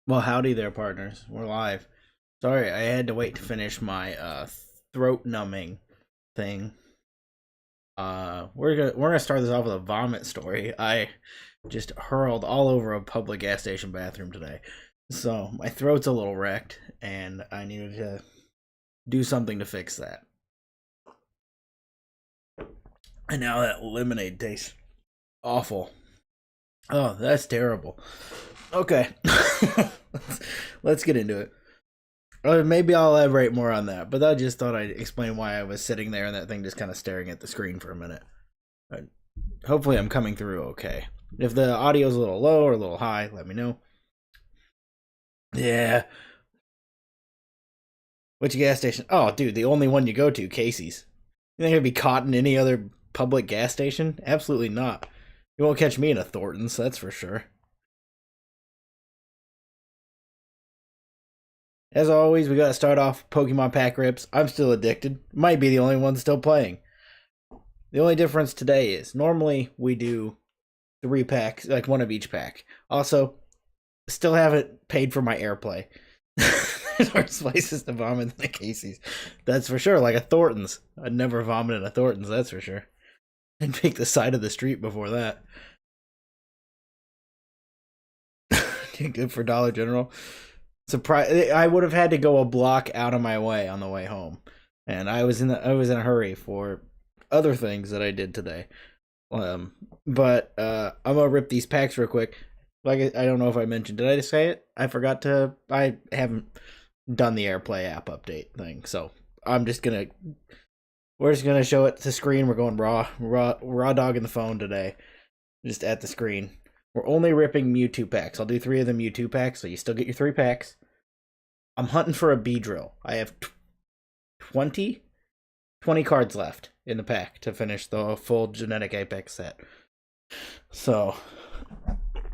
Well, howdy there, partners. We're live. Sorry, I had to wait to finish my throat numbing thing. We're gonna start this off with a vomit story. I just hurled all over a public gas station bathroom today, so my throat's a little wrecked, and I needed to do something to fix that. And now that lemonade tastes awful. Oh, that's terrible. Okay, let's get into it. Maybe I'll elaborate more on that, but I just thought I'd explain why I was sitting there and that thing just kind of staring at the screen for a minute. But hopefully, I'm coming through okay. If the audio's a little low or a little high, let me know. Yeah. Which gas station? Oh, dude, the only one you go to, Casey's. You think I'd be caught in any other public gas station? Absolutely not. You won't catch me in a Thornton's, that's for sure. As always, we gotta start off Pokemon pack rips. I'm still addicted. Might be the only one still playing. The only difference today is normally we do 3 packs, like one of each pack. Also, still haven't paid for my airplay. There's worse places to vomit than the Casey's. That's for sure. Like a Thornton's. I'd never vomit in a Thornton's, that's for sure. I'd pick the side of the street before that. Good for Dollar General. Surprise! I would have had to go a block out of my way on the way home, and I was in a hurry for other things that I did today. But I'm gonna rip these packs real quick. Like I don't know if I mentioned. Did I just say it? I forgot to. I haven't done the AirPlay app update thing, so I'm just gonna. We're just gonna show it to screen. We're going raw dog in the phone today, just at the screen. We're only ripping Mewtwo packs. I'll do 3 of the Mewtwo packs, so you still get your 3 packs. I'm hunting for a B drill. I have 20, 20 cards left in the pack to finish the full genetic apex set. So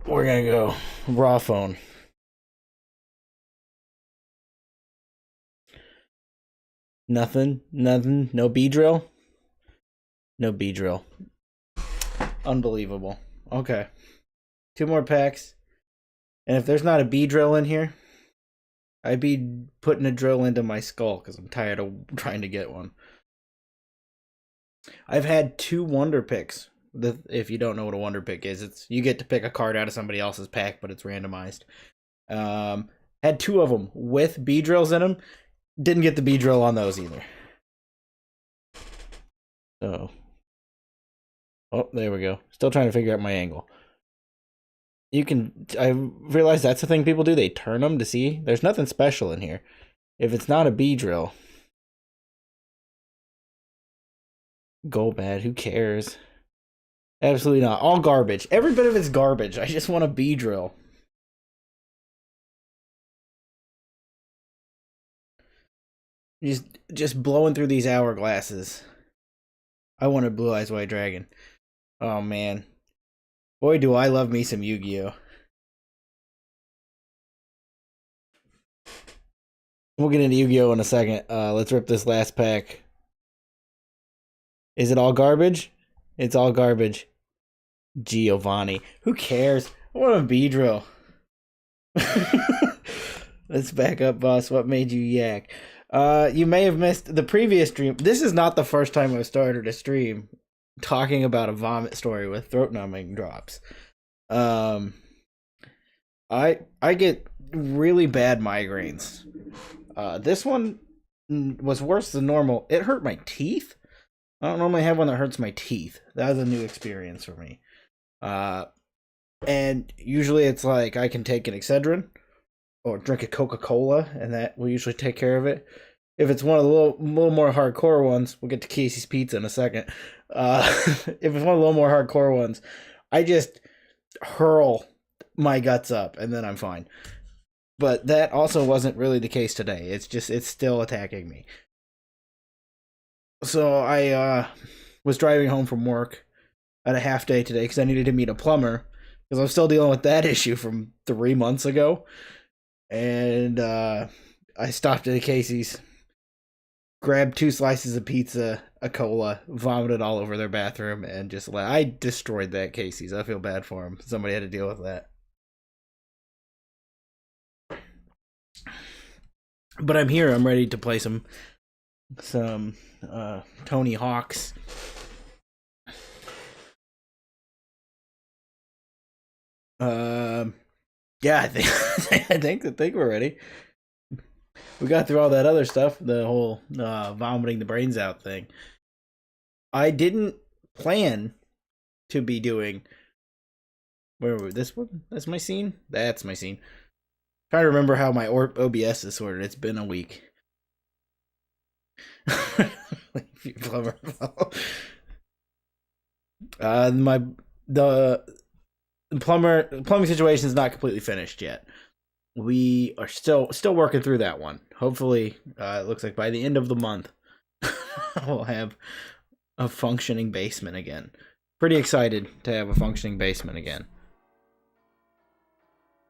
we're gonna go raw phone. Nothing, no B drill, no B drill. Unbelievable. Okay, 2 more packs, and if there's not a B drill in here, I'd be putting a drill into my skull because I'm tired of trying to get one. I've had 2 wonder picks. If you don't know what a wonder pick is, it's you get to pick a card out of somebody else's pack, but it's randomized. Had 2 of them with B drills in them. Didn't get the B drill on those either. So, oh, there we go. Still trying to figure out my angle. You can. I realize that's the thing people do. They turn them to see. There's nothing special in here. If it's not a B drill, go bad. Who cares? Absolutely not. All garbage. Every bit of it's garbage. I just want a B drill. Just blowing through these hourglasses. I wanted Blue Eyes White Dragon. Oh man. Boy do I love me some Yu-Gi-Oh! We'll get into Yu-Gi-Oh! In a second. Let's rip this last pack. Is it all garbage? It's all garbage. Giovanni. Who cares? I want a B drill. Let's back up, boss. What made you yak? You may have missed the previous stream. This is not the first time I've started a stream talking about a vomit story with throat numbing drops. Um, I get really bad migraines. This one was worse than normal. It hurt my teeth. I don't normally have one that hurts my teeth. That was a new experience for me. Uh, and usually it's like I can take an Excedrin or drink a Coca Cola, and that will usually take care of it. If it's one of the little more hardcore ones, we'll get to Casey's Pizza in a second. If it's one of the little more hardcore ones, I just hurl my guts up, and then I'm fine. But that also wasn't really the case today. It's still attacking me. So I was driving home from work at a half day today because I needed to meet a plumber because I'm still dealing with that issue from 3 months ago. And I stopped at a Casey's, grabbed 2 slices of pizza, a cola, vomited all over their bathroom, and just I destroyed that Casey's. I feel bad for him. Somebody had to deal with that. But I'm here. I'm ready to play some Tony Hawk's. Yeah, I think I think we're ready. We got through all that other stuff, the whole vomiting the brains out thing. I didn't plan to be doing. Where were we? This one? That's my scene. That's my scene. Trying to remember how my OBS is sorted. It's been a week. My the plumbing situation is not completely finished yet. We are still working through that one. Hopefully, it looks like by the end of the month, we'll have a functioning basement again. Pretty excited to have a functioning basement again.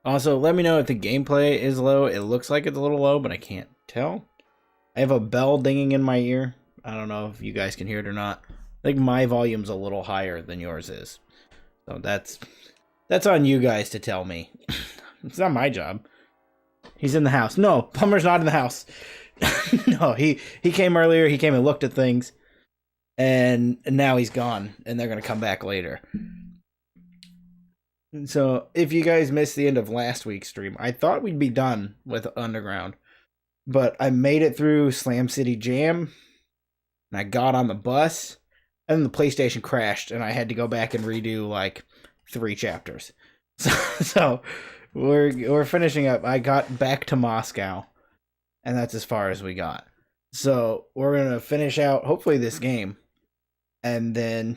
Also, let me know if the gameplay is low. It looks like it's a little low, but I can't tell. I have a bell dinging in my ear. I don't know if you guys can hear it or not. I think my volume's a little higher than yours is. So that's on you guys to tell me. It's not my job. He's in the house. No, Plumber's not in the house. No, he came earlier. He came and looked at things. And now he's gone. And they're going to come back later. So if you guys missed the end of last week's stream, I thought we'd be done with Underground. But I made it through Slam City Jam. And I got on the bus. And then the PlayStation crashed. And I had to go back and redo like 3 chapters. So we're finishing up. I got back to Moscow. And that's as far as we got. So we're going to finish out, hopefully, this game. And then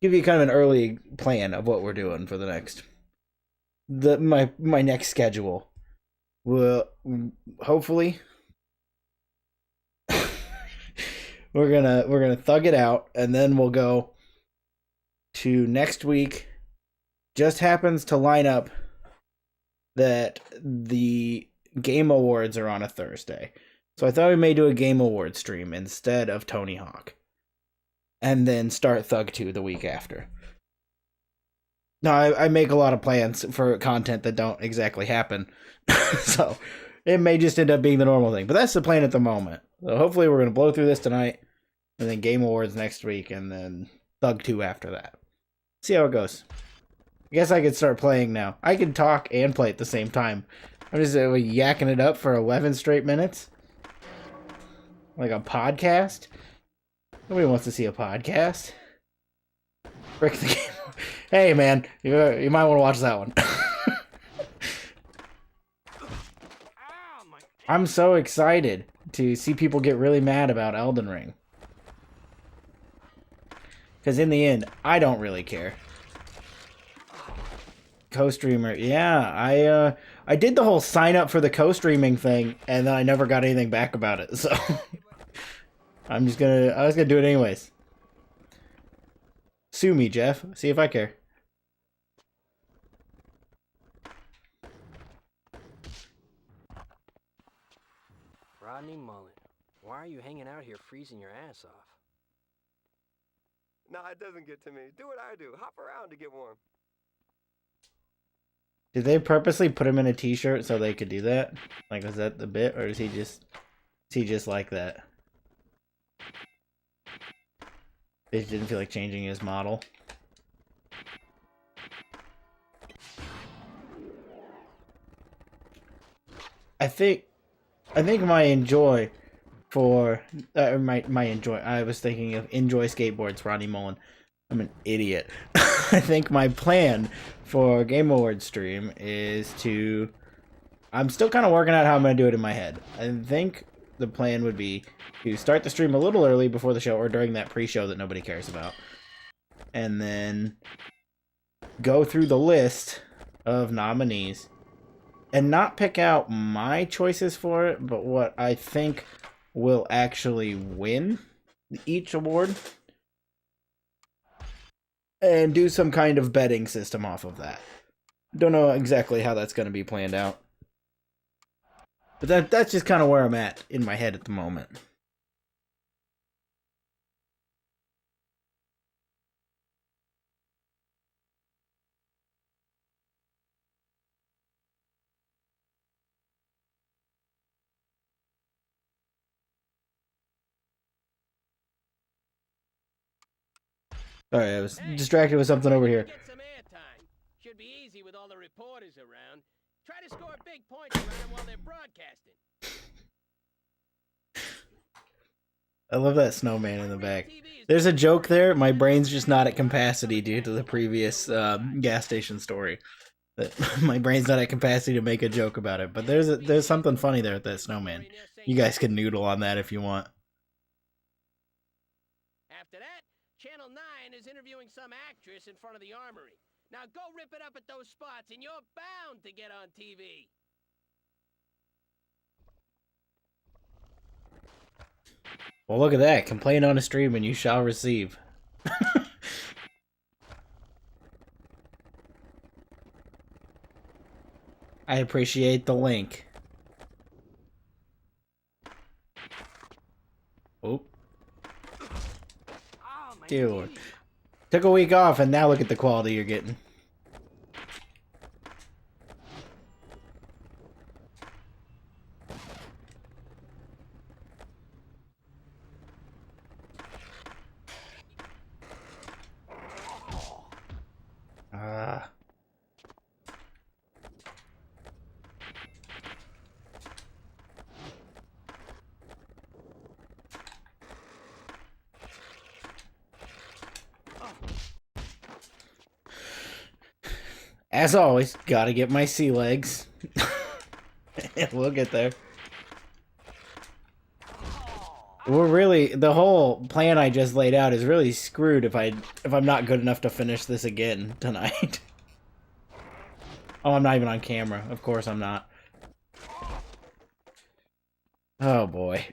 give you kind of an early plan of what we're doing for the next... my next schedule. Will hopefully... we're gonna thug it out. And then we'll go to next week. Just happens to line up that the Game Awards are on a Thursday. So I thought we may do a Game Awards stream instead of Tony Hawk. And then start Thug 2 the week after. No, I make a lot of plans for content that don't exactly happen. So it may just end up being the normal thing. But that's the plan at the moment. So hopefully we're going to blow through this tonight. And then Game Awards next week. And then Thug 2 after that. See how it goes. I guess I could start playing now. I can talk and play at the same time. I'm just yakking it up for 11 straight minutes. Like a podcast. Nobody wants to see a podcast. Frick the game. Hey, man. You might want to watch that one. I'm so excited to see people get really mad about Elden Ring. Because in the end, I don't really care. Co-streamer. Yeah, I did the whole sign up for the co-streaming thing, and then I never got anything back about it, so... I was gonna do it anyways. Sue me, Jeff. See if I care. Rodney Mullen, why are you hanging out here freezing your ass off? Nah, it doesn't get to me. Do what I do. Hop around to get warm. Did they purposely put him in a t-shirt so they could do that? Like, was that the bit, or is he just like that? They didn't feel like changing his model. I think my enjoy for my enjoy. I was thinking of enjoy skateboards, Ronnie Mullen. I'm an idiot. I think my plan for Game Awards stream is to... I'm still kind of working out how I'm going to do it in my head. I think the plan would be to start the stream a little early before the show, or during that pre-show that nobody cares about. And then go through the list of nominees. And not pick out my choices for it, but what I think will actually win each award. And do some kind of betting system off of that. Don't know exactly how that's going to be planned out. But that's just kind of where I'm at in my head at the moment. Sorry, I was Hey, distracted with something over here. get some airtime. Should be easy with all the reporters around. Try to score big points around them while they're broadcasting. I love that snowman in the back. There's a joke there. My brain's just not at capacity due to the previous gas station story. That my brain's not at capacity to make a joke about it. But there's something funny there with that snowman. You guys can noodle on that if you want. After that, Channel 9 is interviewing some actress in front of the armory. Now go rip it up at those spots and you're bound to get on TV. Well, look at that. Complain on a stream and you shall receive. I appreciate the link. Oh. Dude. Took a week off and now look at the quality you're getting. As always, gotta get my sea legs. We'll get there. We're really, the whole plan I just laid out is really screwed if I'm not good enough to finish this again tonight. Oh, I'm not even on camera. Of course I'm not. Oh boy.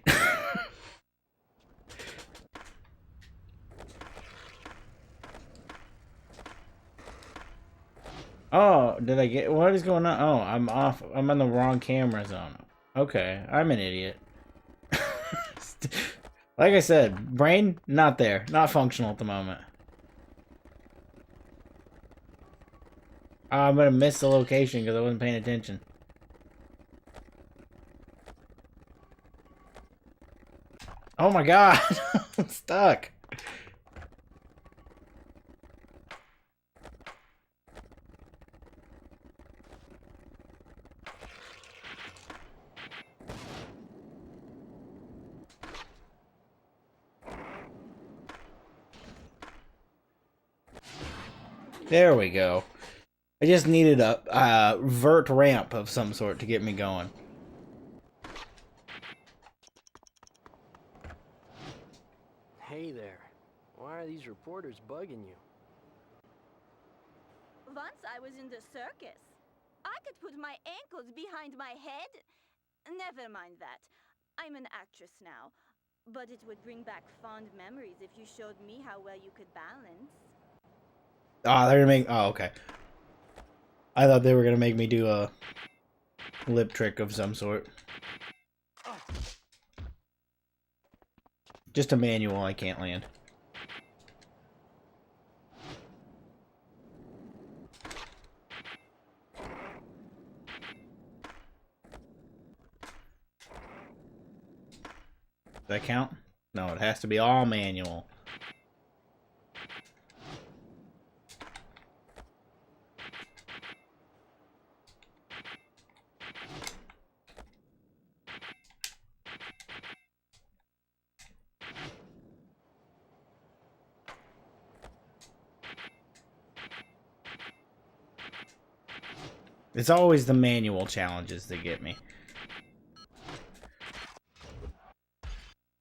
Oh, did I get... What is going on? Oh, I'm off. I'm on the wrong camera zone. Okay, I'm an idiot. Like I said, brain, not there. Not functional at the moment. I'm gonna miss the location because I wasn't paying attention. Oh my god! I'm stuck. There we go. I just needed a vert ramp of some sort to get me going. Hey there. Why are these reporters bugging you? Once I was in the circus. I could put my ankles behind my head. Never mind that. I'm an actress now. But it would bring back fond memories if you showed me how well you could balance. Oh, they're gonna make... Oh, okay. I thought they were gonna make me do a lip trick of some sort. Just a manual I can't land. Does that count? No, it has to be all manual. It's always the manual challenges that get me.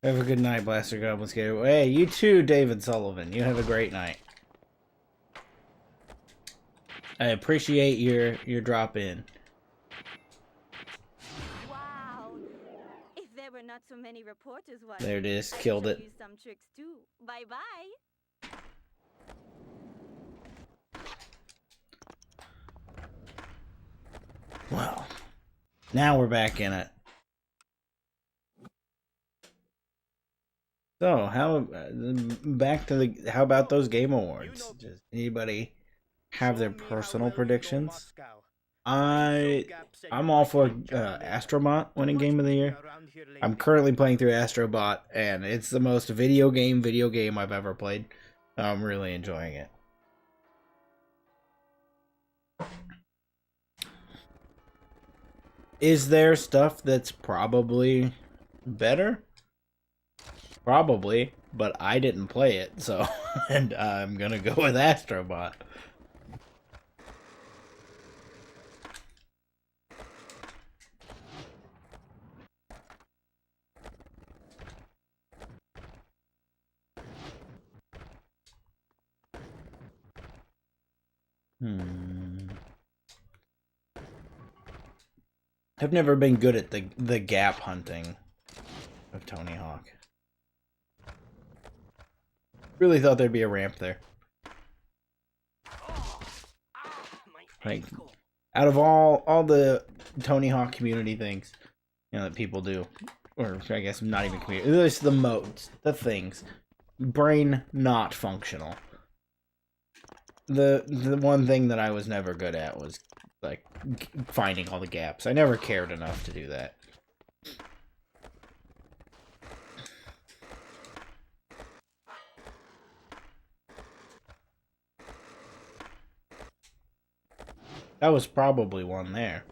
Have a good night, Blaster Goblin Skater. Hey, you too, David Sullivan. You have a great night. I appreciate your drop in. Wow. If there were not so many reporters watching, There it is. I'd Killed show it. you some tricks too. Bye-bye. Well, now we're back in it. So, back to the, how about those Game Awards? Does anybody have their personal predictions? I'm all for Astrobot winning Game of the Year. I'm currently playing through Astrobot, and it's the most video game I've ever played. I'm really enjoying it. Is there stuff that's probably better? Probably, but I didn't play it, so and I'm gonna go with Astrobot. I've never been good at the gap hunting of Tony Hawk. Really thought there'd be a ramp there. Like, out of all the Tony Hawk community things, you know, that people do, or I guess not even community, it's the modes, the things, brain not functional. The one thing that I was never good at was like finding all the gaps. I never cared enough to do that. That was probably one there.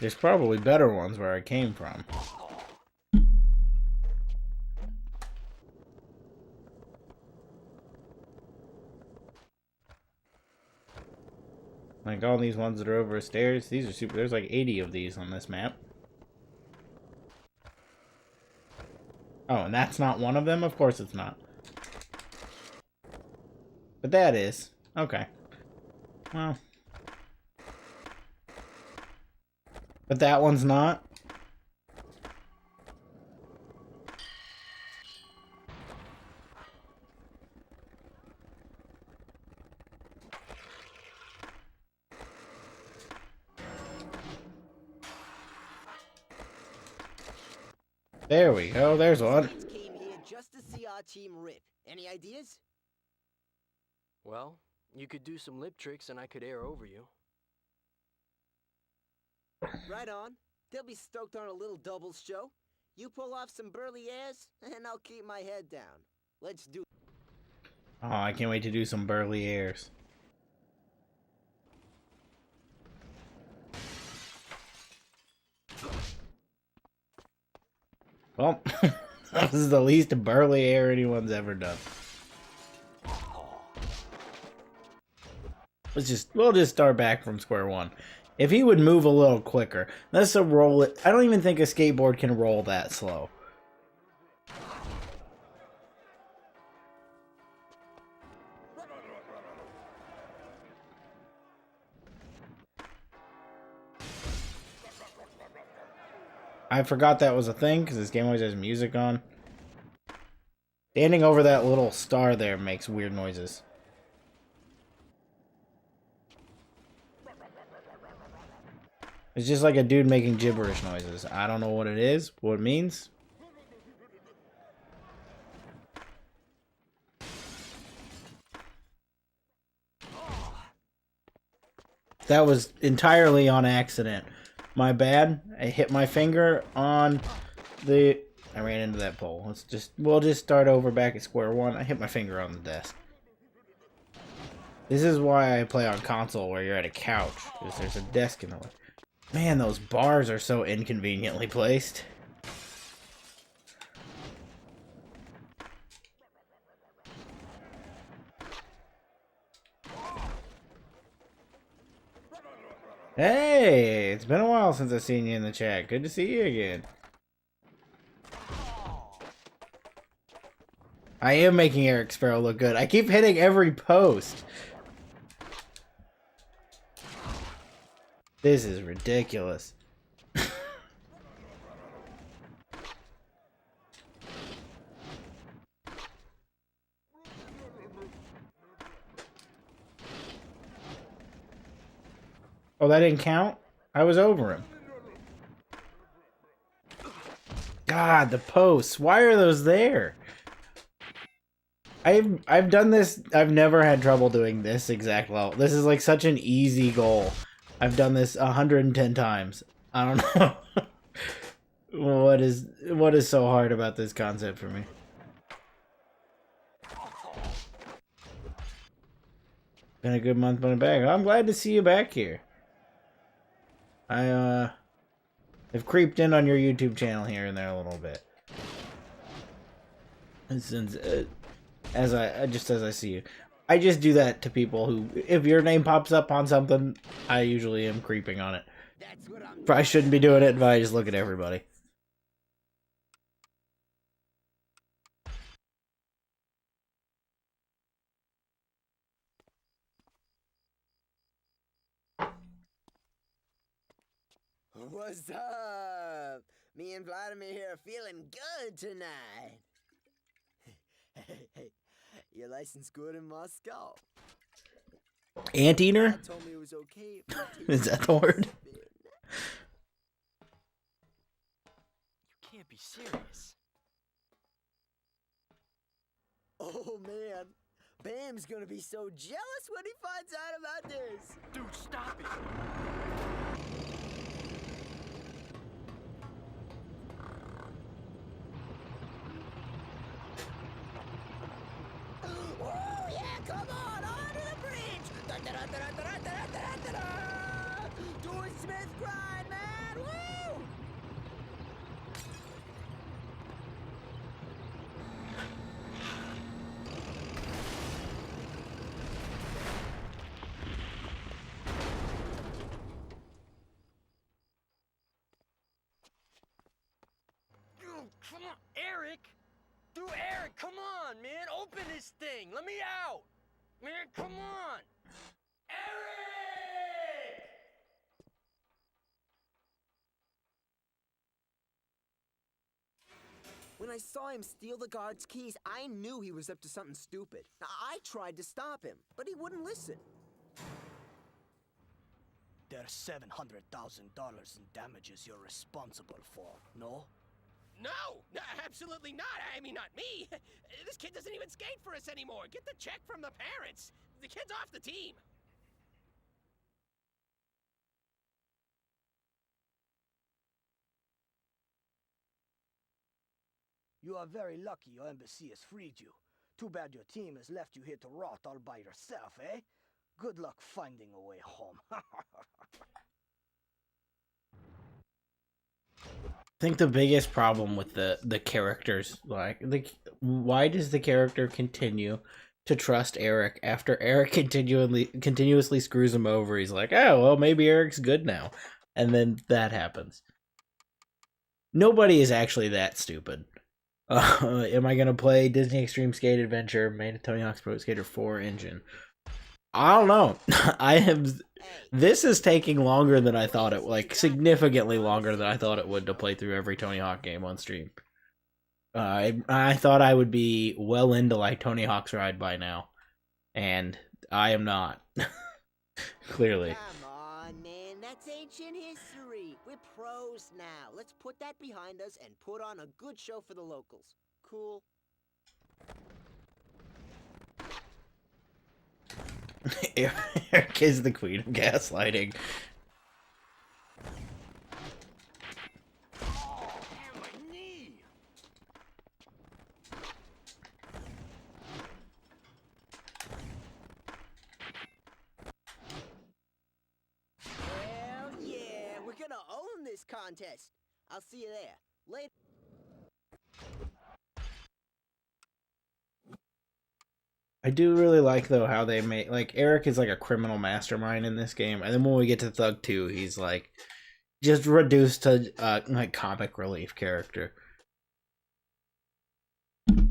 There's probably better ones where I came from. Like all these ones that are over stairs, these are super. There's like 80 of these on this map. Oh, and that's not one of them? Of course it's not. But that is. Okay. Well. But that one's not? There we go, there's one. Came here just to see our team rip. Any ideas? Well, you could do some lip tricks and I could air over you. Right on. They'll be stoked on a little doubles show. You pull off some burly airs, and I'll keep my head down. Let's do it. Oh, I can't wait to do some burly airs. Well, this is the least burly air anyone's ever done. We'll just start back from square one. If he would move a little quicker, let's roll it. I don't even think a skateboard can roll that slow. I forgot that was a thing because this game always has music on. Standing over that little star there makes weird noises. It's just like a dude making gibberish noises. I don't know what it is, what it means. That was entirely on accident. My bad. I hit my finger on the... I ran into that pole. We'll just start over back at square one. I hit my finger on the desk. This is why I play on console where you're at a couch. Because there's a desk in the way. Man, those bars are so inconveniently placed. Hey, it's been a while since I've seen you in the chat. Good to see you again. I am making Eric Sparrow look good. I keep hitting every post. This is ridiculous. Oh, that didn't count? I was over him. God, the posts. Why are those there? I've done this. I've never had trouble doing this exact level. This is like such an easy goal. I've done this 110 times. I don't know. What is so hard about this concept for me? Been a good month, but I'm back. I'm glad to see you back here. I have creeped in on your YouTube channel here and there a little bit. Since as I see you, I just do that to people who, if your name pops up on something, I usually am creeping on it. That's what I'm Probably shouldn't be doing it, but I just look at everybody. What's up? Me and Vladimir here are feeling good tonight. Hey, your license good in Moscow? Anteater? Dad told me it was okay. If we Is take that the word? You can't be serious. Oh man, Bam's gonna be so jealous when he finds out about this. Dude, stop it. Oh yeah, come on to the bridge. Da-da-da-da-da-da-da-da-da-da. Do a Smith grind, man. Woo! Come on, Eric! Dude, Eric, come on, man! Open this thing! Let me out! Man, come on! Eric! When I saw him steal the guard's keys, I knew he was up to something stupid. I tried to stop him, but he wouldn't listen. There's $700,000 in damages you're responsible for, no? No, absolutely not. I mean, not me. This kid doesn't even skate for us anymore. Get the check from the parents. The kid's off the team. You are very lucky your embassy has freed you. Too bad your team has left you here to rot all by yourself, eh? Good luck finding a way home. I think the biggest problem with the characters, why does the character continue to trust Eric after Eric continuously screws him over? He's like, oh well, maybe Eric's good now, and then that happens. Nobody is actually that stupid. Am I gonna play Disney Extreme Skate Adventure made of Tony Hawk's Pro Skater 4 engine? I don't know. I have. This is taking longer than I thought it, like significantly longer than I thought it would, to play through every Tony Hawk game on stream. I thought I would be well into like Tony Hawk's Ride by now, and I am not. Clearly. Come on, man. That's ancient history. We're pros now. Let's put that behind us and put on a good show for the locals. Cool. Eric is the queen of gaslighting. Oh, damn, my knee! Hell yeah, we're gonna own this contest. I'll see you there. Later. I do really like, though, how they make, like, Eric is like a criminal mastermind in this game, and then when we get to Thug 2, he's like just reduced to like comic relief character. Hello,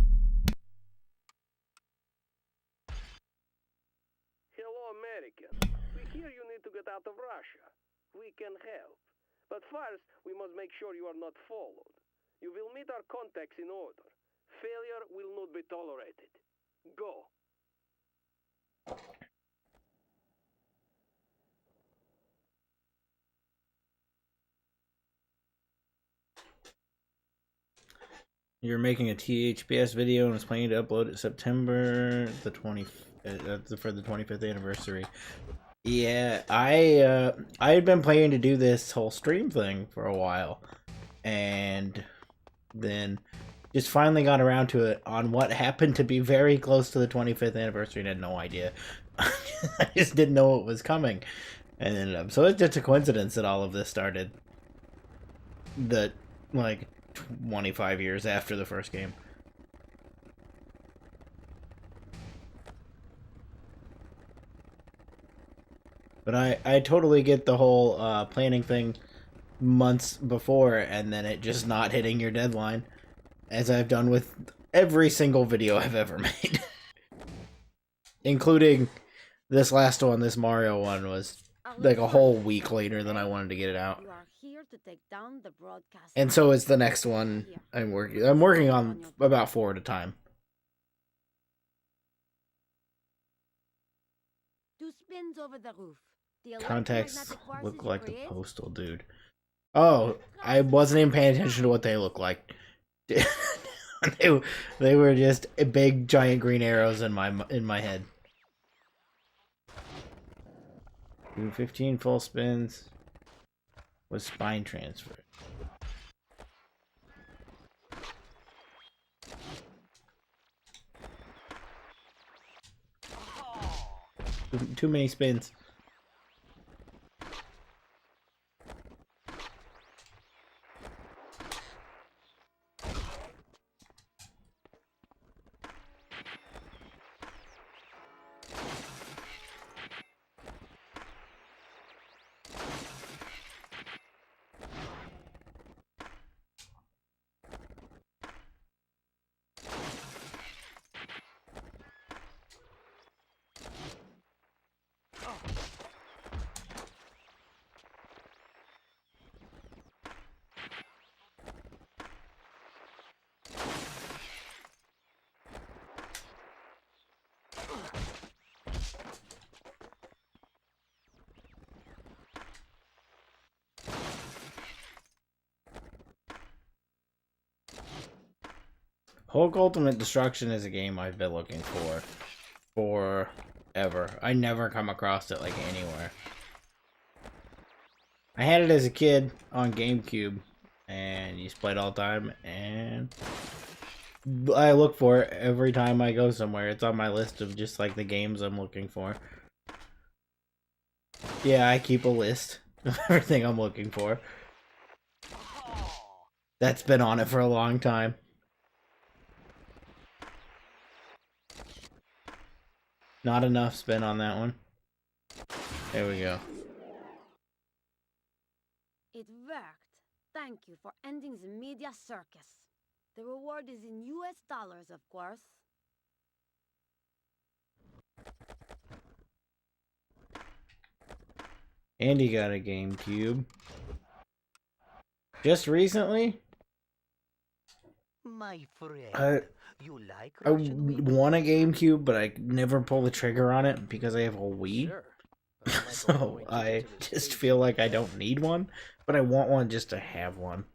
American. We hear you need to get out of Russia. We can help. But first, we must make sure you are not followed. You will meet our contacts in order. Failure will not be tolerated. Go. You're making a THPS video and was planning to upload it September the 20th for the 25th anniversary. Yeah, I had been planning to do this whole stream thing for a while, and then just finally got around to it on what happened to be very close to the 25th anniversary and had no idea. I just didn't know it was coming. And so it's just a coincidence that all of this started the like 25 years after the first game. But I totally get the whole planning thing months before and then it just not hitting your deadline, as I've done with every single video I've ever made. Including this last one, this Mario one, was like a whole week later than I wanted to get it out. You are here to take down the broadcast. And so is the next one I'm working on about 4 at a time. 2 spins over the roof. The Contacts electromagnetic forces look you like the create- postal dude. Oh, I wasn't even paying attention to what they look like. they were just big giant green arrows in my head. Do 15 full spins with spine transfer. Too many spins. Hulk Ultimate Destruction is a game I've been looking for forever. I never come across it like anywhere. I had it as a kid on GameCube and used to play it all the time, and I look for it every time I go somewhere. It's on my list of just like the games I'm looking for. Yeah, I keep a list of everything I'm looking for. That's been on it for a long time. Not enough spin on that one. There we go. It worked. Thank you for ending the media circus. The reward is in US dollars, of course. Andy got a GameCube. Just recently? My friend, you like I Russian women? want a GameCube, but I never pull the trigger on it because I have a Wii. Sure. But I'm like So going to I get to the just station. feel like I don't need one, but I want one just to have one.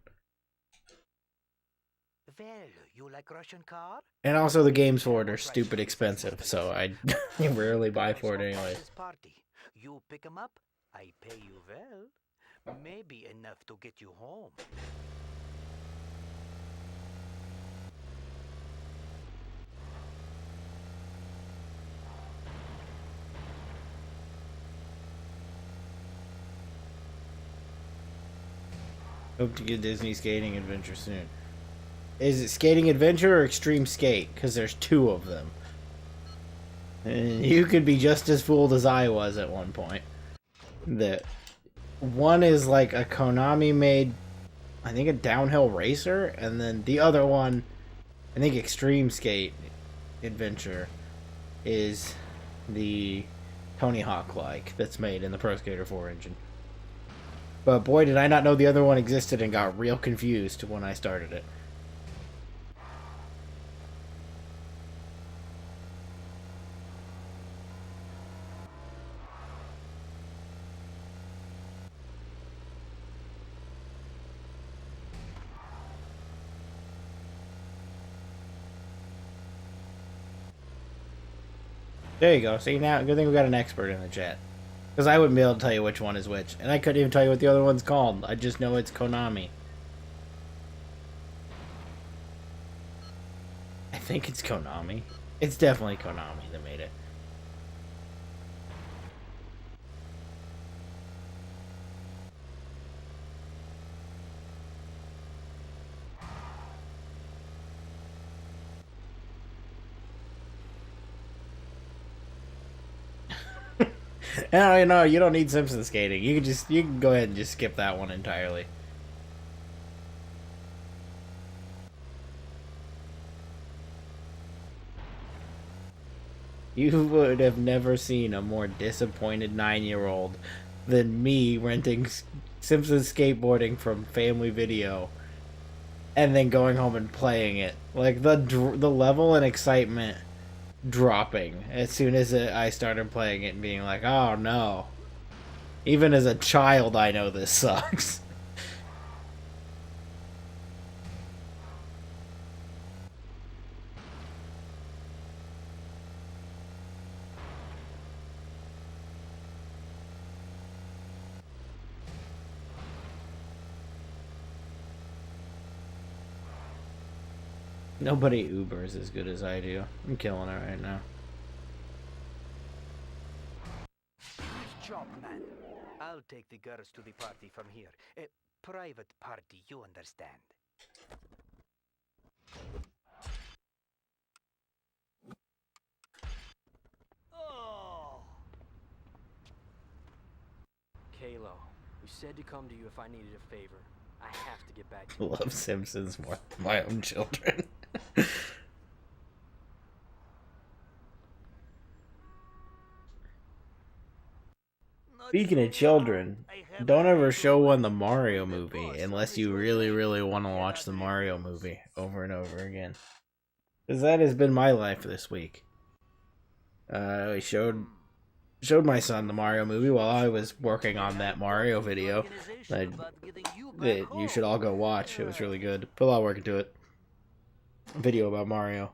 Well, you like Russian car? And also the games for it are stupid expensive, so I rarely buy for it anyway. This party. You pick 'em up, I pay you well. Maybe enough to get you home. Hope to get Disney Skating Adventure soon. Is it Skating Adventure or Extreme Skate? Because there's 2 of them. And you could be just as fooled as I was at one point. That one is like a Konami made, I think, a downhill racer, and then the other one, I think Extreme Skate Adventure, is the Tony Hawk like that's made in the Pro Skater 4 engine. But boy, did I not know the other one existed and got real confused when I started it. There you go. See, now, good thing we got an expert in the chat. Because I wouldn't be able to tell you which one is which. And I couldn't even tell you what the other one's called. I just know it's Konami. I think it's Konami. It's definitely Konami that made it. No, you don't need Simpson skating. You can go ahead and just skip that one entirely. You would have never seen a more disappointed 9-year-old than me renting Simpsons skateboarding from Family Video and then going home and playing it. Like the level and excitement dropping as soon as I started playing it and being like, oh no. Even as a child, I know this sucks. Nobody Ubers as good as I do. I'm killing it right now. Nice job, man. I'll take the girls to the party from here. A private party, you understand. Oh! Kalo, we said to come to you if I needed a favor. I have to get back to I love Simpsons more than my own children. Speaking of children, don't ever show one the Mario movie unless you really, really want to watch the Mario movie over and over again. Because that has been my life this week. I showed my son the Mario movie while I was working on that Mario video that you should all go watch. It was really good. Put a lot of work into it. Video about Mario.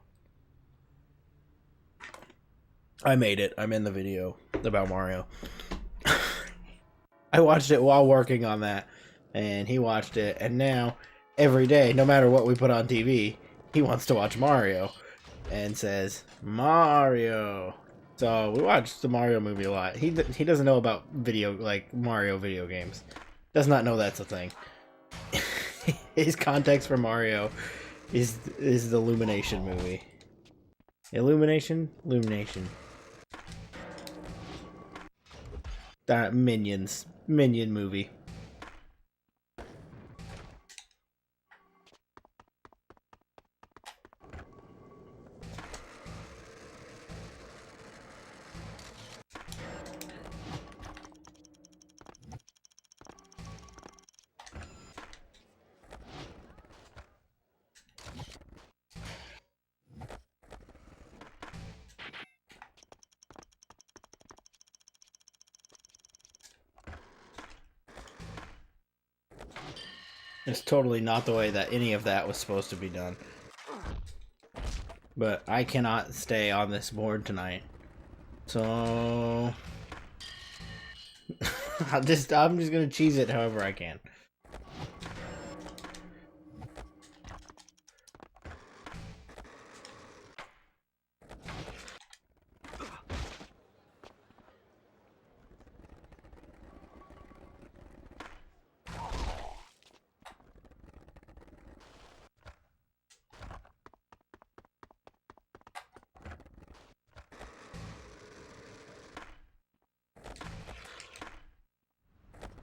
I made it. I'm in the video about Mario. I watched it while working on that, and he watched it, and now, every day, no matter what we put on TV, he wants to watch Mario, and says, Mario. So, we watched the Mario movie a lot. He doesn't know about Mario video games. Does not know that's a thing. His context for Mario is the Illumination movie. Illumination? Illumination. Minion movie. It's totally not the way that any of that was supposed to be done. But I cannot stay on this board tonight. So I'm just gonna cheese it however I can.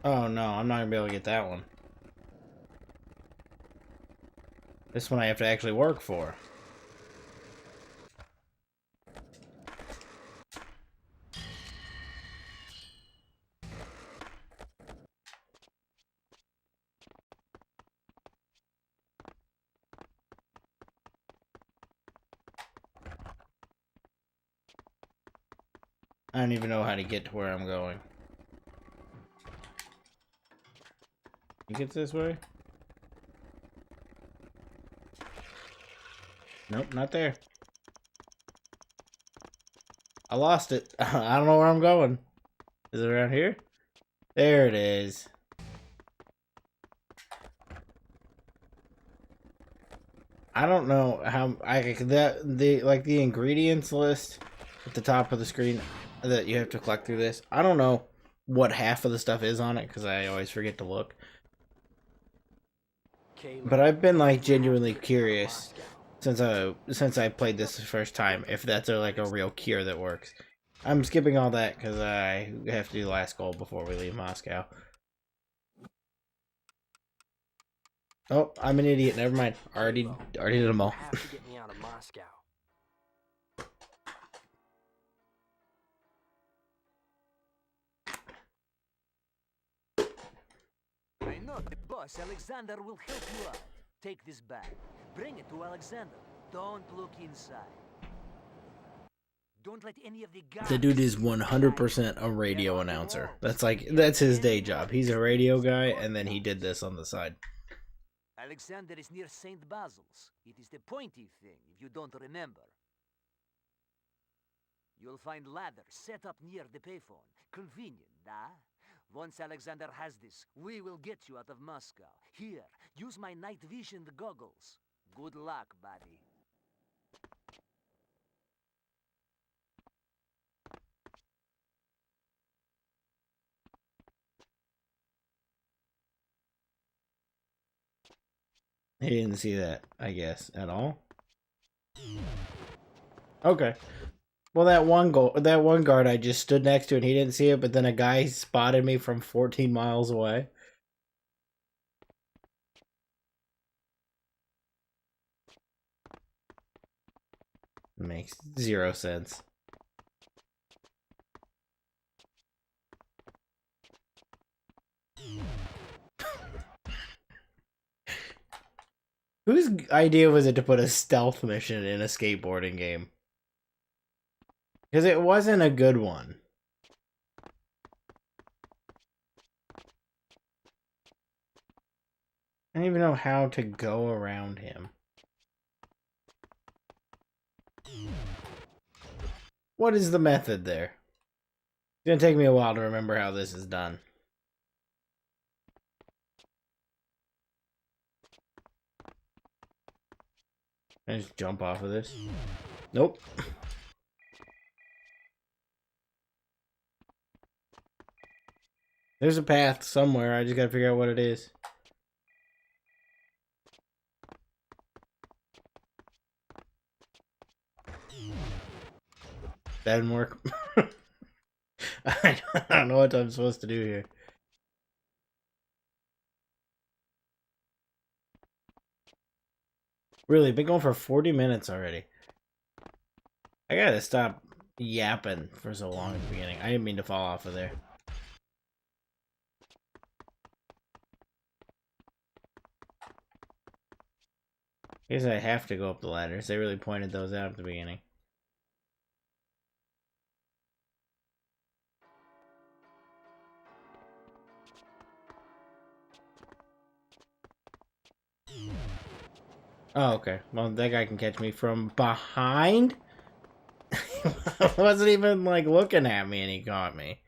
Oh no, I'm not gonna be able to get that one. This one I have to actually work for. I don't even know how to get to where I'm going. You get this way? Nope, not there. I lost it. I don't know where I'm going. Is it around here? There it is. I don't know how the ingredients list at the top of the screen that you have to collect through this. I don't know what half of the stuff is on it because I always forget to look. But I've been like genuinely curious since I played this the first time if that's like a real cure that works. I'm skipping all that because I have to do the last goal before we leave Moscow. Oh, I'm an idiot. Never mind. Already did them all. Have to get me out of Moscow. I know the boss, Alexander, will help you out. Take this bag. Bring it to Alexander. Don't look inside. Don't let any of the guys... The dude is 100% a radio announcer. That's his day job. He's a radio guy, and then he did this on the side. Alexander is near St. Basil's. It is the pointy thing, if you don't remember. You'll find ladders set up near the payphone. Convenient, ah? Once Alexander has this, we will get you out of Moscow. Here, use my night vision goggles. Good luck, buddy. He didn't see that, I guess, at all. Okay. Well, that one guard I just stood next to and he didn't see it, but then a guy spotted me from 14 miles away. Makes zero sense. Whose idea was it to put a stealth mission in a skateboarding game? Because it wasn't a good one. I don't even know how to go around him. What is the method there? It's gonna take me a while to remember how this is done. Can I just jump off of this? Nope. There's a path somewhere, I just gotta figure out what it is. That didn't work. I don't know what I'm supposed to do here. Really, been going for 40 minutes already. I gotta stop yapping for so long at the beginning. I didn't mean to fall off of there. I guess I have to go up the ladders. They really pointed those out at the beginning. Oh, okay. Well, that guy can catch me from behind? I wasn't even, like, looking at me and he caught me.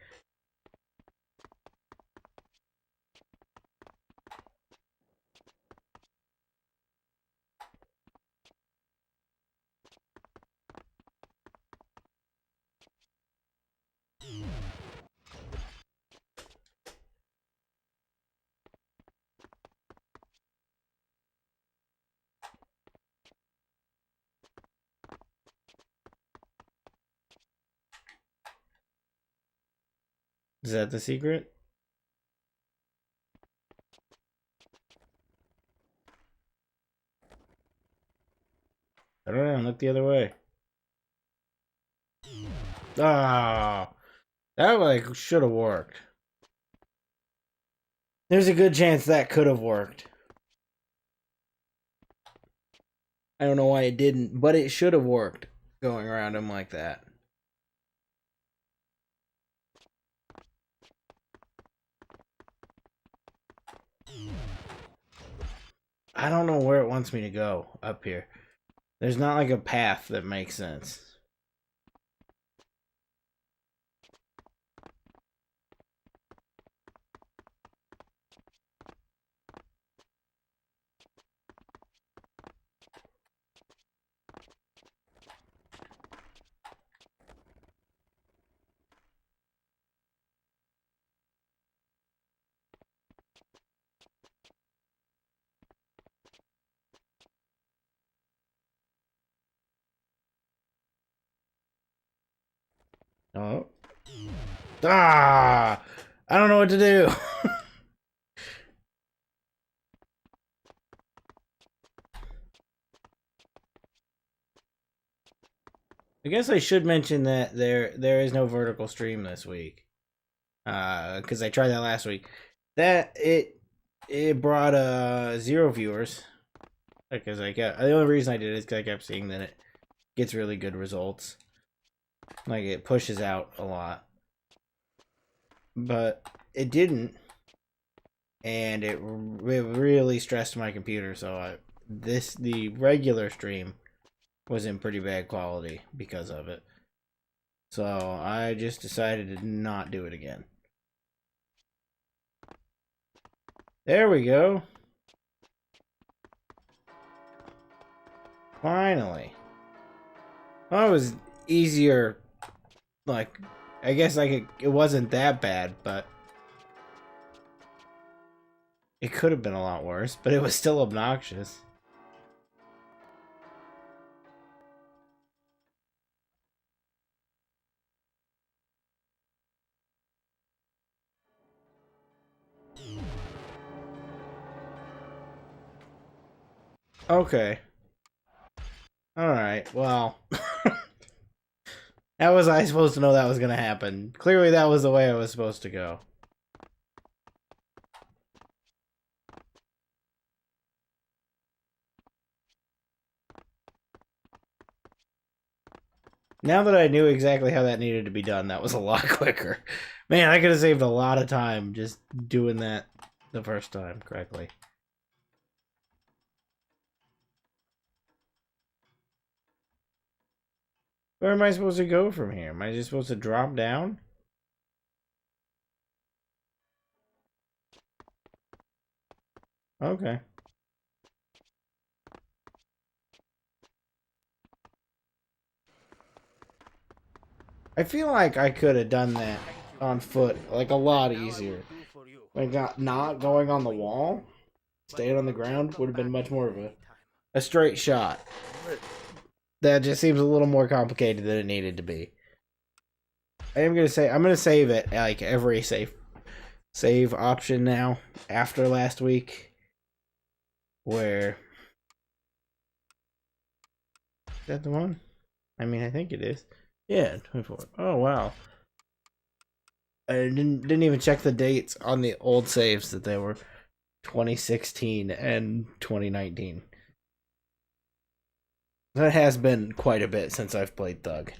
Is that the secret? I don't know, look the other way. Ah, that like should have worked. There's a good chance that could have worked. I don't know why it didn't, but it should have worked going around him like that. I don't know where it wants me to go up here. There's not like a path that makes sense. Oh. Ah! I don't know what to do. I guess I should mention that there is no vertical stream this week. Because I tried that last week. That it brought 0 viewers. Because the only reason I did it is because I kept seeing that it gets really good results. Like it pushes out a lot. But it didn't. And it really stressed my computer, so the regular stream was in pretty bad quality because of it. So I just decided to not do it again. There we go. Finally. Well, it was easier. Like, I guess it wasn't that bad, but it could have been a lot worse, but it was still obnoxious. Okay. Alright, well. How was I supposed to know that was going to happen? Clearly that was the way I was supposed to go. Now that I knew exactly how that needed to be done, that was a lot quicker. Man, I could have saved a lot of time just doing that the first time correctly. Where am I supposed to go from here? Am I just supposed to drop down? Okay. I feel like I could have done that on foot, like a lot easier. Like not going on the wall, staying on the ground would have been much more of a straight shot. That just seems a little more complicated than it needed to be. I'm gonna save it like every save option now after last week. Where is that the one? I mean, I think it is. Yeah, 24. Oh wow. I didn't even check the dates on the old saves that they were 2016 and 2019. That has been quite a bit since I've played Thug.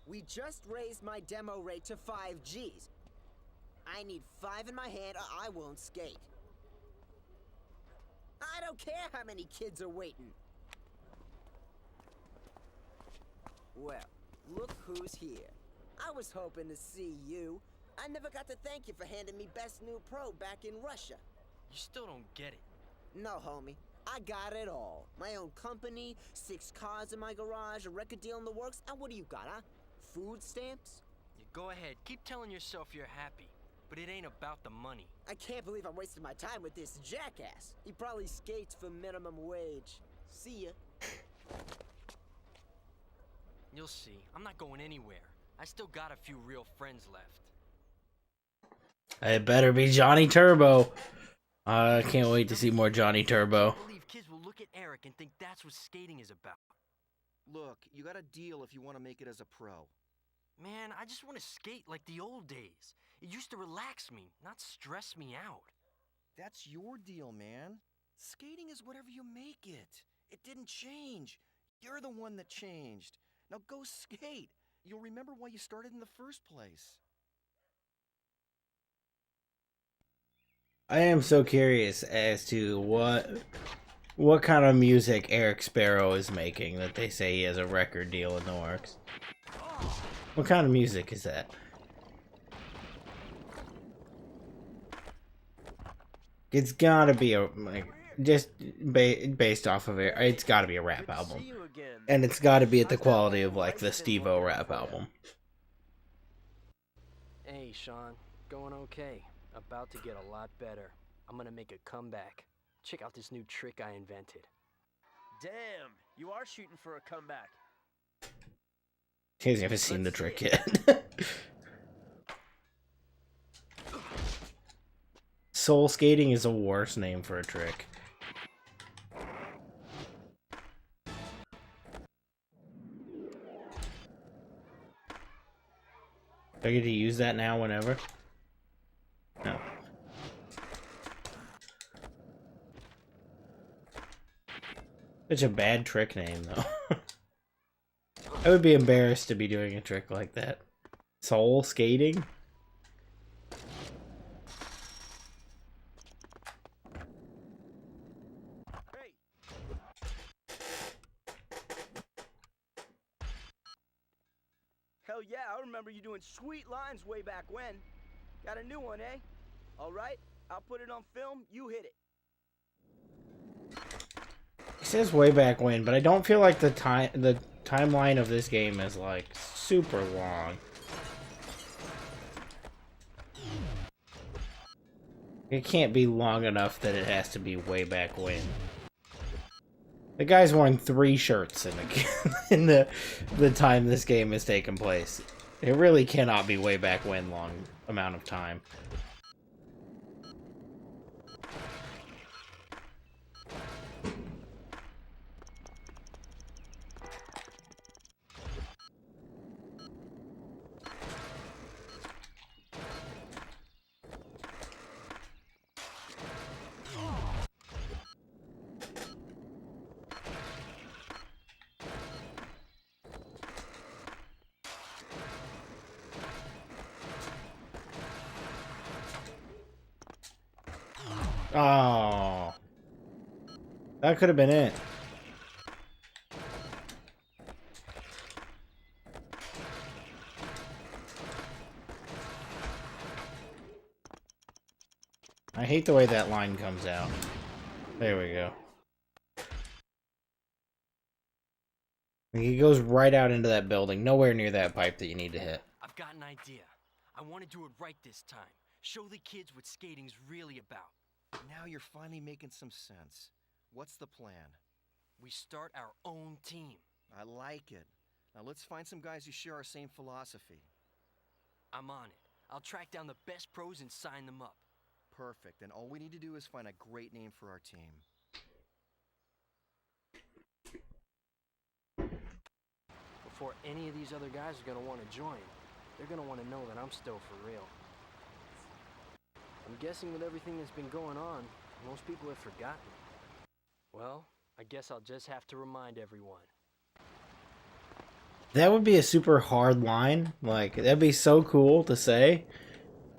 We just raised my demo rate to 5 Gs. I need 5 in my hand or I won't skate. I don't care how many kids are waiting. Well, look who's here. I was hoping to see you. I never got to thank you for handing me Best New Pro back in Russia. You still don't get it. No, homie. I got it all. My own company, 6 cars in my garage, a record deal in the works, and what do you got, huh? Food stamps? You go ahead, keep telling yourself you're happy, but it ain't about the money. I can't believe I'm wasting my time with this jackass. He probably skates for minimum wage. See ya. You'll see. I'm not going anywhere. I still got a few real friends left. It better be Johnny Turbo. I can't wait to see more Johnny Turbo. I believe kids will look at Eric and think that's what skating is about. Look, you got a deal if you want to make it as a pro. Man, I just want to skate like the old days. It used to relax me, not stress me out. That's your deal, man. Skating is whatever you make it. It didn't change. You're the one that changed. Now go skate. You'll remember why you started in the first place. I am so curious as to what kind of music Eric Sparrow is making that they say he has a record deal in the works. What kind of music is that? it's gotta be a like just based off of it. It's gotta be a rap album, See you again. and it's gotta be at the quality of like the Steve-O rap album. Hey, Sean. Going okay. About to get a lot better. I'm gonna make a comeback. Check out this new trick I invented. Damn, you are shooting for a comeback. He hasn't even seen the trick yet. Soul skating is a worse name for a trick. Do I get to use that now whenever? No. Such a bad trick name, though. I would be embarrassed to be doing a trick like that. Soul skating? Hey! Hell yeah, I remember you doing sweet lines way back when. Got a new one, eh? Alright, I'll put it on film, you hit it. It says way back when, but I don't feel like the timeline of this game is like super long. It can't be long enough that it has to be way back when. The guy's wearing 3 shirts in the time this game has taken place. It really cannot be way back when long amount of time. Oh, that could have been it. I hate the way that line comes out. There we go. He goes right out into that building, nowhere near that pipe that you need to hit. I've got an idea. I want to do it right this time. Show the kids what skating's really about. Now you're finally making some sense. What's the plan? We start our own team. I like it. Now let's find some guys who share our same philosophy. I'm on it. I'll track down the best pros and sign them up. Perfect. And all we need to do is find a great name for our team. Before any of these other guys are gonna want to join, they're gonna want to know that I'm still for real. I'm guessing with everything that's been going on, most people have forgotten. Well, I guess I'll just have to remind everyone. That would be a super hard line. Like, that'd be so cool to say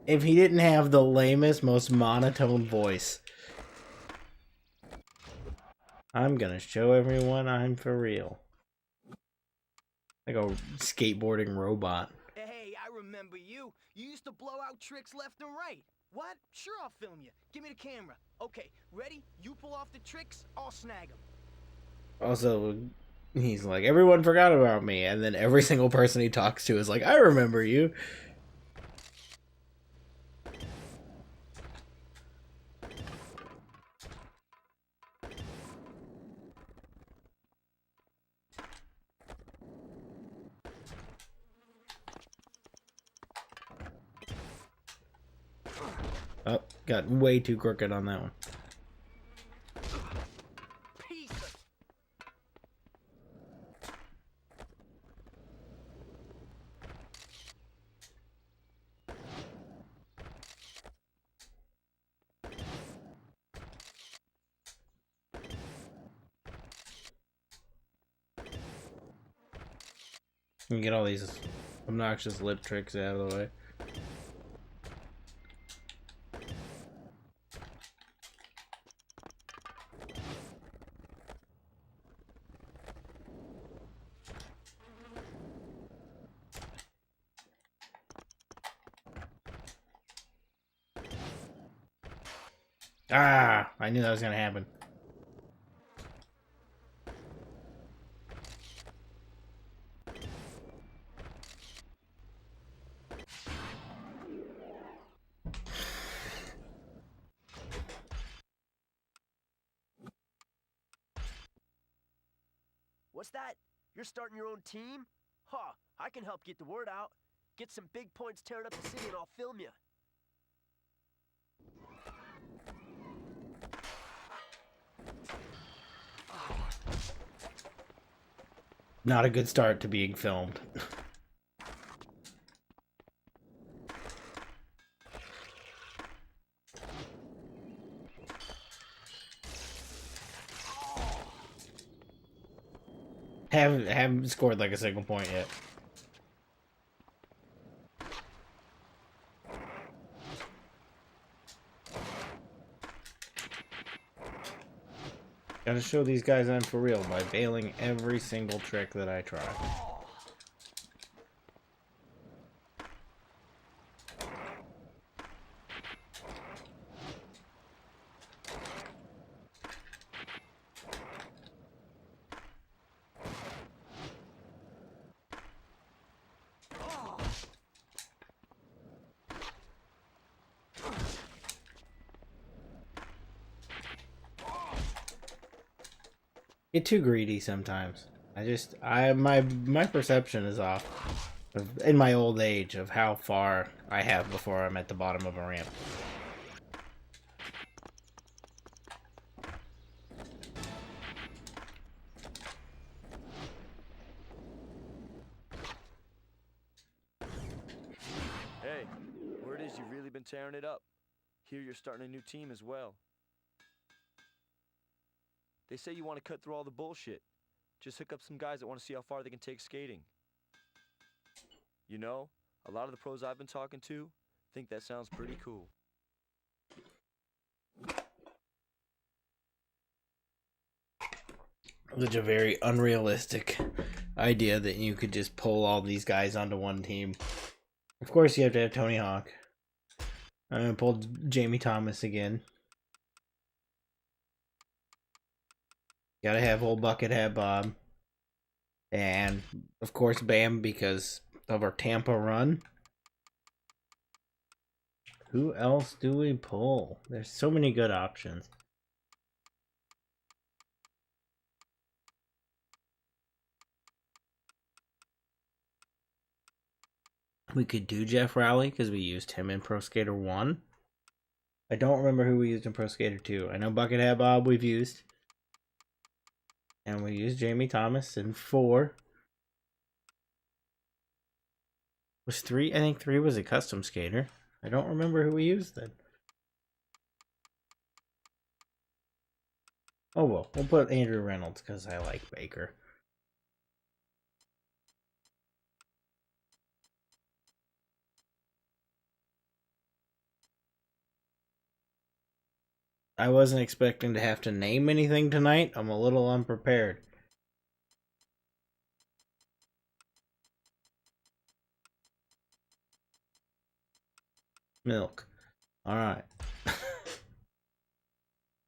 if he didn't have the lamest, most monotone voice. I'm gonna show everyone I'm for real. Like a skateboarding robot. Hey, I remember you. You used to blow out tricks left and right. What? Sure, I'll film you. Give me the camera. Okay, ready? You pull off the tricks, I'll snag them. Also, he's like, everyone forgot about me. And then every single person he talks to is like, I remember you. Oh, got way too crooked on that one. You can get all these obnoxious lip tricks out of the way. Ah, I knew that was gonna happen. What's that? You're starting your own team? Huh, I can help get the word out. Get some big points tearing up the city and I'll film you. Not a good start to being filmed. Haven't scored like a single point yet. Gotta show these guys I'm for real by failing every single trick that I try. Get too greedy sometimes. My perception is off in my old age of how far I have before I'm at the bottom of a ramp. Hey, word is you've really been tearing it up. Here you're starting a new team as well. They say you want to cut through all the bullshit. Just hook up some guys that want to see how far they can take skating. You know, a lot of the pros I've been talking to think that sounds pretty cool. Such a very unrealistic idea that you could just pull all these guys onto one team. Of course you have to have Tony Hawk. I'm gonna pull Jamie Thomas again. Gotta have old Buckethead Bob. And, of course, Bam because of our Tampa run. Who else do we pull? There's so many good options. We could do Jeff Rowley because we used him in Pro Skater 1. I don't remember who we used in Pro Skater 2. I know Buckethead Bob we've used. And we used Jamie Thomas in 4. Was 3? I think 3 was a custom skater. I don't remember who we used then. Oh well, we'll put Andrew Reynolds because I like Baker. I wasn't expecting to have to name anything tonight. I'm a little unprepared. Milk. Alright.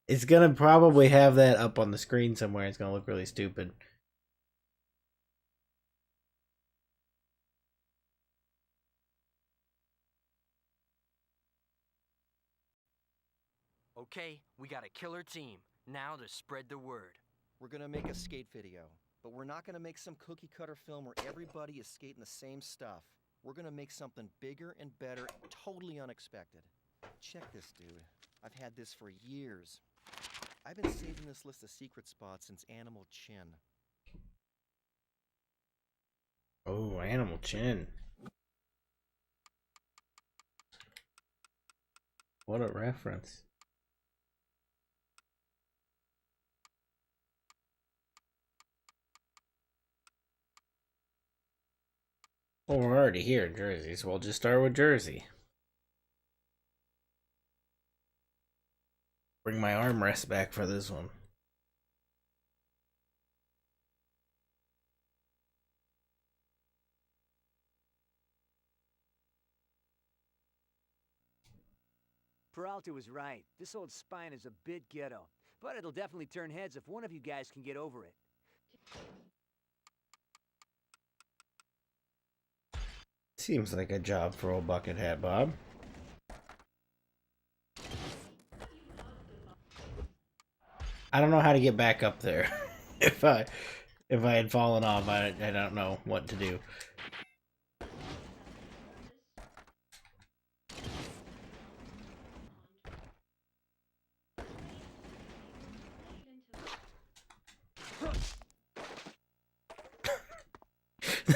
It's gonna probably have that up on the screen somewhere. It's gonna look really stupid. Okay, we got a killer team. Now to spread the word. We're gonna make a skate video, but we're not gonna make some cookie cutter film where everybody is skating the same stuff. We're gonna make something bigger and better, totally unexpected. Check this, dude. I've had this for years. I've been saving this list of secret spots since Animal Chin. Oh, Animal Chin. What a reference. Well, we're already here in Jersey, so we'll just start with Jersey. Bring my armrest back for this one. Peralta was right. This old spine is a bit ghetto. But it'll definitely turn heads if one of you guys can get over it. Seems like a job for old Buckethead Bob. I don't know how to get back up there. if I had fallen off, I don't know what to do.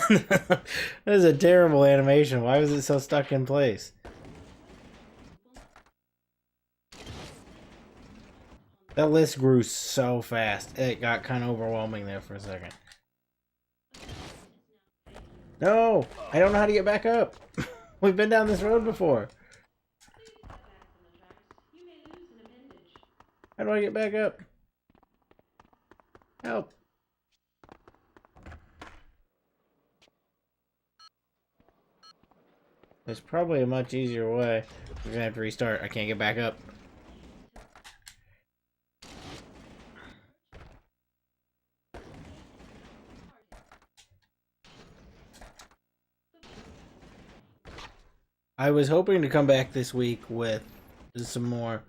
That is a terrible animation. Why was it so stuck in place? That list grew so fast. It got kind of overwhelming there for a second. No! I don't know how to get back up. We've been down this road before. How do I get back up? Help. There's probably a much easier way. We're gonna have to restart. I can't get back up. I was hoping to come back this week with some more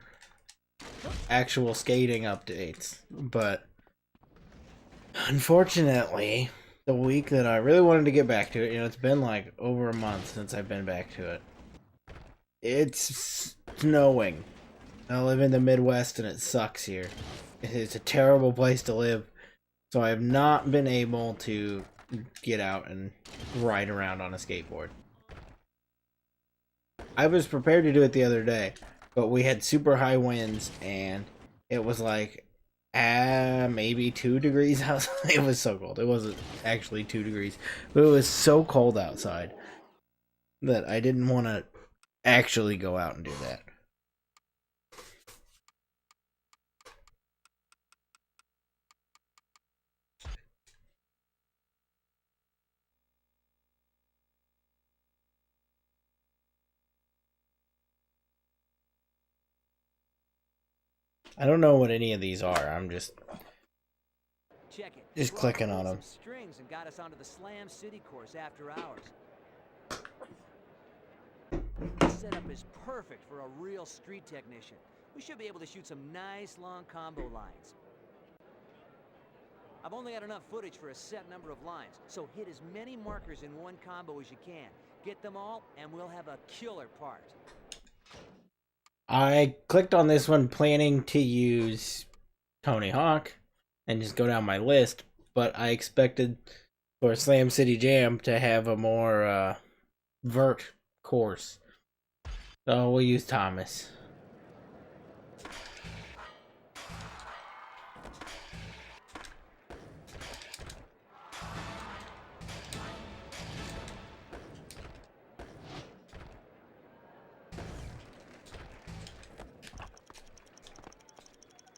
actual skating updates, but unfortunately, the week that I really wanted to get back to it, it's been like over a month since I've been back to it. It's snowing. I live in the Midwest and it sucks here. It's a terrible place to live, so I have not been able to get out and ride around on a skateboard. I was prepared to do it the other day, but we had super high winds and it was like maybe 2 degrees outside. It was so cold. It wasn't actually 2 degrees, but it was so cold outside that I didn't want to actually go out and do that. I don't know what any of these are. I'm just clicking on them. Strings and got us onto the Slam City course after hours. This setup is perfect for a real street technician. We should be able to shoot some nice long combo lines. I've only got enough footage for a set number of lines, so hit as many markers in one combo as you can. Get them all, and we'll have a killer part. I clicked on this one planning to use Tony Hawk and just go down my list, but I expected for Slam City Jam to have a more vert course. So we'll use Thomas.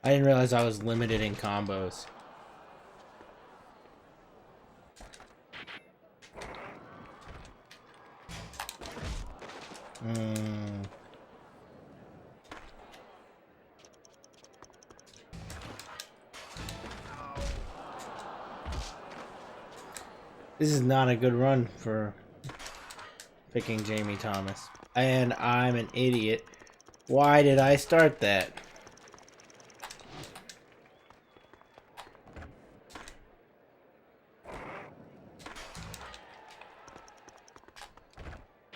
I didn't realize I was limited in combos. This is not a good run for picking Jamie Thomas. And I'm an idiot. Why did I start that?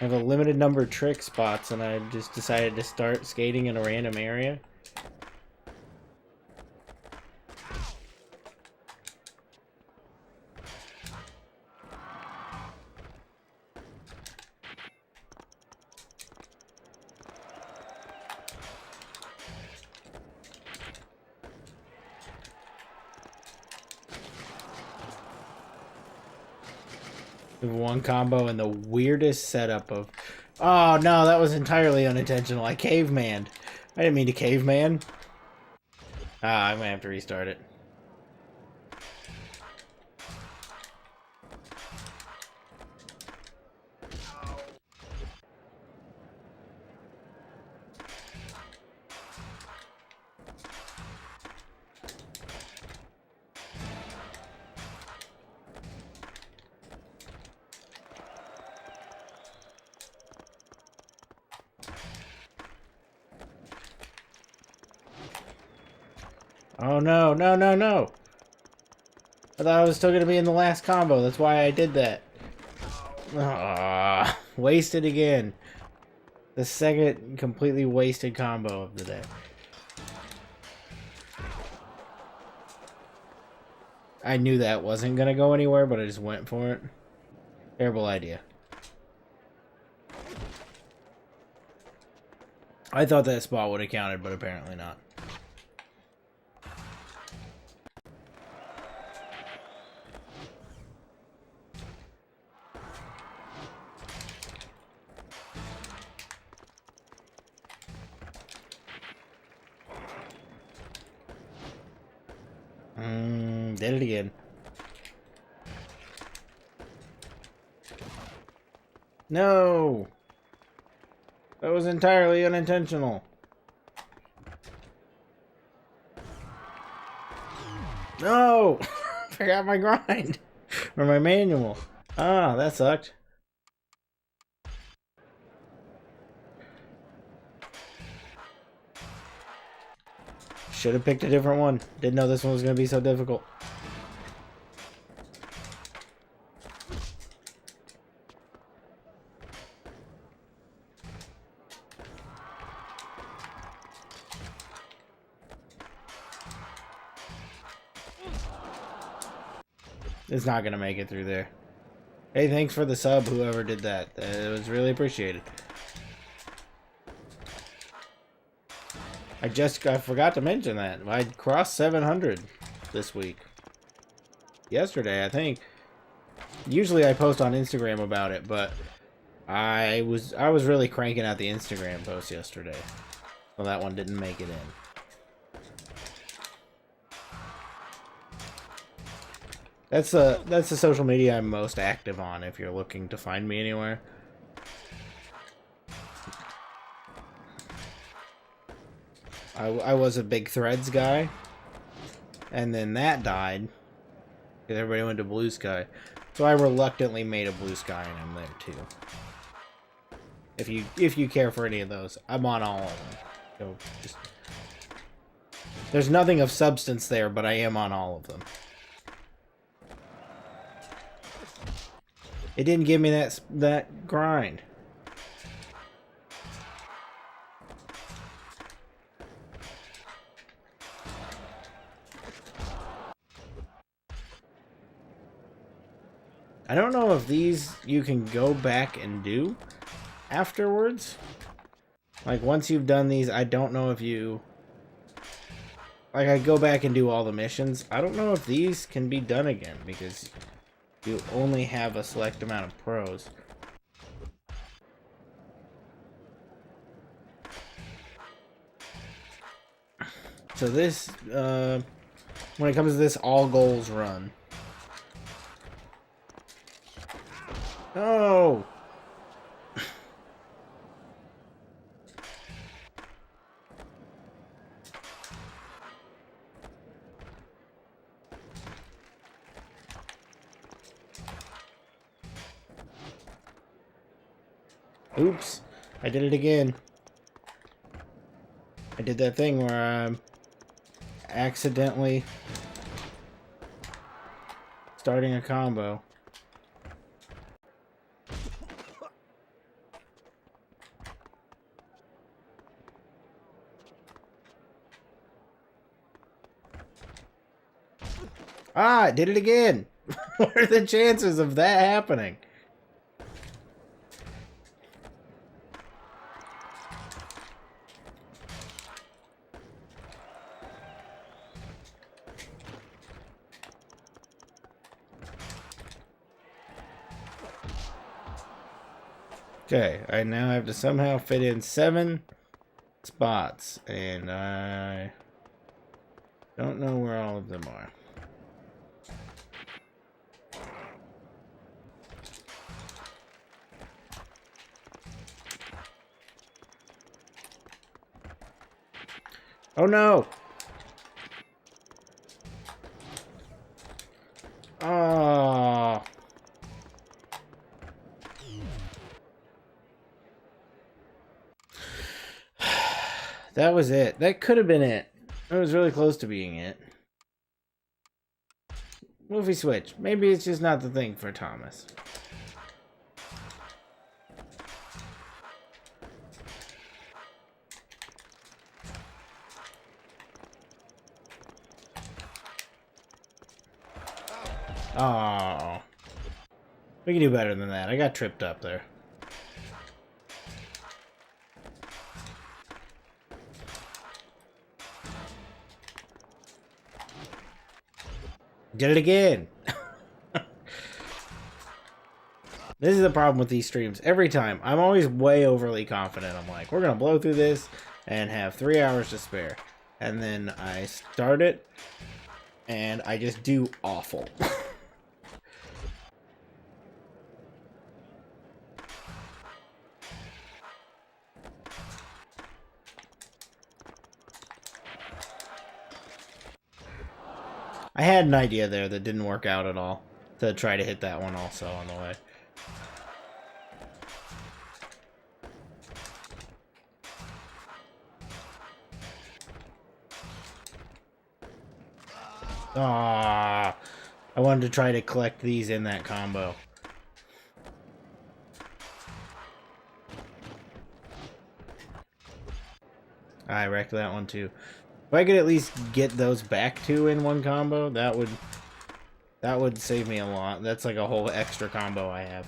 I have a limited number of trick spots and I just decided to start skating in a random area. One combo and the weirdest setup of... Oh no, that was entirely unintentional. I cavemaned. I didn't mean to caveman. I'm gonna have to restart it. Oh no, no, no, no! I thought I was still gonna be in the last combo, that's why I did that. Ah, wasted again. The second completely wasted combo of the day. I knew that wasn't gonna go anywhere, but I just went for it. Terrible idea. I thought that spot would have counted, but apparently not. Did it again. No! That was entirely unintentional. No! Forgot my grind. Or my manual. Ah, that sucked. Should have picked a different one. Didn't know this one was going to be so difficult. It's not going to make it through there. Hey, thanks for the sub, whoever did that. It was really appreciated. I forgot to mention that. I crossed 700 this week. Yesterday, I think. Usually I post on Instagram about it, but I was really cranking out the Instagram post yesterday. So that one didn't make it in. That's the social media I'm most active on if you're looking to find me anywhere. I was a big Threads guy, and then that died because everybody went to Blue Sky. So I reluctantly made a Blue Sky, and I'm there too. If you care for any of those, I'm on all of them. So just there's nothing of substance there, but I am on all of them. It didn't give me that grind. I don't know if these you can go back and do afterwards. Like, once you've done these, I don't know if you... Like, I go back and do all the missions. I don't know if these can be done again, because you only have a select amount of pros. So this, when it comes to this, all goals run. Oh! Oops, I did it again. I did that thing where I'm accidentally starting a combo. Ah, I did it again! What are the chances of that happening? Okay, I now have to somehow fit in 7 spots, and I don't know where all of them are. Oh no! Oh. That was it. That could have been it. It was really close to being it. Movie switch. Maybe it's just not the thing for Thomas. Oh. We can do better than that. I got tripped up there. Did it again. This is the problem with these streams. Every time, I'm always way overly confident. I'm like, we're going to blow through this and have 3 hours to spare. And then I start it, and I just do awful. I had an idea there that didn't work out at all. To try to hit that one also on the way. Ah, I wanted to try to collect these in that combo. I wrecked that one too. If I could at least get those back two in one combo, that would save me a lot. That's like a whole extra combo I have.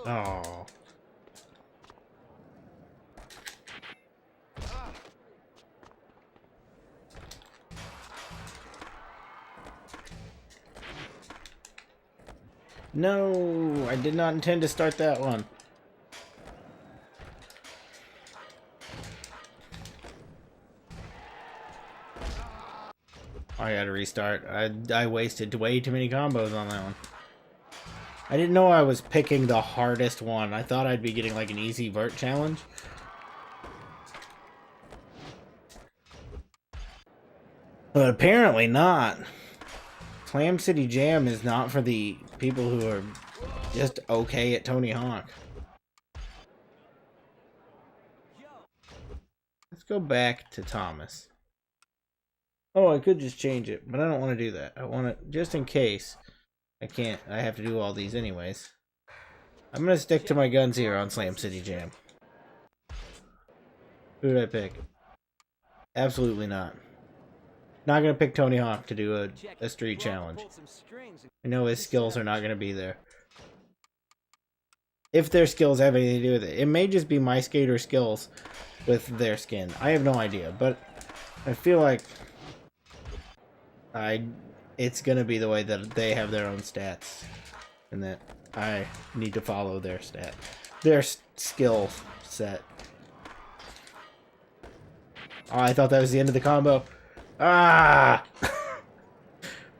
Oh. No, I did not intend to start that one. I gotta restart. I wasted way too many combos on that one. I didn't know I was picking the hardest one. I thought I'd be getting like an easy vert challenge. But apparently not. Slam City Jam is not for the people who are just okay at Tony Hawk. Let's go back to Thomas. Oh, I could just change it, but I don't want to do that. I want to, just in case. I have to do all these anyways. I'm going to stick to my guns here on Slam City Jam. Who did I pick? Absolutely not. Not going to pick Tony Hawk to do a street challenge. I know his skills are not going to be there. If their skills have anything to do with it. It may just be my skater skills with their skin. I have no idea, but I feel like it's going to be the way that they have their own stats. And that I need to follow their skill set. Oh, I thought that was the end of the combo. Ah!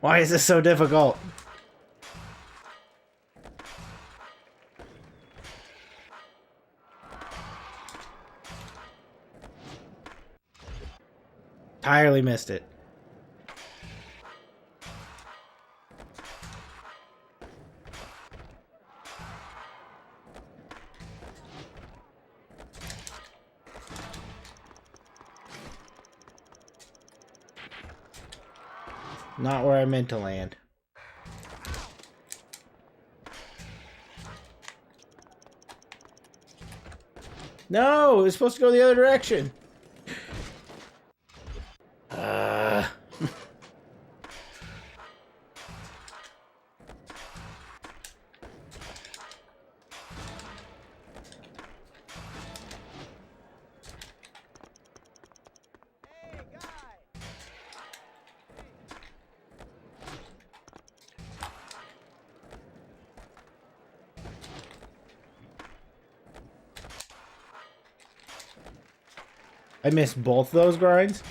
Why is this so difficult? Entirely missed it. Not where I meant to land. No, it was supposed to go the other direction. I missed both those grinds.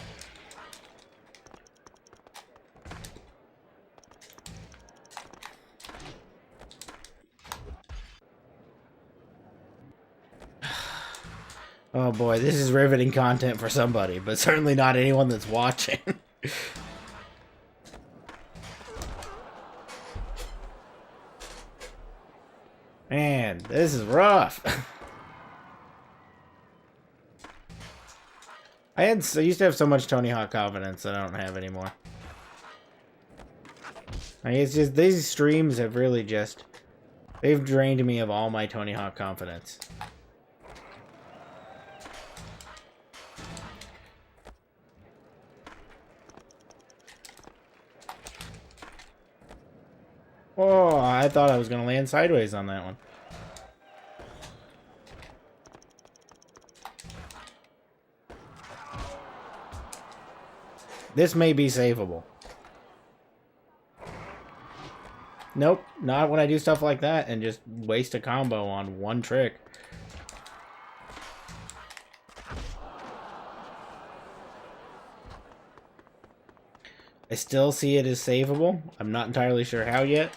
Oh boy, this is riveting content for somebody, but certainly not anyone that's watching. Man, this is rough. I used to have so much Tony Hawk confidence that I don't have anymore. It's just these streams have really just they've drained me of all my Tony Hawk confidence. Oh, I thought I was gonna land sideways on that one. This may be savable. Nope, not when I do stuff like that and just waste a combo on one trick. I still see it as savable. I'm not entirely sure how yet.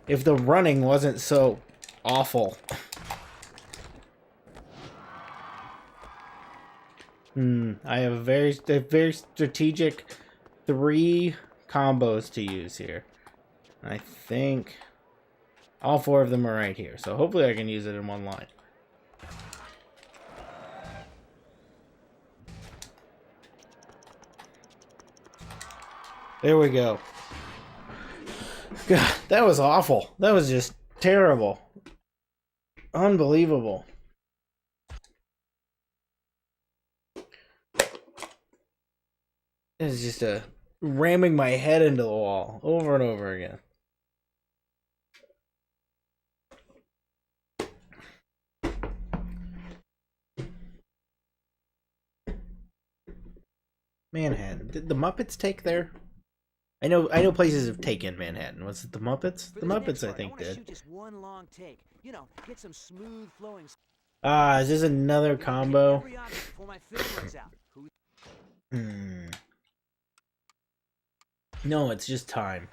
If the running wasn't so awful. I have a very strategic 3 combos to use here. I think all 4 of them are right here, so hopefully I can use it in one line. There we go. God, that was awful. That was just terrible. Unbelievable. It's just ramming my head into the wall over and over again. Manhattan. Did the Muppets take there? I know places have taken Manhattan. Was it the Muppets? The Muppets, I think, did. Just one long take. You know, get some smooth flowing. Ah, is this another combo? No, it's just time.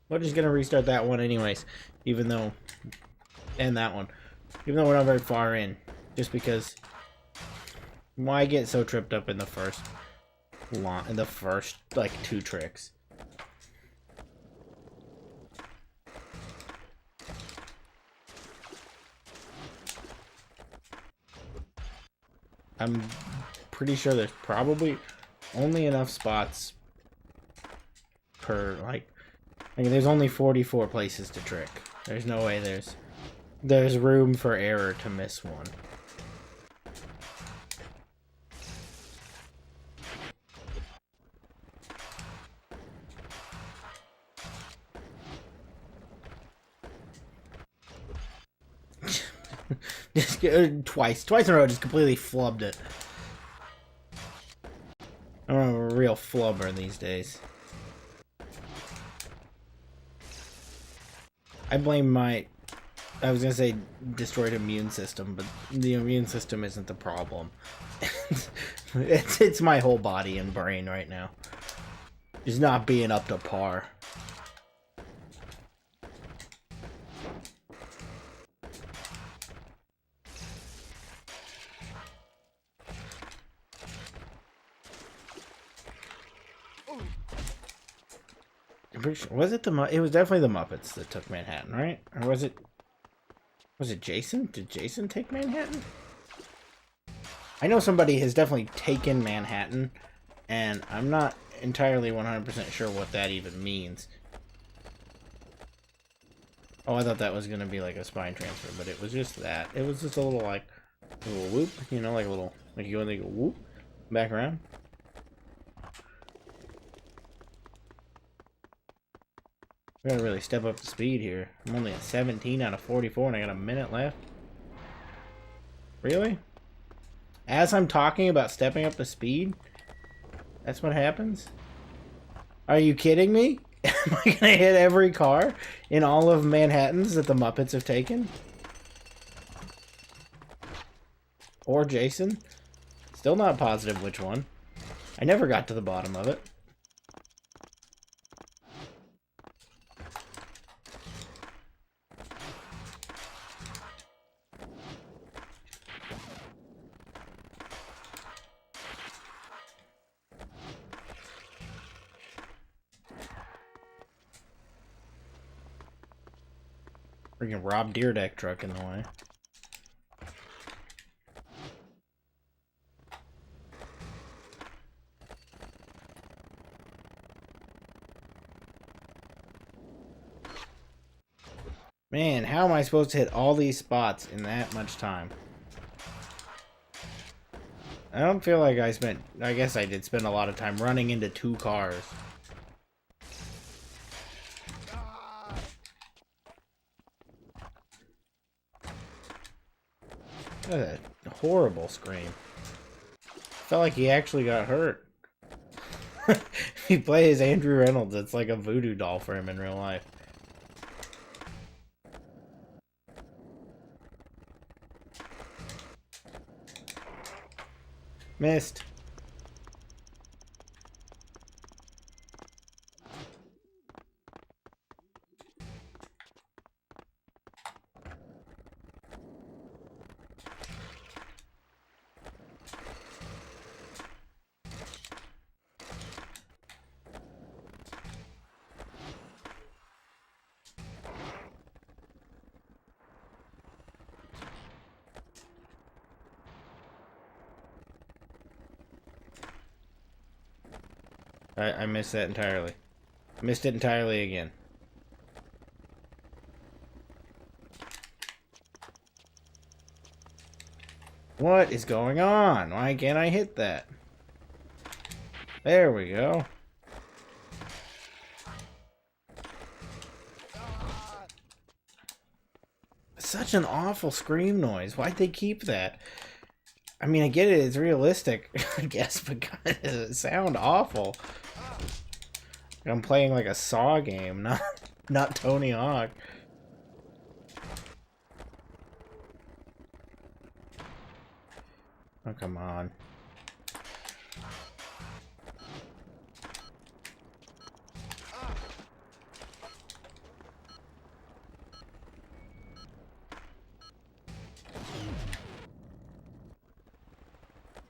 We're just gonna restart that one anyways, even though, and that one, even though we're not very far in, just because. Why get so tripped up in the first like 2 tricks? I'm pretty sure there's probably only enough spots per, like there's only 44 places to trick. There's no way there's room for error to miss one. Just twice in a row, just completely flubbed it. I'm a real flubber these days. I blame I was gonna say destroyed immune system, but the immune system isn't the problem. it's my whole body and brain right now. Just not being up to par. Was it it was definitely the Muppets that took Manhattan, right? Or was it Jason? Did Jason take Manhattan? I know somebody has definitely taken Manhattan, and I'm not entirely 100% sure what that even means. Oh, I thought that was gonna be like a spine transfer, but it was just that. It was just a little like a little whoop, you know, like a little you go and they go whoop back around. We gotta really step up the speed here. I'm only at 17 out of 44 and I got a minute left. Really? As I'm talking about stepping up the speed? That's what happens? Are you kidding me? Am I gonna hit every car in all of Manhattans that the Muppets have taken? Or Jason? Still not positive which one. I never got to the bottom of it. Freaking Rob Deerdeck truck in the way. Man, how am I supposed to hit all these spots in that much time? I don't feel like I guess I did spend a lot of time running into two cars. That horrible scream. Felt like he actually got hurt. If he plays Andrew Reynolds, it's like a voodoo doll for him in real life. Missed. I missed that entirely. Missed it entirely again. What is going on? Why can't I hit that? There we go. Such an awful scream noise. Why'd they keep that? I mean, I get it, it's realistic, I guess, but God, does it sound awful. I'm playing like a Saw game, not Tony Hawk. Oh, come on.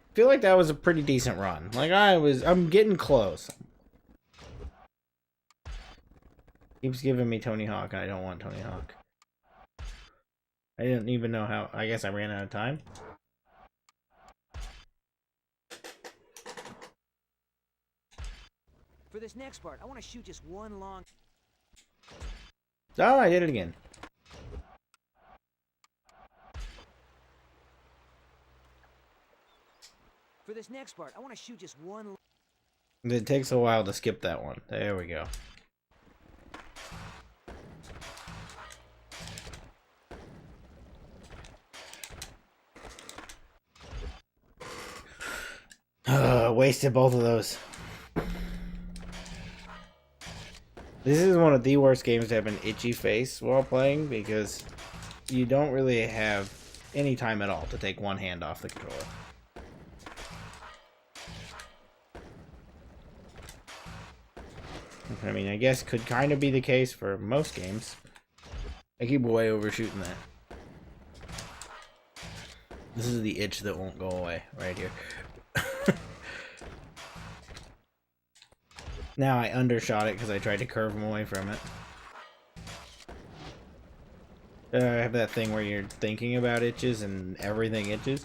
I feel like that was a pretty decent run. Like I'm getting close. Keeps giving me Tony Hawk, and I don't want Tony Hawk. I didn't even know how. I guess I ran out of time. For this next part, I want to shoot just one long... Oh, I did it again. For this next part, I want to shoot just one... It takes a while to skip that one. There we go. Wasted both of those. This is one of the worst games to have an itchy face while playing, because you don't really have any time at all to take one hand off the controller. I mean, I guess could kind of be the case for most games. I keep way overshooting that. This is the itch that won't go away right here. Now I undershot it because I tried to curve him away from it. I have that thing where you're thinking about itches and everything itches.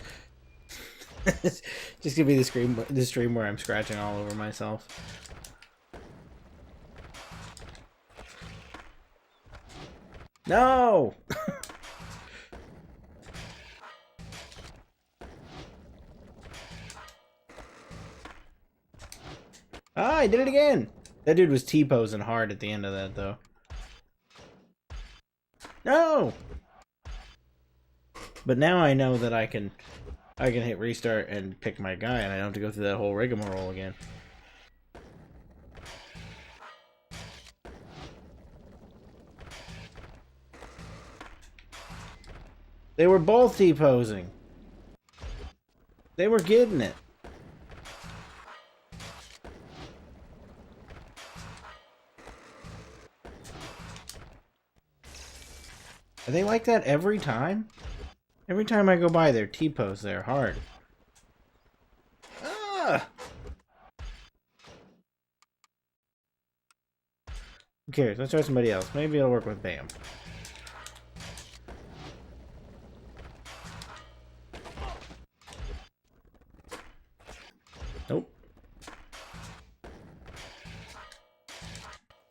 Just gonna be the stream where I'm scratching all over myself. No! Ah, I did it again! That dude was T-posing hard at the end of that, though. No! But now I know that I can hit restart and pick my guy, and I don't have to go through that whole rigmarole again. They were both T-posing. They were getting it. Are they like that every time? Every time I go by, they're T-pose. They're hard. Ah! Who cares? Let's try somebody else. Maybe it'll work with Bam. Nope.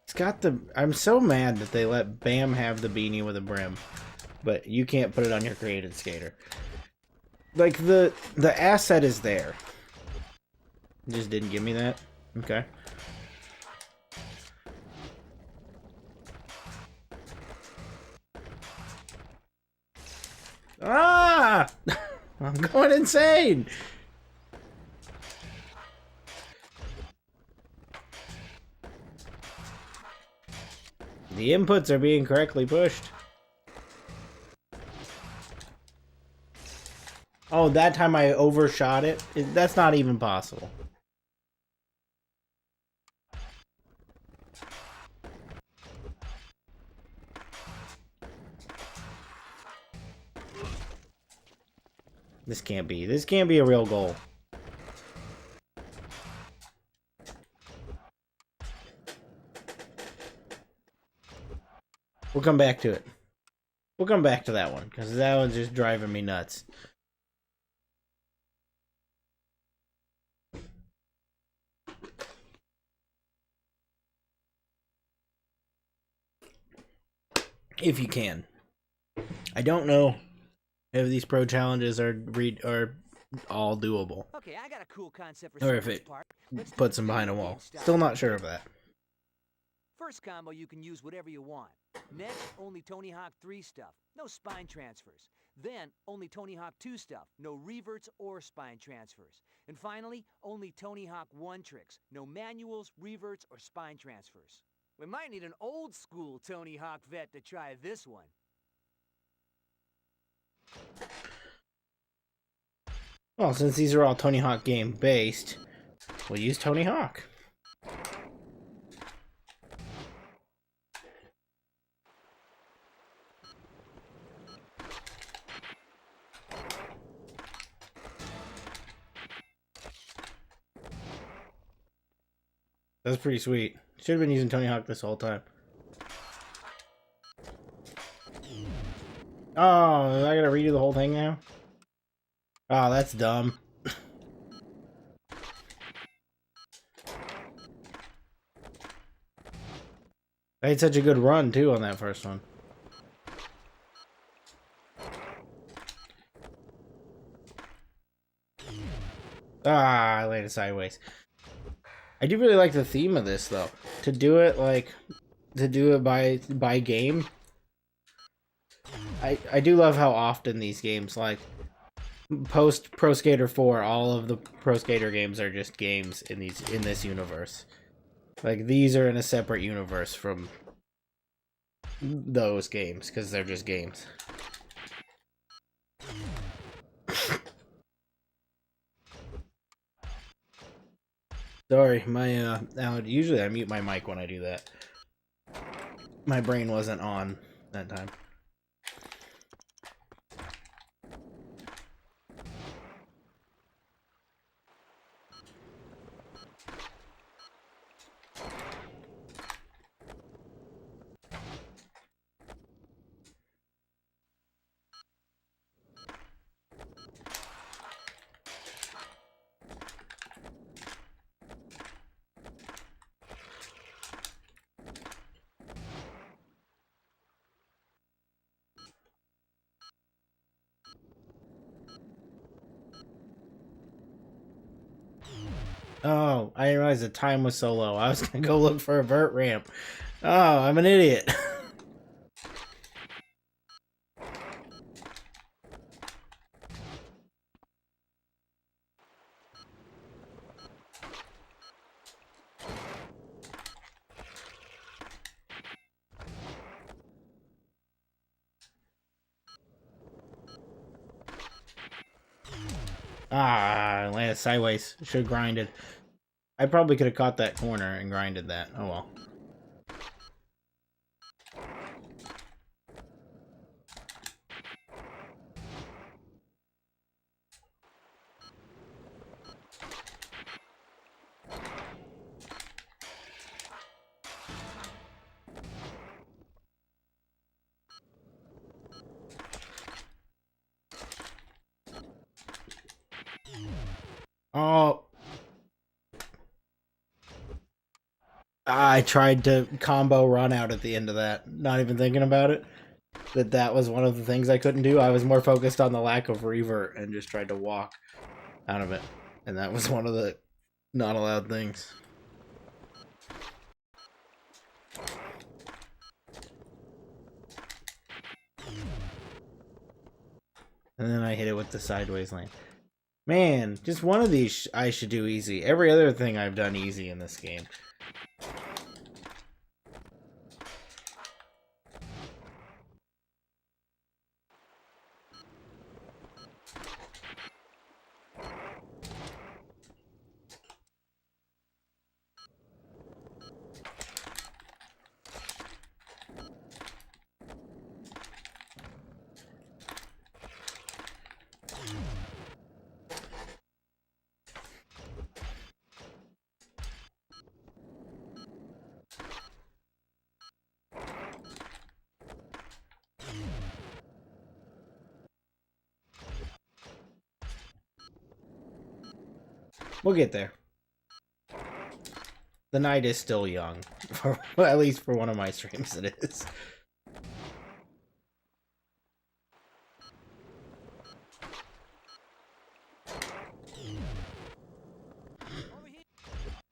It's got the... I'm so mad that they let Bam have the beanie with a brim, but you can't put it on your created skater. Like, the asset is there. You just didn't give me that? Okay. Ah! I'm going insane! The inputs are being correctly pushed. Oh, that time I overshot it? That's not even possible. This can't be a real goal. We'll come back to it. We'll come back to that one, because that one's just driving me nuts. If you can. I don't know if these pro challenges are all doable. Okay, I got a cool concept for Or if it puts them behind a wall. Still not sure of that. First combo, you can use whatever you want. Next, only Tony Hawk 3 stuff. No spine transfers. Then, only Tony Hawk 2 stuff. No reverts or spine transfers. And finally, only Tony Hawk 1 tricks. No manuals, reverts, or spine transfers. We might need an old school Tony Hawk vet to try this one. Well, since these are all Tony Hawk game based, we'll use Tony Hawk. That's pretty sweet. Should have been using Tony Hawk this whole time. Oh, I gotta redo the whole thing now? Oh, that's dumb. I had such a good run, too, on that first one. Ah, I landed sideways. I do really like the theme of this, though. To do it by game. I do love how often these games, like, post Pro Skater 4, all of the Pro Skater games are just games in this universe. Like, these are in a separate universe from those games, because they're just games. Sorry, my, usually I mute my mic when I do that. My brain wasn't on that time. Oh, I didn't realize the time was so low. I was gonna go look for a vert ramp. Oh, I'm an idiot. Ah, I landed sideways. Should have grinded. I probably could have caught that corner and grinded that. Oh well. Oh. I tried to combo run out at the end of that, not even thinking about it. That was one of the things I couldn't do. I was more focused on the lack of revert and just tried to walk out of it. And that was one of the not allowed things. And then I hit it with the sideways lane. Man, just one of these I should do easy. Every other thing I've done easy in this game. We'll get there. The night is still young. At least for one of my streams it is.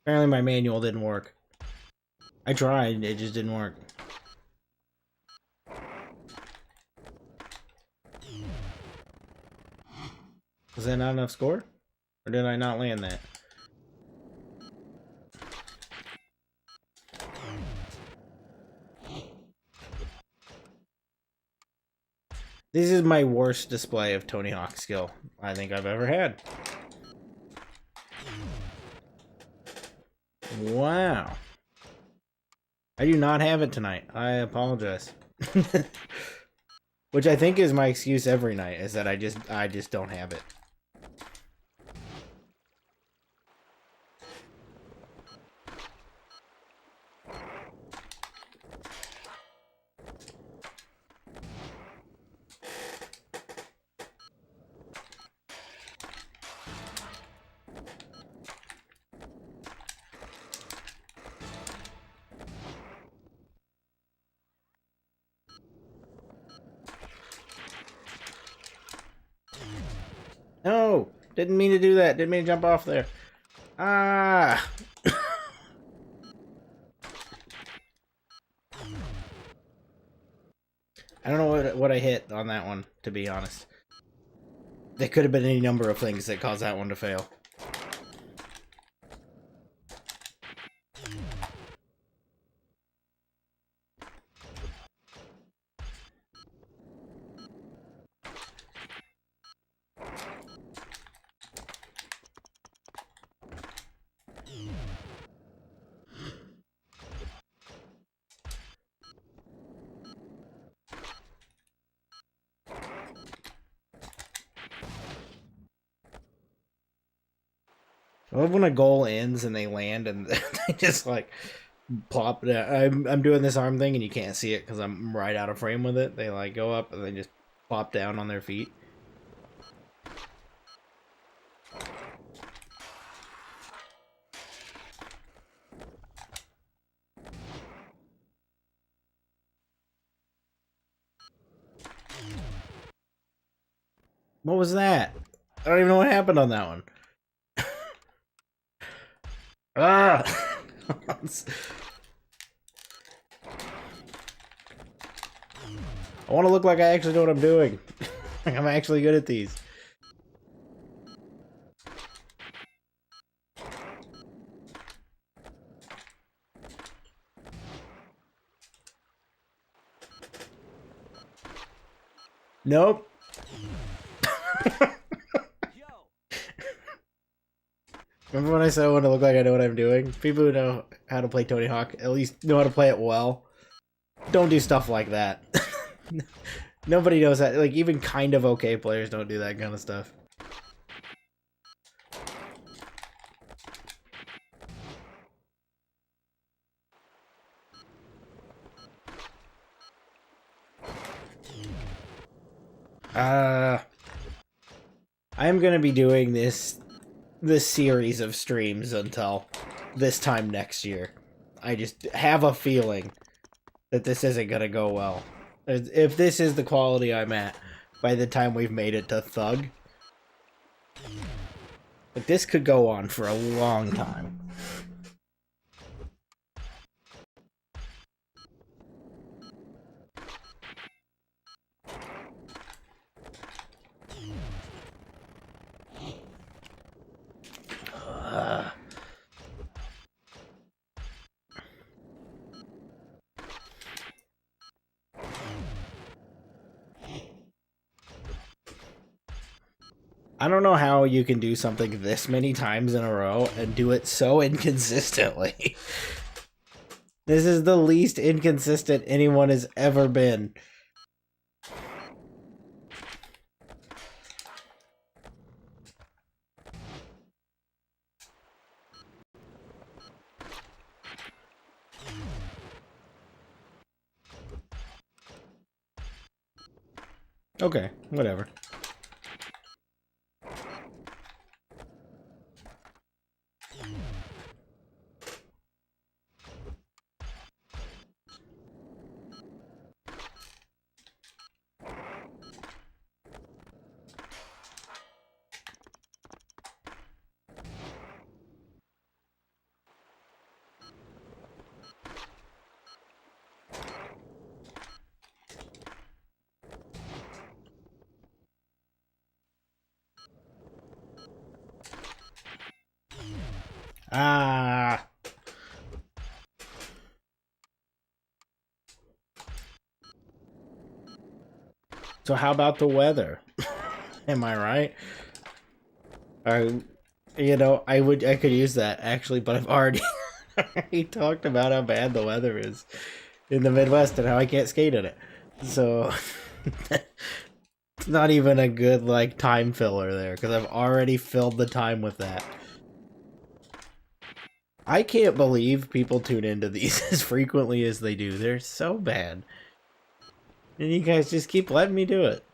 Apparently my manual didn't work. I tried, it just didn't work. Was that not enough score? Or did I not land that? This is my worst display of Tony Hawk skill I think I've ever had. Wow. I do not have it tonight. I apologize. Which I think is my excuse every night, is that I just don't have it. No! Didn't mean to do that. Didn't mean to jump off there. Ah! I don't know what I hit on that one, to be honest. There could have been any number of things that caused that one to fail. I love when a goal ends and they land and they just like plop down. I'm doing this arm thing and you can't see it because I'm right out of frame with it. They like go up and they just plop down on their feet. What was that? I don't even know what happened on that one. Ah! I want to look like I actually know what I'm doing. I'm actually good at these. Nope. Remember when I said I want to look like I know what I'm doing? People who know how to play Tony Hawk at least know how to play it well. Don't do stuff like that. Nobody knows that. Like, even kind of okay players don't do that kind of stuff. I'm gonna be doing this series of streams until this time next year. I just have a feeling that this isn't gonna go well. If this is the quality I'm at by the time we've made it to Thug, but this could go on for a long time. I don't know how you can do something this many times in a row and do it so inconsistently. This is the least inconsistent anyone has ever been. Okay, whatever. Ah. So how about the weather? Am I right? You know, I could use that actually, but I've already already talked about how bad the weather is in the Midwest and how I can't skate in it. So it's not even a good like time filler there because I've already filled the time with that. I can't believe people tune into these as frequently as they do. They're so bad. And you guys just keep letting me do it.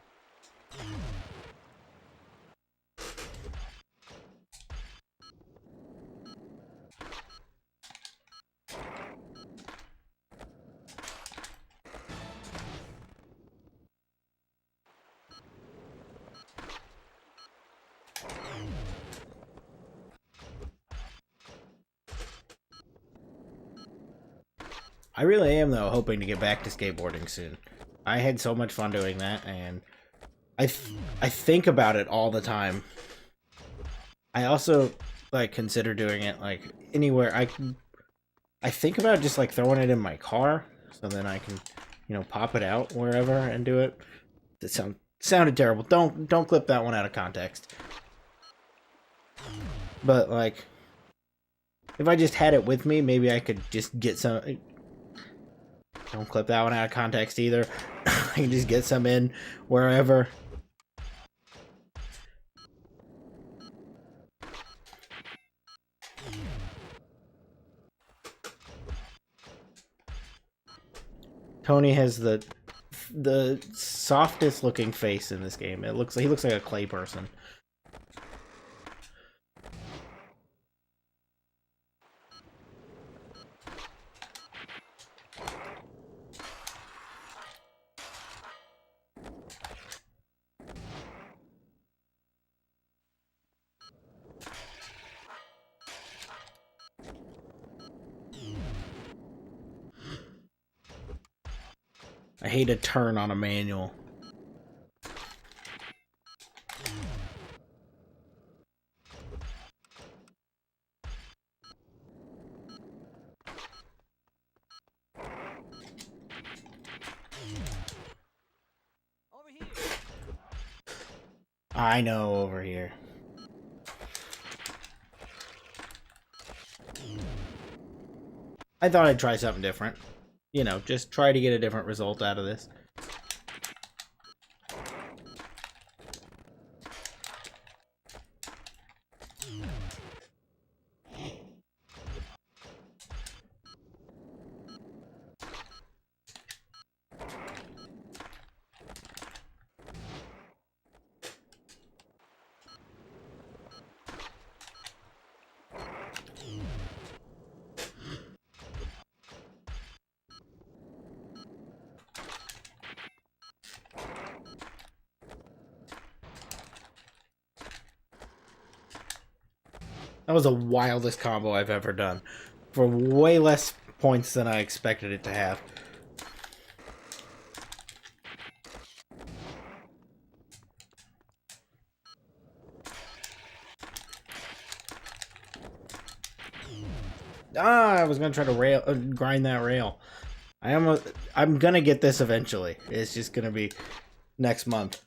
I really am, though, hoping to get back to skateboarding soon. I had so much fun doing that, and I think about it all the time. I also, like, consider doing it, like, anywhere. I think about just, like, throwing it in my car, so then I can, you know, pop it out wherever and do it. That sounded terrible. Don't clip that one out of context. But, like, if I just had it with me, maybe I could just get some... Don't clip that one out of context either. I can just get some in wherever. Tony has the softest looking face in this game. He looks like a clay person. I hate a turn on a manual. Over here. I know, over here. I thought I'd try something different. You know, just try to get a different result out of this. That was the wildest combo I've ever done. For way less points than I expected it to have. I was gonna try to grind that rail. I'm gonna get this eventually. It's just gonna be next month.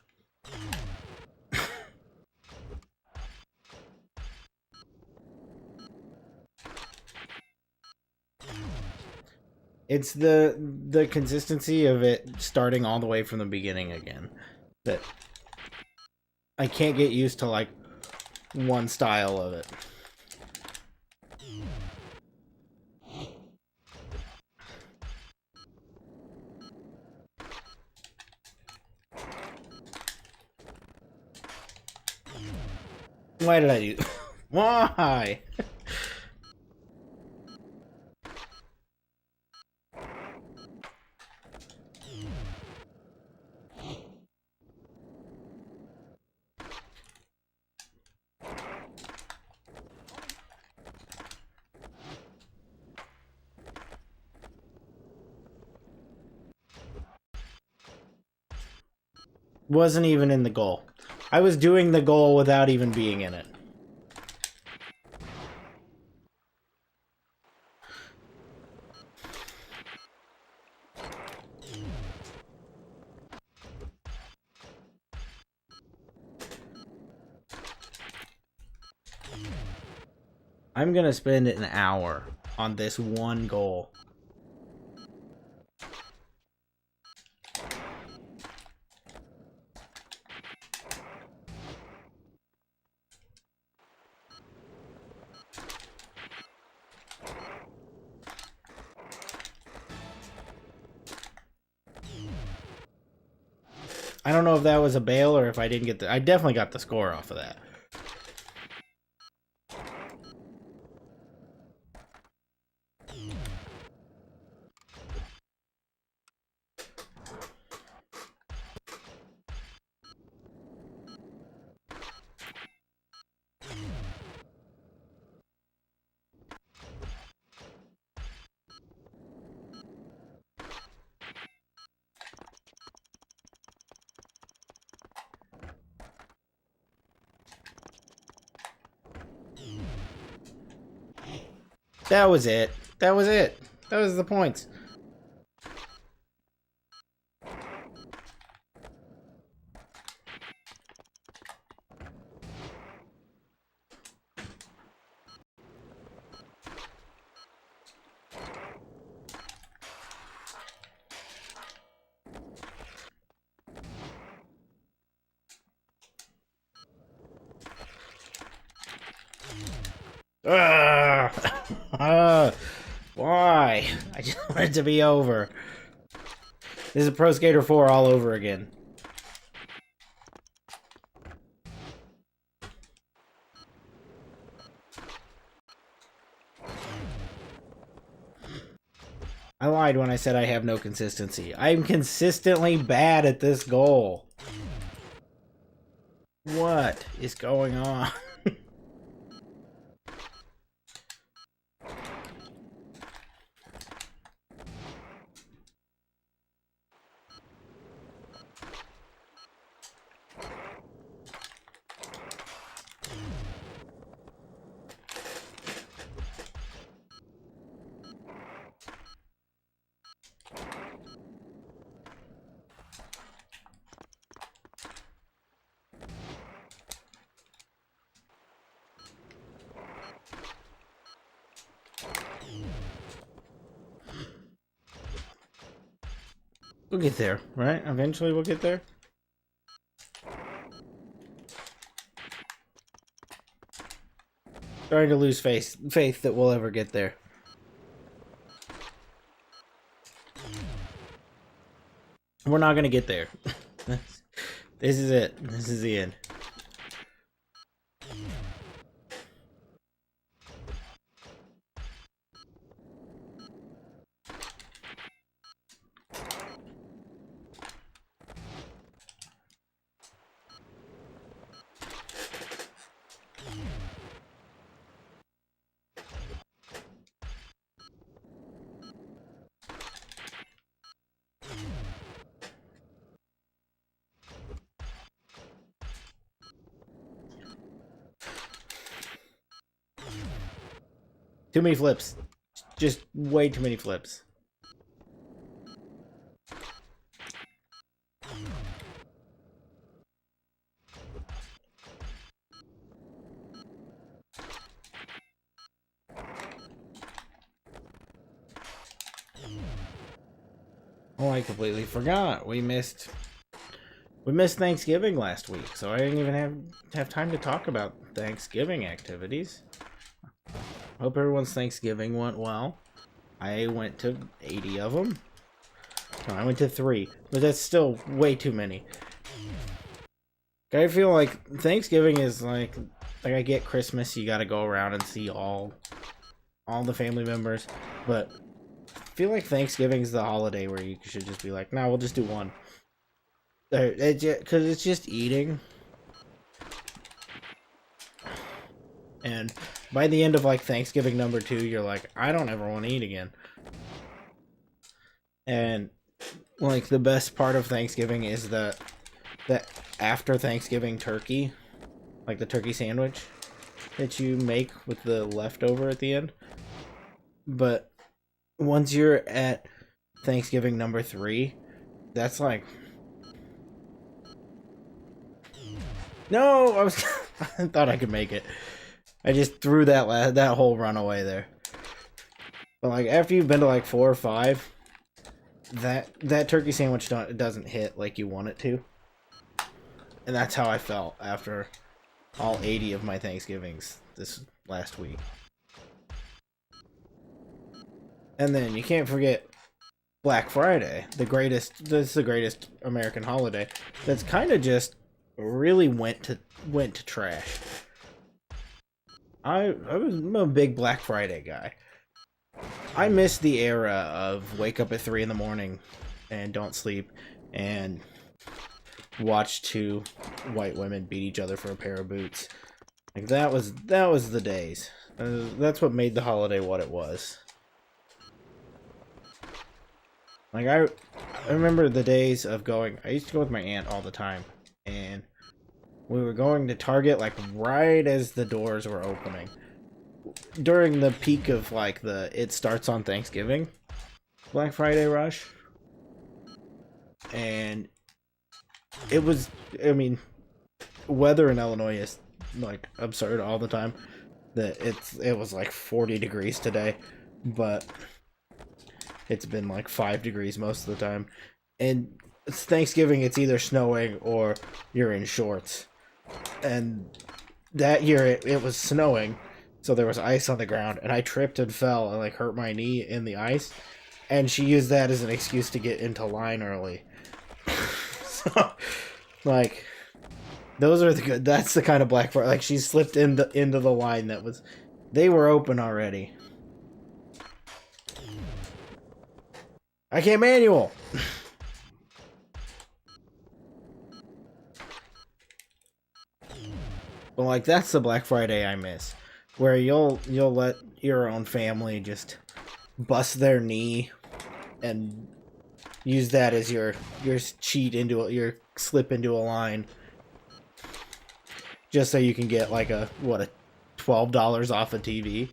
It's the consistency of it starting all the way from the beginning again that I can't get used to, like, one style of it. Why did I do? Why? Wasn't even in the goal. I was doing the goal without even being in it. I'm gonna spend an hour on this one goal. I don't know if that was a bail or if I didn't get the... I definitely got the score off of that. That was it. That was it. That was the points. Why? I just want it to be over. This is Pro Skater 4 all over again. I lied when I said I have no consistency. I'm consistently bad at this goal. What is going on? We'll get there, right? Eventually we'll get there. Starting to lose faith that we'll ever get there. We're not gonna get there. This is it. This is the end. Too many flips. Just way too many flips. Oh, I completely forgot. We missed Thanksgiving last week, so I didn't even have time to talk about Thanksgiving activities. Hope everyone's Thanksgiving went well. I went to 80 of them. No, I went to 3, but that's still way too many. I feel like Thanksgiving is like I get Christmas, you gotta go around and see all the family members, but I feel like Thanksgiving's the holiday where you should just be like, no, we'll just do one. Because it's just eating. And by the end of like Thanksgiving number 2, you're like, I don't ever want to eat again. And like the best part of Thanksgiving is the after Thanksgiving turkey, like the turkey sandwich that you make with the leftover at the end. But once you're at Thanksgiving number 3, that's like, no, I thought I could make it. I just threw that whole run away there. But like after you've been to like 4 or 5, that turkey sandwich doesn't hit like you want it to. And that's how I felt after all 80 of my Thanksgivings this last week. And then you can't forget Black Friday, the greatest American holiday that's kind of just really went to trash. I'm a big Black Friday guy. I miss the era of wake up at 3 in the morning and don't sleep and watch 2 white women beat each other for a pair of boots. Like that was the days. That's what made the holiday what it was. Like I remember the days of going. I used to go with my aunt all the time, and we were going to Target like right as the doors were opening. During the peak of like it starts on Thanksgiving, Black Friday rush. And it was, I mean, weather in Illinois is like absurd all the time. It was like 40 degrees today, but it's been like 5 degrees most of the time. And it's Thanksgiving, it's either snowing or you're in shorts. And that year it was snowing, so there was ice on the ground, and I tripped and fell and like hurt my knee in the ice, and she used that as an excuse to get into line early. So like those are that's the kind of Black Friday, like she slipped into the line they were open already. I can't manual. But like that's the Black Friday I miss, where you'll let your own family just bust their knee and use that as your your slip into a line, just so you can get like a $12 off a TV.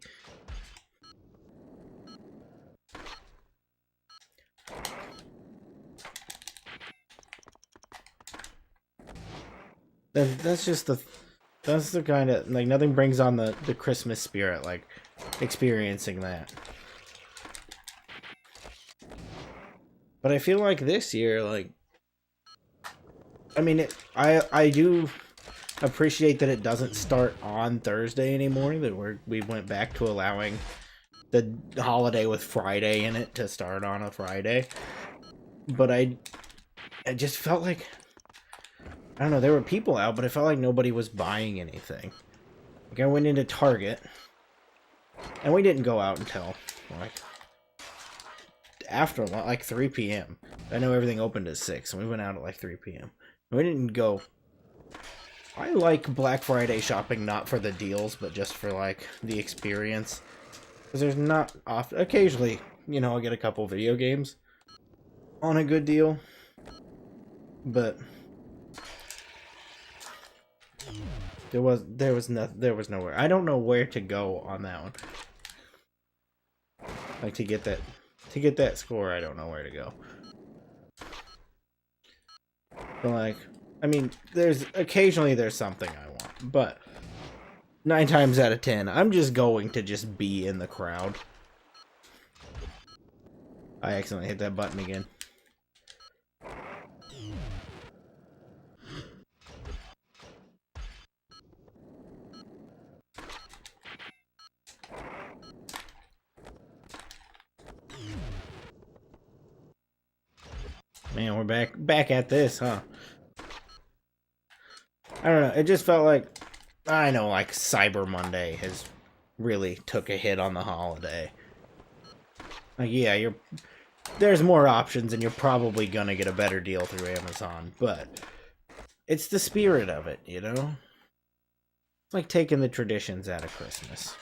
That's the kind of, like, nothing brings on the Christmas spirit like experiencing that. But I feel like this year, like, I mean, I do appreciate that it doesn't start on Thursday anymore. That we went back to allowing the holiday with Friday in it to start on a Friday. But I just felt like, I don't know, there were people out, but I felt like nobody was buying anything. Like, I went into Target, and we didn't go out until, like, after, like, 3 p.m. I know everything opened at 6, and we went out at, like, 3 p.m. We didn't go... I like Black Friday shopping not for the deals, but just for, like, the experience. Because there's not often... Occasionally, you know, I'll get a couple video games on a good deal. But... There was nowhere. I don't know where to go on that one. Like, to get that score, I don't know where to go. But, like, I mean, occasionally there's something I want, but 9 times out of 10, I'm just going to just be in the crowd. I accidentally hit that button again. Man, we're back at this, huh? I don't know, it just felt like, I know, like, Cyber Monday has really took a hit on the holiday. Like, yeah, there's more options and you're probably gonna get a better deal through Amazon, but it's the spirit of it, you know? It's like taking the traditions out of Christmas.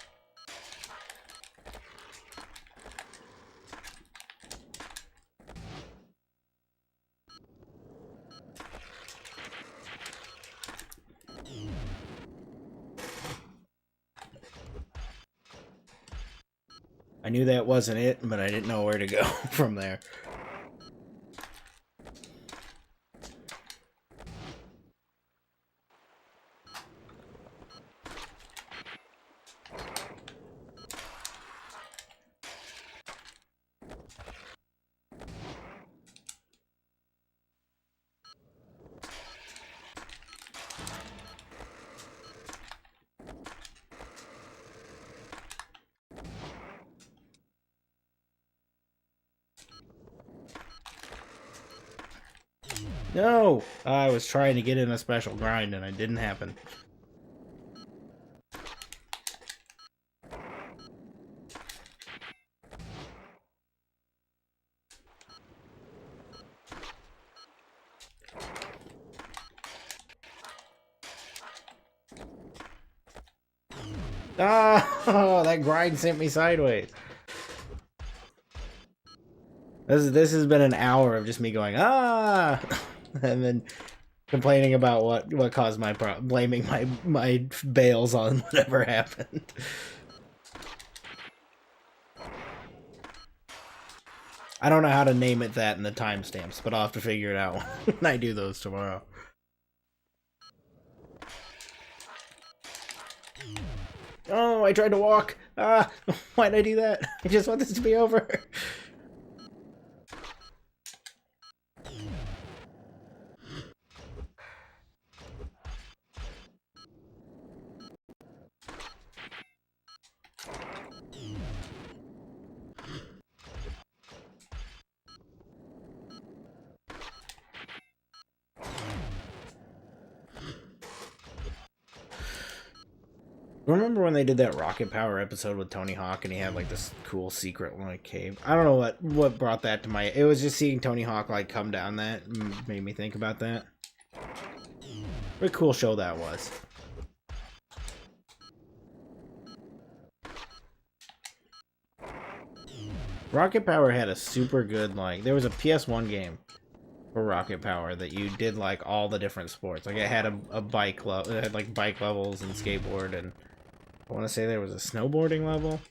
I knew that wasn't it, but I didn't know where to go from there. No! I was trying to get in a special grind and it didn't happen. Ah! Oh, that grind sent me sideways. This has been an hour of just me going, ah! And then complaining about what caused my problem, blaming my bails on whatever happened. I don't know how to name it that in the timestamps, but I'll have to figure it out when I do those tomorrow. Oh, I tried to walk. Ah, why'd I do that? I just want this to be over. Remember when they did that Rocket Power episode with Tony Hawk and he had like this cool secret like cave? I don't know what brought that to my... It was just seeing Tony Hawk like come down that made me think about that. What a cool show that was. Rocket Power had a super good like... There was a PS1 game for Rocket Power that you did like all the different sports. Like it had a bike level, it had like bike levels and skateboard, and I want to say there was a snowboarding level.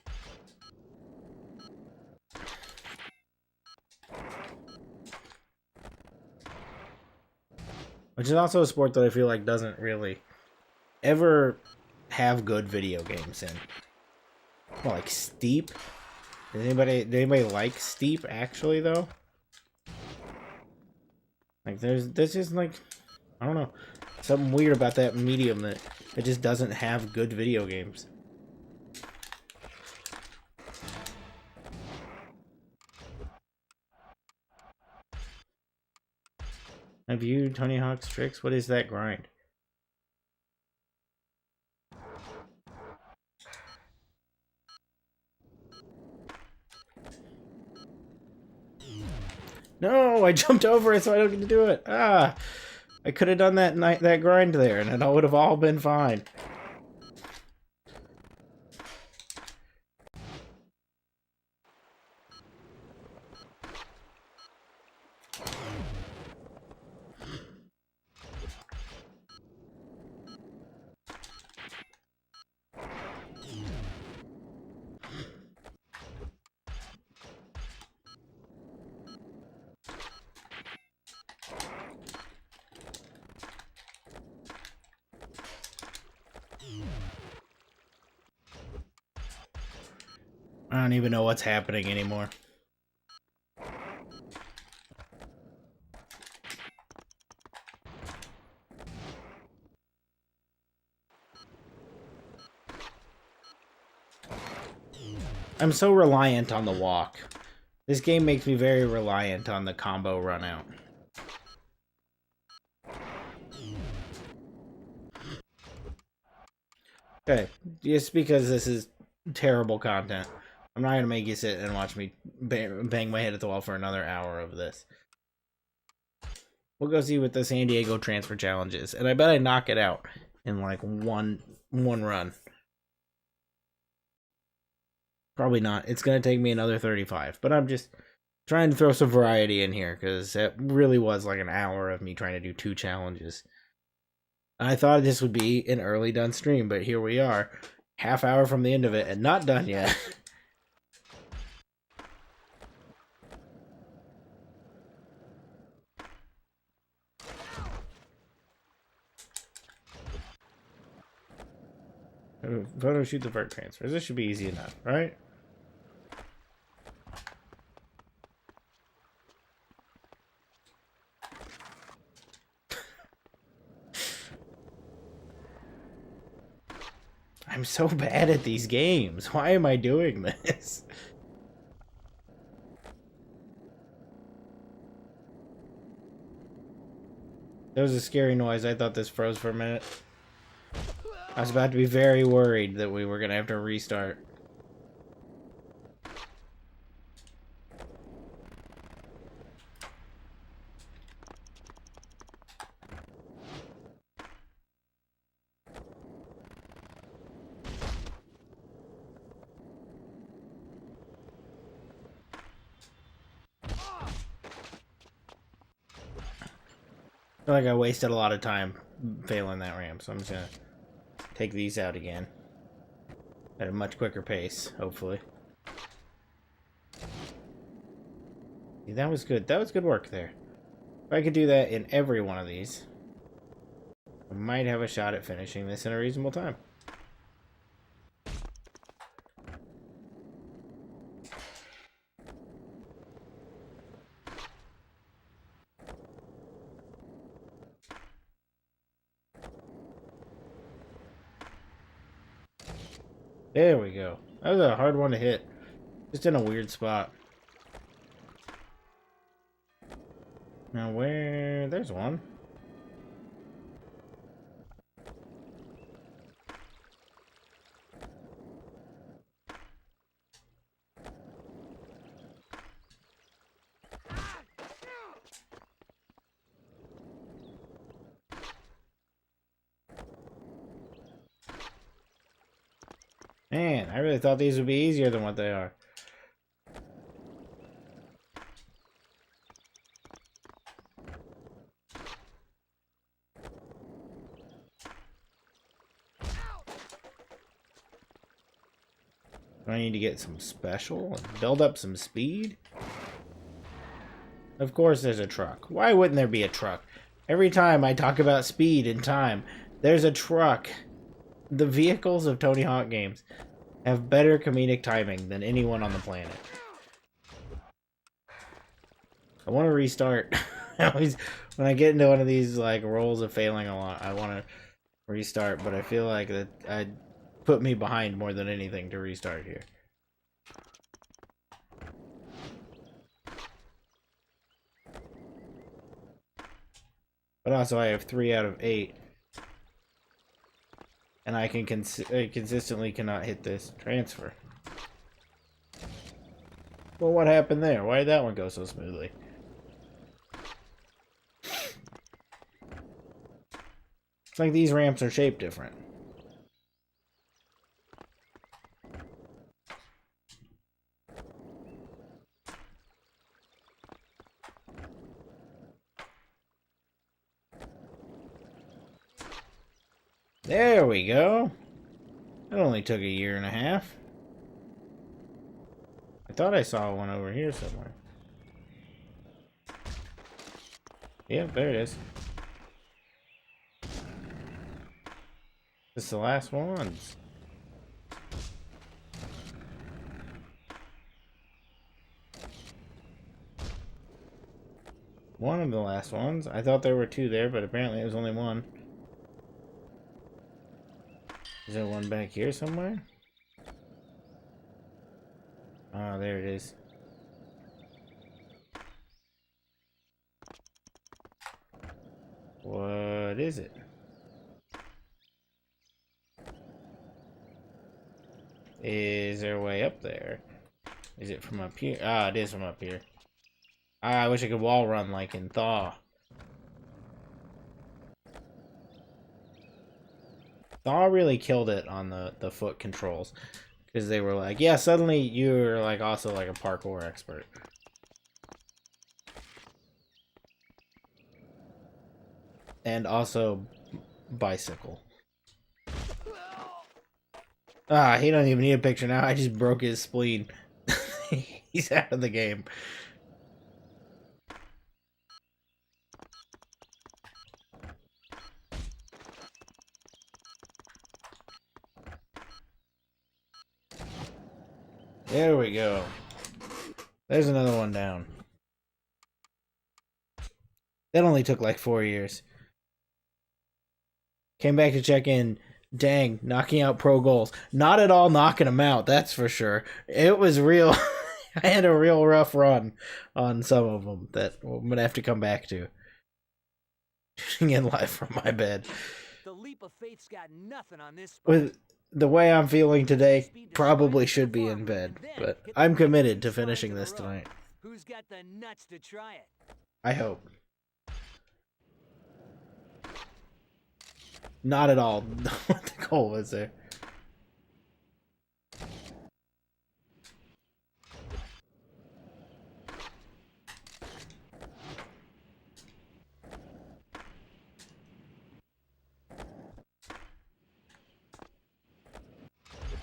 Which is also a sport that I feel like doesn't really ever have good video games in. Well, like Steep. Did anybody like Steep actually though? Like, there's just, like, I don't know, something weird about that medium that it just doesn't have good video games. Have you, Tony Hawk's Tricks? What is that grind? No, I jumped over it so I don't get to do it. Ah, I could have done that grind there, and it would have all been fine. I don't even know what's happening anymore. I'm so reliant on the walk. This game makes me very reliant on the combo run out. Okay, just because this is terrible content, I'm not gonna make you sit and watch me bang my head at the wall for another hour of this. We'll go see what the San Diego transfer challenge is, and I bet I knock it out in like one run. Probably not. It's gonna take me another 35, but I'm just trying to throw some variety in here because it really was like an hour of me trying to do 2 challenges. I thought this would be an early done stream, but here we are, half hour from the end of it and not done yet. Photo shoot the vert transfers. This should be easy enough, right? I'm so bad at these games. Why am I doing this? That was a scary noise. I thought this froze for a minute. I was about to be very worried that we were going to have to restart. I feel like I wasted a lot of time failing that ramp, so I'm just gonna take these out again at a much quicker pace, hopefully. See, that was good. That was good work there. If I could do that in every one of these, I might have a shot at finishing this in a reasonable time. There we go. That was a hard one to hit. Just in a weird spot. Now where... There's one. Man, I really thought these would be easier than what they are. Do I need to get some special and build up some speed? Of course there's a truck. Why wouldn't there be a truck? Every time I talk about speed and time, there's a truck. The vehicles of Tony Hawk games have better comedic timing than anyone on the planet. I want to restart When I get into one of these like rolls of failing a lot, I want to restart, but I feel like that I'd put me behind more than anything to restart here. But also, I have 3 out of 8. And I can consistently cannot hit this transfer. Well, what happened there? Why did that one go so smoothly? It's like these ramps are shaped different. There we go. That only took 1.5 years. I thought I saw one over here somewhere. Yep, there it is. This is the last ones. One of the last ones. I thought there were 2 there, but apparently it was only 1. Is there one back here somewhere? Oh, there it is. What is it? Is there a way up there? Is it from up here? Ah, it is from up here. Ah, I wish I could wall run like in Thaw. Thaw really killed it on the foot controls. Because they were like, yeah, suddenly you're like also like a parkour expert. And also bicycle. Ah, he don't even need a picture now. I just broke his spleen. He's out of the game. There we go. There's another one down. That only took like 4 years. Came back to check in. Dang, knocking out pro goals. Not at all knocking them out, that's for sure. It was real. I had a real rough run on some of them that I'm going to have to come back to. Tuning in live from my bed. The leap of faith's got nothing on this spot. With the way I'm feeling today, probably should be in bed. But I'm committed to finishing this tonight. Who's got the nuts to try it? I hope. Not at all what the goal was there.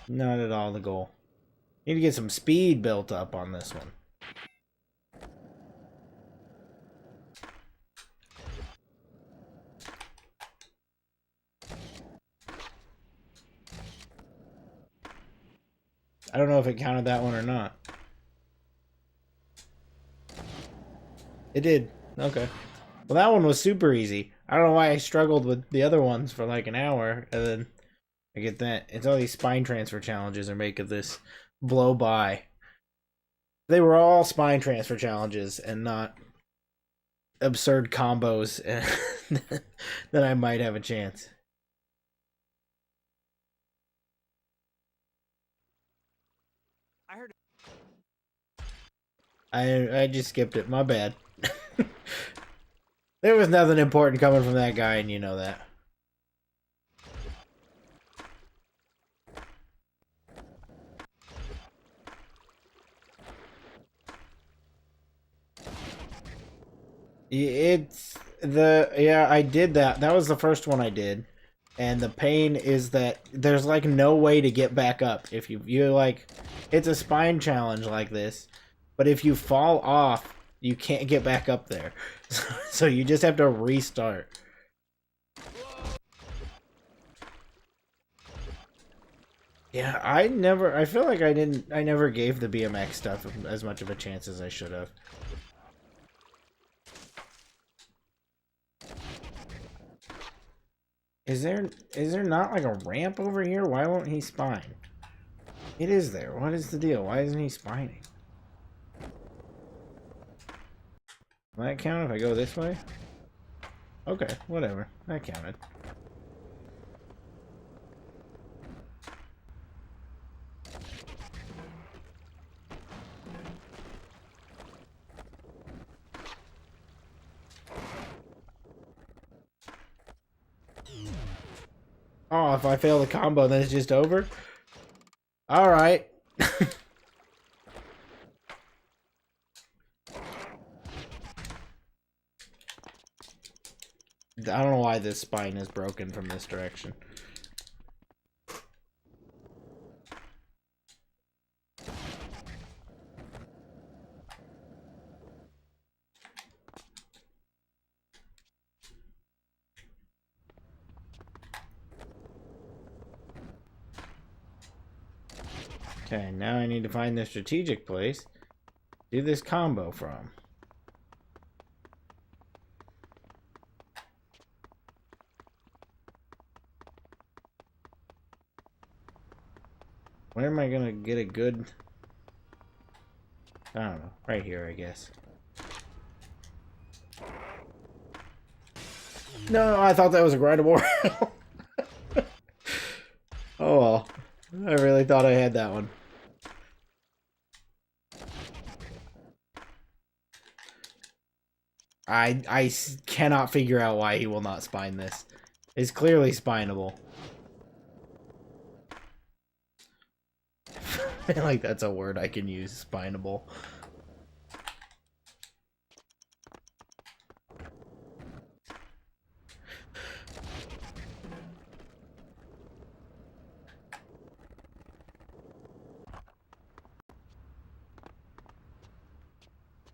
Not at all the goal. Need to get some speed built up on this one. I don't know if it counted that one or not. It did. Okay. Well, that one was super easy. I don't know why I struggled with the other ones for like an hour, and then I get that. It's all these spine transfer challenges are making this blow by. They were all spine transfer challenges and not absurd combos, and then I might have a chance. I just skipped it. My bad. There was nothing important coming from that guy, and you know that. I did that. That was the first one I did. And the pain is that there's like no way to get back up. If you like, it's a spine challenge like this. But if you fall off, you can't get back up there. So you just have to restart. Yeah, I feel like I never gave the BMX stuff as much of a chance as I should have. Is there not like a ramp over here? Why won't he spine? It is there. What is the deal? Why isn't he spining? Will that count if I go this way? Okay, whatever. That counted. Oh, if I fail the combo, then it's just over? Alright. I don't know why this spine is broken from this direction. Okay, now I need to find the strategic place. Do this combo from. Where am I gonna get a good... I don't know. Right here, I guess. No, I thought that was a grindable rail. Oh well. I really thought I had that one. I cannot figure out why he will not spine this. It's clearly spineable. I feel like that's a word I can use, spineable.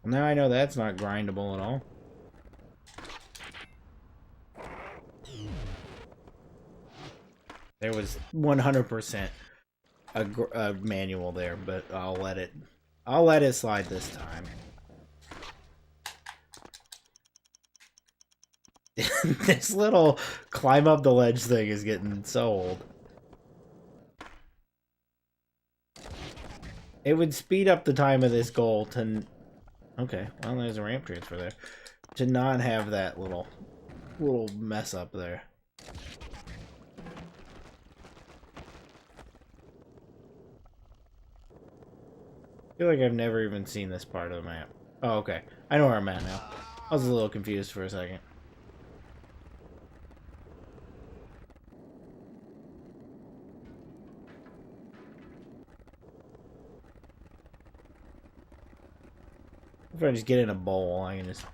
Well, now I know that's not grindable at all. There was 100% a manual there, but I'll let it slide this time. This little climb up the ledge thing is getting so old. It would speed up the time of this goal to... Okay, well there's a ramp transfer there. To not have that little mess up there. I feel like I've never even seen this part of the map. Oh, okay. I know where I'm at now. I was a little confused for a second. If I just get in a bowl, I can just...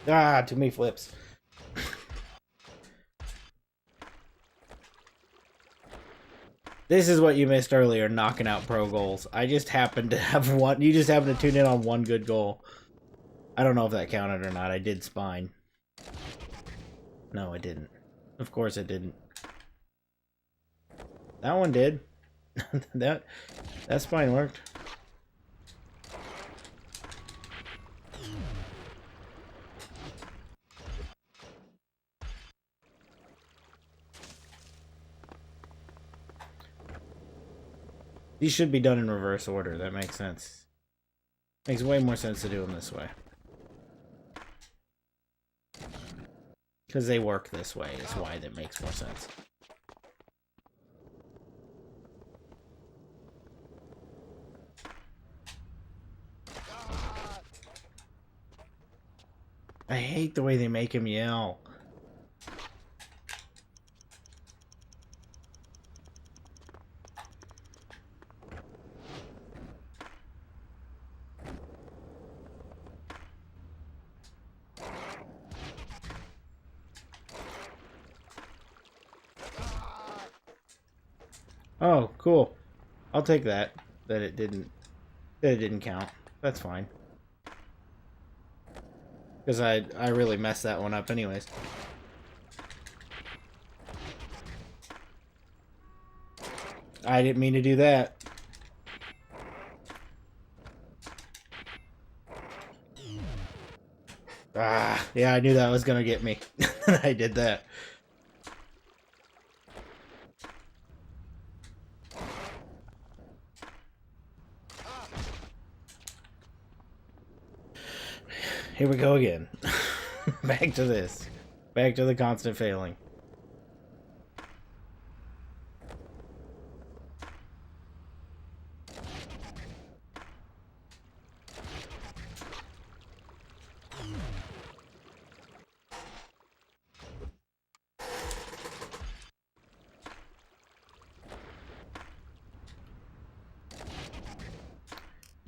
Ah, too many flips. This is what you missed earlier, knocking out pro goals. I just happened to have one. You just happened to tune in on one good goal. I don't know if that counted or not. I did spine. No, I didn't. Of course it didn't. That one did. that spine worked. These should be done in reverse order. That makes sense. Makes way more sense to do them this way. Because they work this way is why that makes more sense. I hate the way they make him yell. Oh, cool. I'll take that. That it didn't count. That's fine. Because I really messed that one up anyways. I didn't mean to do that. Ah, yeah, I knew that was gonna get me. I did that. Here we go again. Back to this. Back to the constant failing.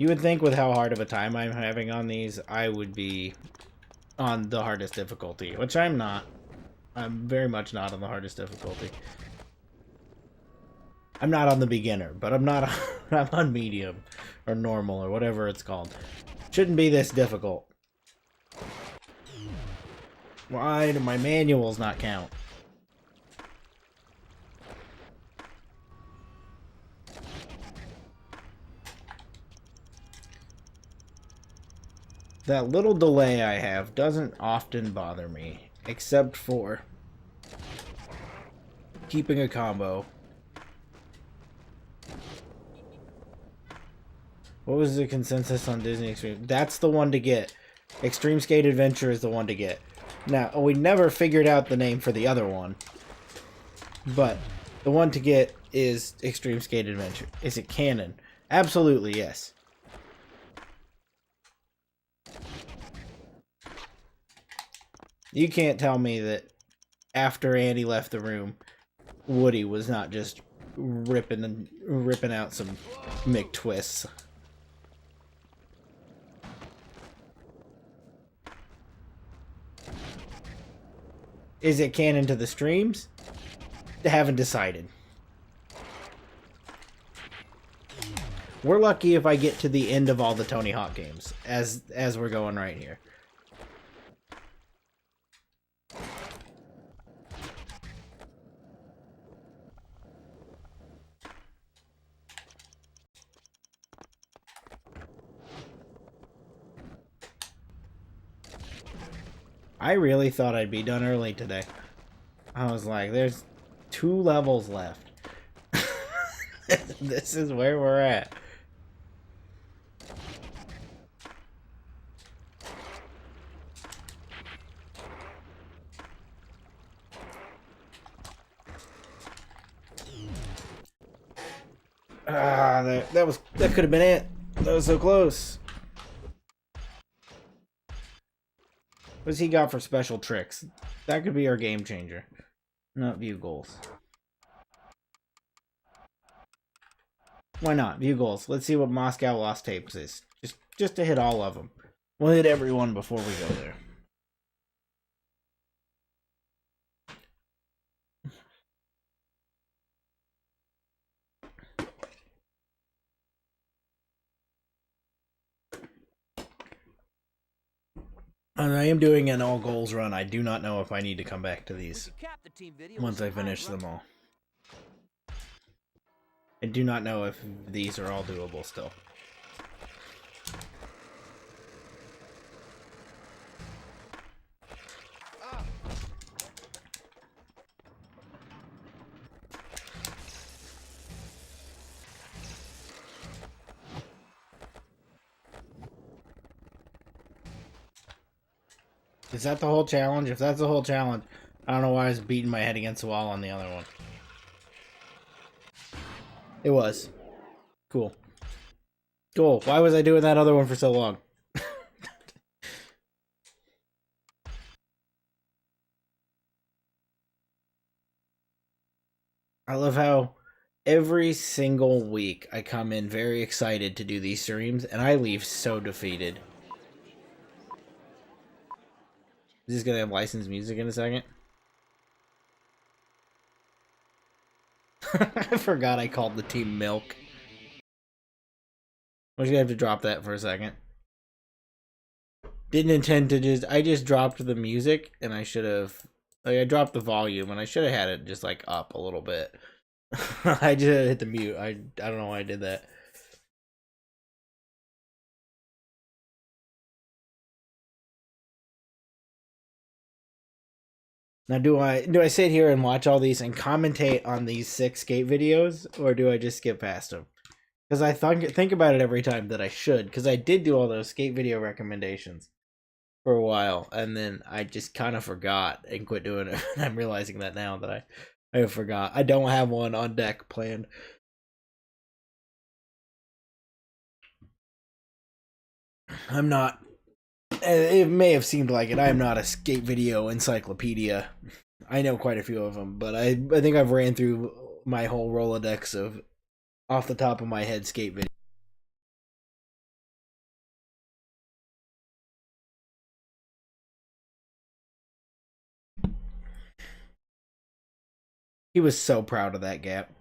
You would think with how hard of a time I'm having on these, I would be on the hardest difficulty, which I'm not. I'm very much not on the hardest difficulty. I'm not on the beginner, but I'm not. I'm on medium or normal or whatever it's called. Shouldn't be this difficult. Why do my manuals not count? That little delay I have doesn't often bother me, except for keeping a combo. What was the consensus on Disney Extreme? That's the one to get. Extreme Skate Adventure is the one to get. Now, we never figured out the name for the other one, but the one to get is Extreme Skate Adventure. Is it canon? Absolutely, yes. You can't tell me that after Andy left the room, Woody was not just ripping out some McTwists. Is it canon to the streams? I haven't decided. We're lucky if I get to the end of all the Tony Hawk games, as we're going right here. I really thought I'd be done early today. I was like, there's 2 levels left. This is where we're at. Ah, that could have been it. That was so close. What's he got for special tricks? That could be our game changer. Not view goals. Why not? View goals. Let's see what Moscow Lost Tapes is. Just to hit all of them. We'll hit everyone before we go there. And I am doing an all goals run. I do not know if I need to come back to these once I finish them all. I do not know if these are all doable still. Is that the whole challenge? If that's the whole challenge, I don't know why I was beating my head against the wall on the other one. It was. Cool. Cool. Why was I doing that other one for so long? I love how every single week I come in very excited to do these streams, and I leave so defeated. Is this gonna have licensed music in a second? I forgot I called the team Milk. I'm just gonna have to drop that for a second. Didn't intend to I just dropped the music, and I should have, like, I dropped the volume, and I should have had it just, like, up a little bit. I just hit the mute. I don't know why I did that. Now, do I sit here and watch all these and commentate on these 6 skate videos, or do I just skip past them? Because I think about it every time that I should, because I did do all those skate video recommendations for a while, and then I just kind of forgot and quit doing it. And I'm realizing that now that I forgot. I don't have one on deck planned. I'm not. It may have seemed like it. I am not a skate video encyclopedia. I know quite a few of them, but I think I've ran through my whole Rolodex of off the top of my head skate videos. He was so proud of that gap.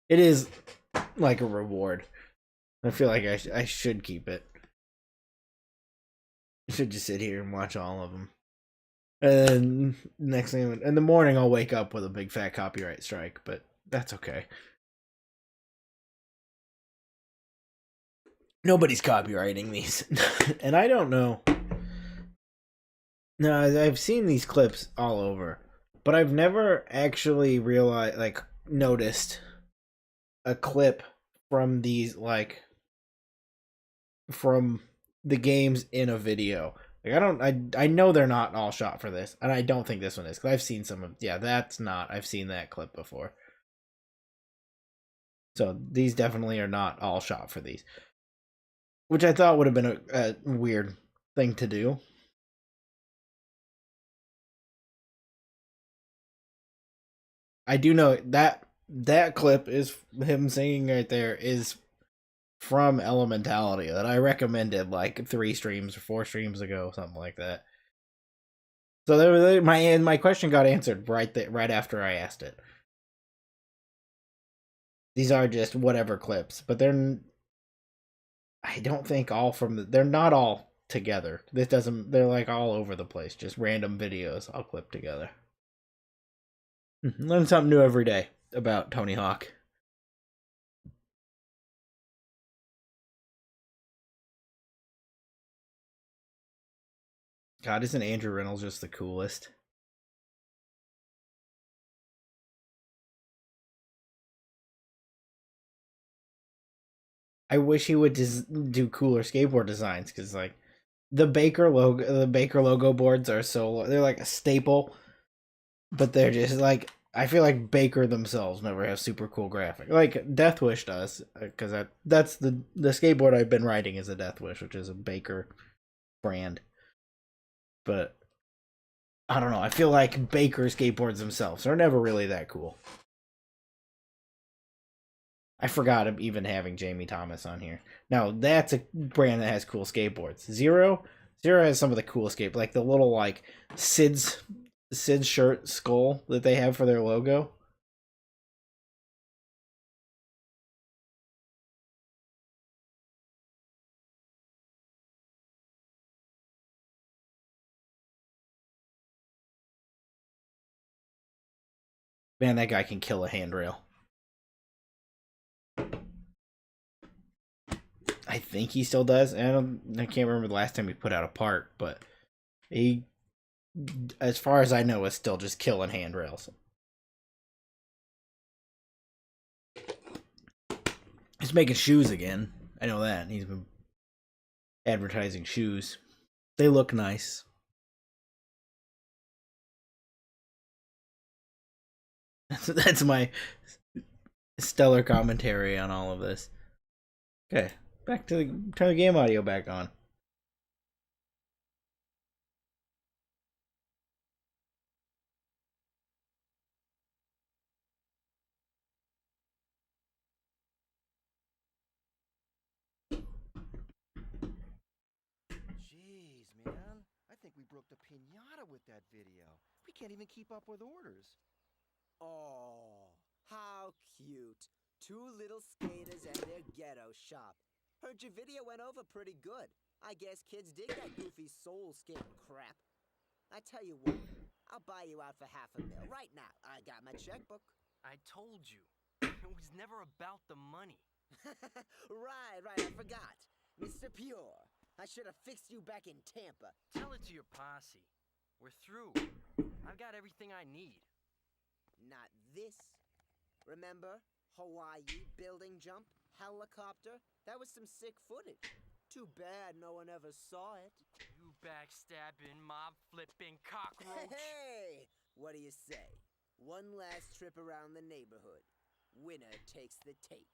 It is like a reward. I feel like I should keep it. I should just sit here and watch all of them. And next thing, in the morning, I'll wake up with a big fat copyright strike, but that's okay. Nobody's copywriting these. And I don't know. No, I've seen these clips all over, but I've never actually noticed a clip from these, from the games in a video. I know they're not all shot for this, and I don't think this one is, because I've seen some of, that's not, I've seen that clip before. So these definitely are not all shot for these. Which I thought would have been a weird thing to do. I do know that clip is him singing right there is from Elementality that I recommended like 3 streams or 4 streams ago, something like that. So my question got answered right after I asked it. These are just whatever clips, but I don't think they're not all together. They're like all over the place, just random videos all clipped together. Learn something new every day about Tony Hawk. God, isn't Andrew Reynolds just the coolest? I wish he would just do cooler skateboard designs, because like the Baker logo boards are they're like a staple, but they're just like, I feel like Baker themselves never have super cool graphic. Like Death Wish does, because that's the skateboard I've been riding is a Death Wish, which is a Baker brand. But I don't know. I feel like Baker skateboards themselves are never really that cool. I forgot I'm even having Jamie Thomas on here. Now that's a brand that has cool skateboards. Zero has some of the coolest skateboards, like the little like Sid's shirt skull that they have for their logo. Man, that guy can kill a handrail. I think he still does. I can't remember the last time he put out a part, but he, as far as I know, is still just killing handrails. He's making shoes again. I know that. He's been advertising shoes. They look nice. That's my stellar commentary on all of this. Okay, back to turn the game audio back on. Jeez, man. I think we broke the piñata with that video. We can't even keep up with orders. Oh, how cute. 2 little skaters and their ghetto shop. Heard your video went over pretty good. I guess kids dig that goofy soul skating crap. I tell you what, I'll buy you out for $500,000 right now. I got my checkbook. I told you. It was never about the money. Right, I forgot. Mr. Pure, I should have fixed you back in Tampa. Tell it to your posse. We're through. I've got everything I need. Not this. Remember? Hawaii, building jump, helicopter? That was some sick footage. Too bad no one ever saw it. You backstabbing, mob-flipping cockroach. Hey! What do you say? One last trip around the neighborhood. Winner takes the tape.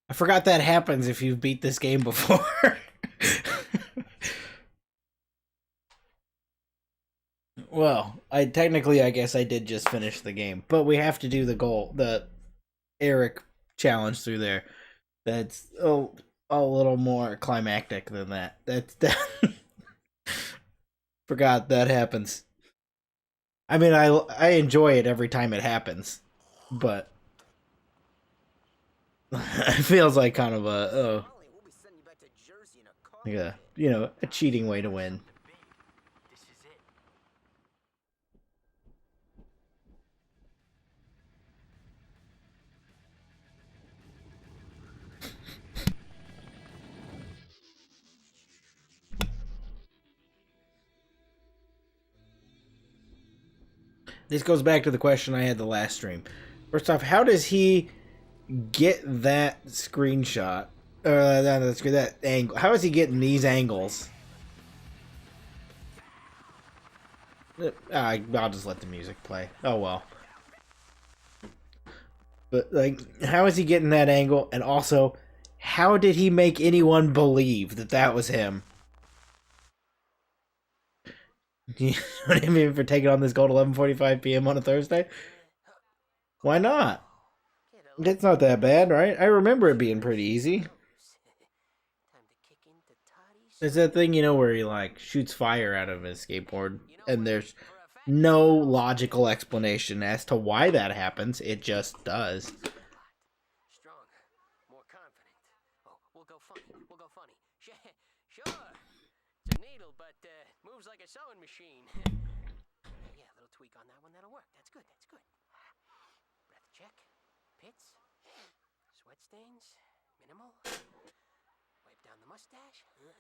I forgot that happens if you've beat this game before. Well, I guess I did just finish the game, but we have to do the Eric challenge through there. That's a little more climactic than that. That's that. Forgot that happens. I mean, I enjoy it every time it happens, but it feels like kind of a a cheating way to win. This is it. This goes back to the question I had the last stream. First off, how does he get that screenshot? That angle. How is he getting these angles? I'll just let the music play. Oh well. But like, how is he getting that angle? And also, how did he make anyone believe that that was him? You know what I mean? For taking on this goal at 11:45 p.m. on a Thursday? Why not? It's not that bad, right? I remember it being pretty easy. There's that thing, where he like shoots fire out of his skateboard, and there's no logical explanation as to why that happens. It just does. Strong, more confident. Oh, we'll go funny. Sure. It's a needle, but moves like a sewing machine. Yeah, a little tweak on that one. That'll work. That's good. Breath check. Pits. Sweat stains. Minimal. Wipe down the mustache. Yeah.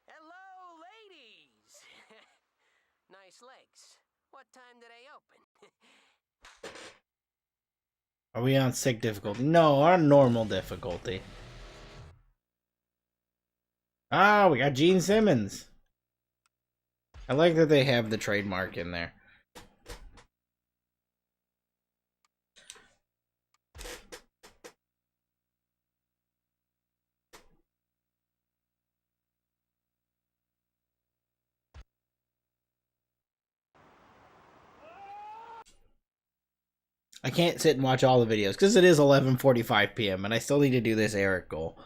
Hello, ladies. Nice legs. What time do they open? Are we on sick difficulty? No, our normal difficulty. Ah, we got Gene Simmons. I like that they have the trademark in there. I can't sit and watch all the videos because it is 11:45 p.m. and I still need to do this Eric goal.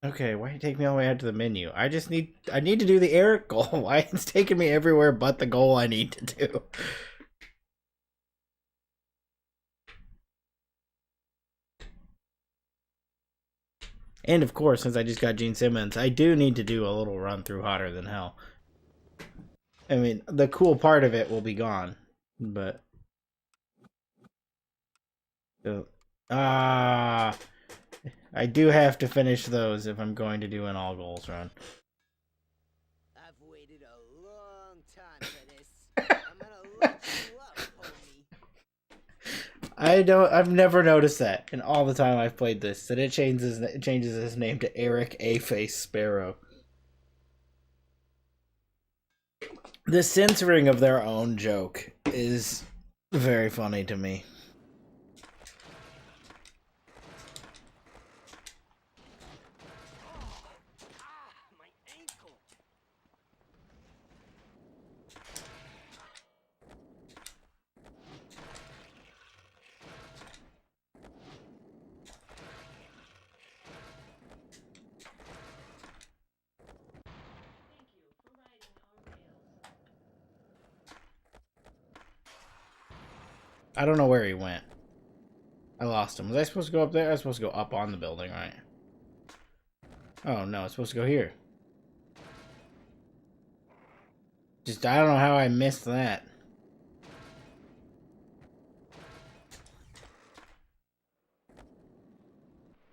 Okay, why you take me all the way out to the menu? I need to do the Eric goal. Why it's taking me everywhere but the goal I need to do. And of course, since I just got Gene Simmons, I do need to do a little run through Hotter Than Hell. I mean, the cool part of it will be gone, but I do have to finish those if I'm going to do an all goals run. I've waited a long time for this. I'm gonna light you up, homie. I've never noticed that in all the time I've played this, that it changes his name to Eric A-Face Sparrow. The censoring of their own joke is very funny to me. My ankle. I don't know where he went. I lost him. Was I supposed to go up there? I was supposed to go up on the building, right? Oh, no. It's supposed to go here. I don't know how I missed that.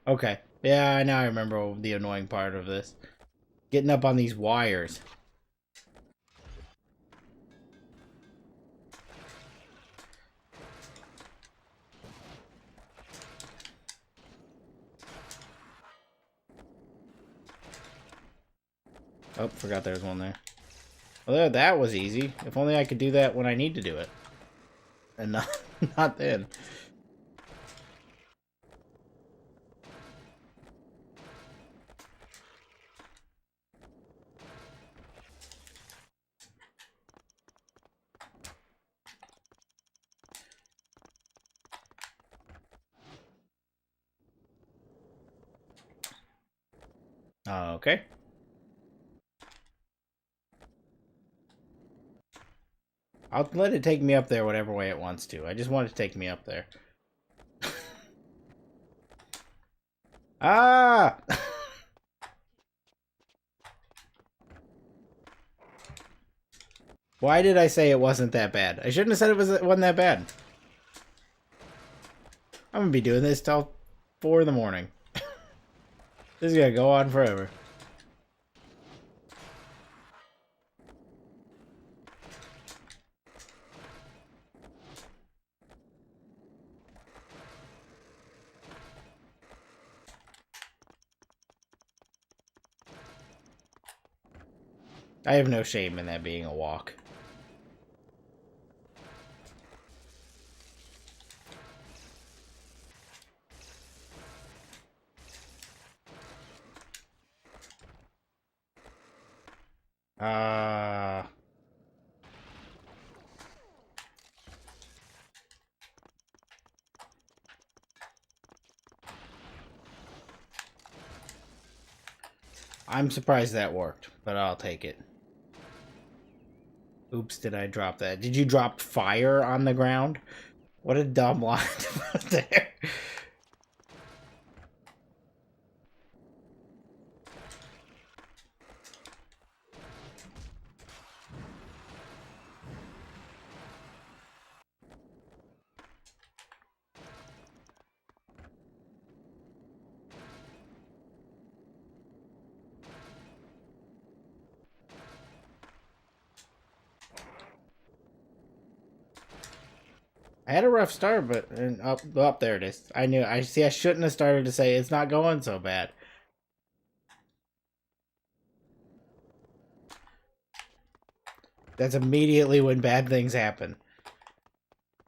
Okay. Yeah, now I remember the annoying part of this. Getting up on these wires. Oh, forgot there was one there. Well, that was easy. If only I could do that when I need to do it. And not, not then. Okay. I'll let it take me up there whatever way it wants to. I just want it to take me up there. Ah! Why did I say it wasn't that bad? I shouldn't have said it wasn't that bad. I'm gonna be doing this till 4 in the morning. This is gonna go on forever. I have no shame in that being a walk. I'm surprised that worked, but I'll take it. Oops, did I drop that? Did you drop fire on the ground? What a dumb line to put there. I had a rough start, but up there it is. I see. I shouldn't have started to say it's not going so bad. That's immediately when bad things happen.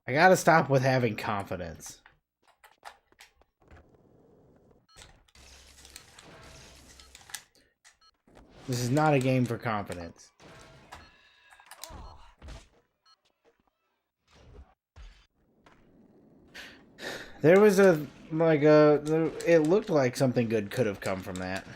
I gotta stop with having confidence. This is not a game for confidence. There was it looked like something good could have come from that.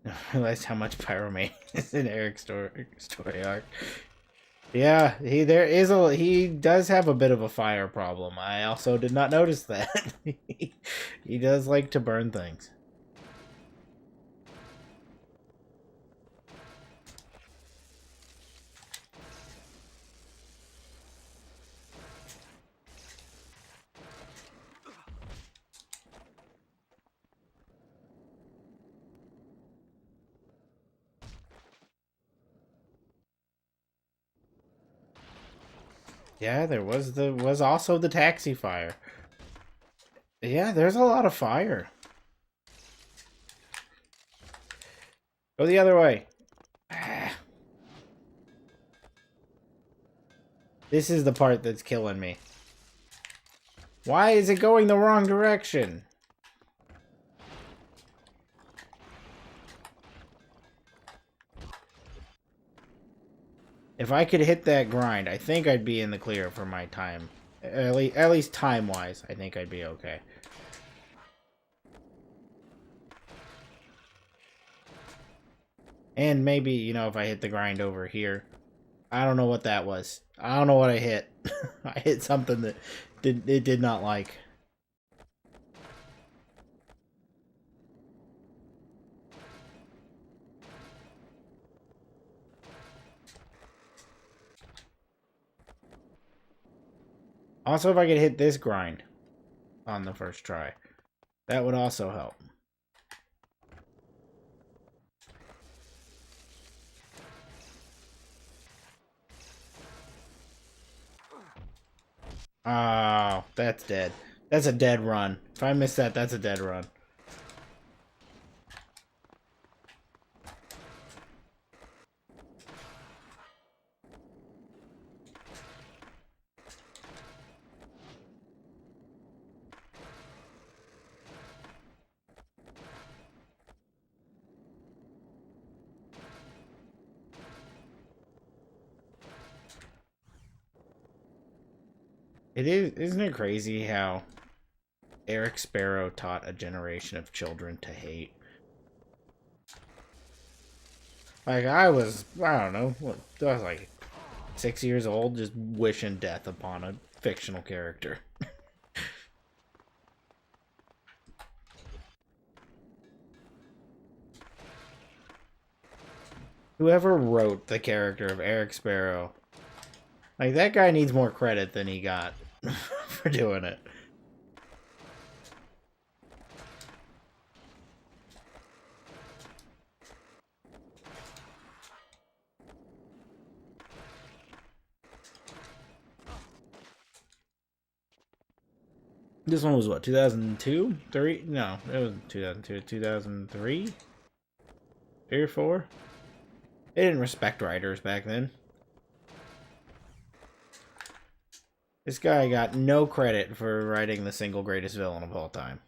I realized how much Pyromane is in Eric's story arc. Yeah, he does have a bit of a fire problem. I also did not notice that. He does like to burn things. Yeah, there was also the taxi fire. Yeah, there's a lot of fire. Go the other way. This is the part that's killing me. Why is it going the wrong direction? If I could hit that grind, I think I'd be in the clear for my time. At least time-wise, I think I'd be okay. And maybe, you know, if I hit the grind over here, I don't know what that was. I don't know what I hit. I hit something that did not like. Also, if I could hit this grind on the first try, that would also help. Oh, that's dead. That's a dead run. If I miss that, that's a dead run. Isn't it crazy how Eric Sparrow taught a generation of children to hate? Like, I don't know, what, I was like 6 years old just wishing death upon a fictional character. Whoever wrote the character of Eric Sparrow, like, that guy needs more credit than he got for doing it. This one was what, 2002? 3? No, it was 2002, 2003? 3 or 4? They didn't respect writers back then. This guy got no credit for writing the single greatest villain of all time.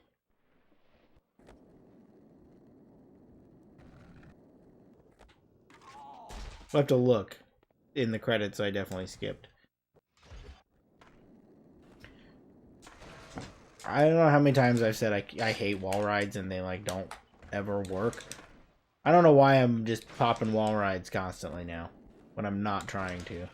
I'll have to look in the credits I definitely skipped. I don't know how many times I've said I hate wall rides and they like don't ever work. I don't know why I'm just popping wall rides constantly now when I'm not trying to.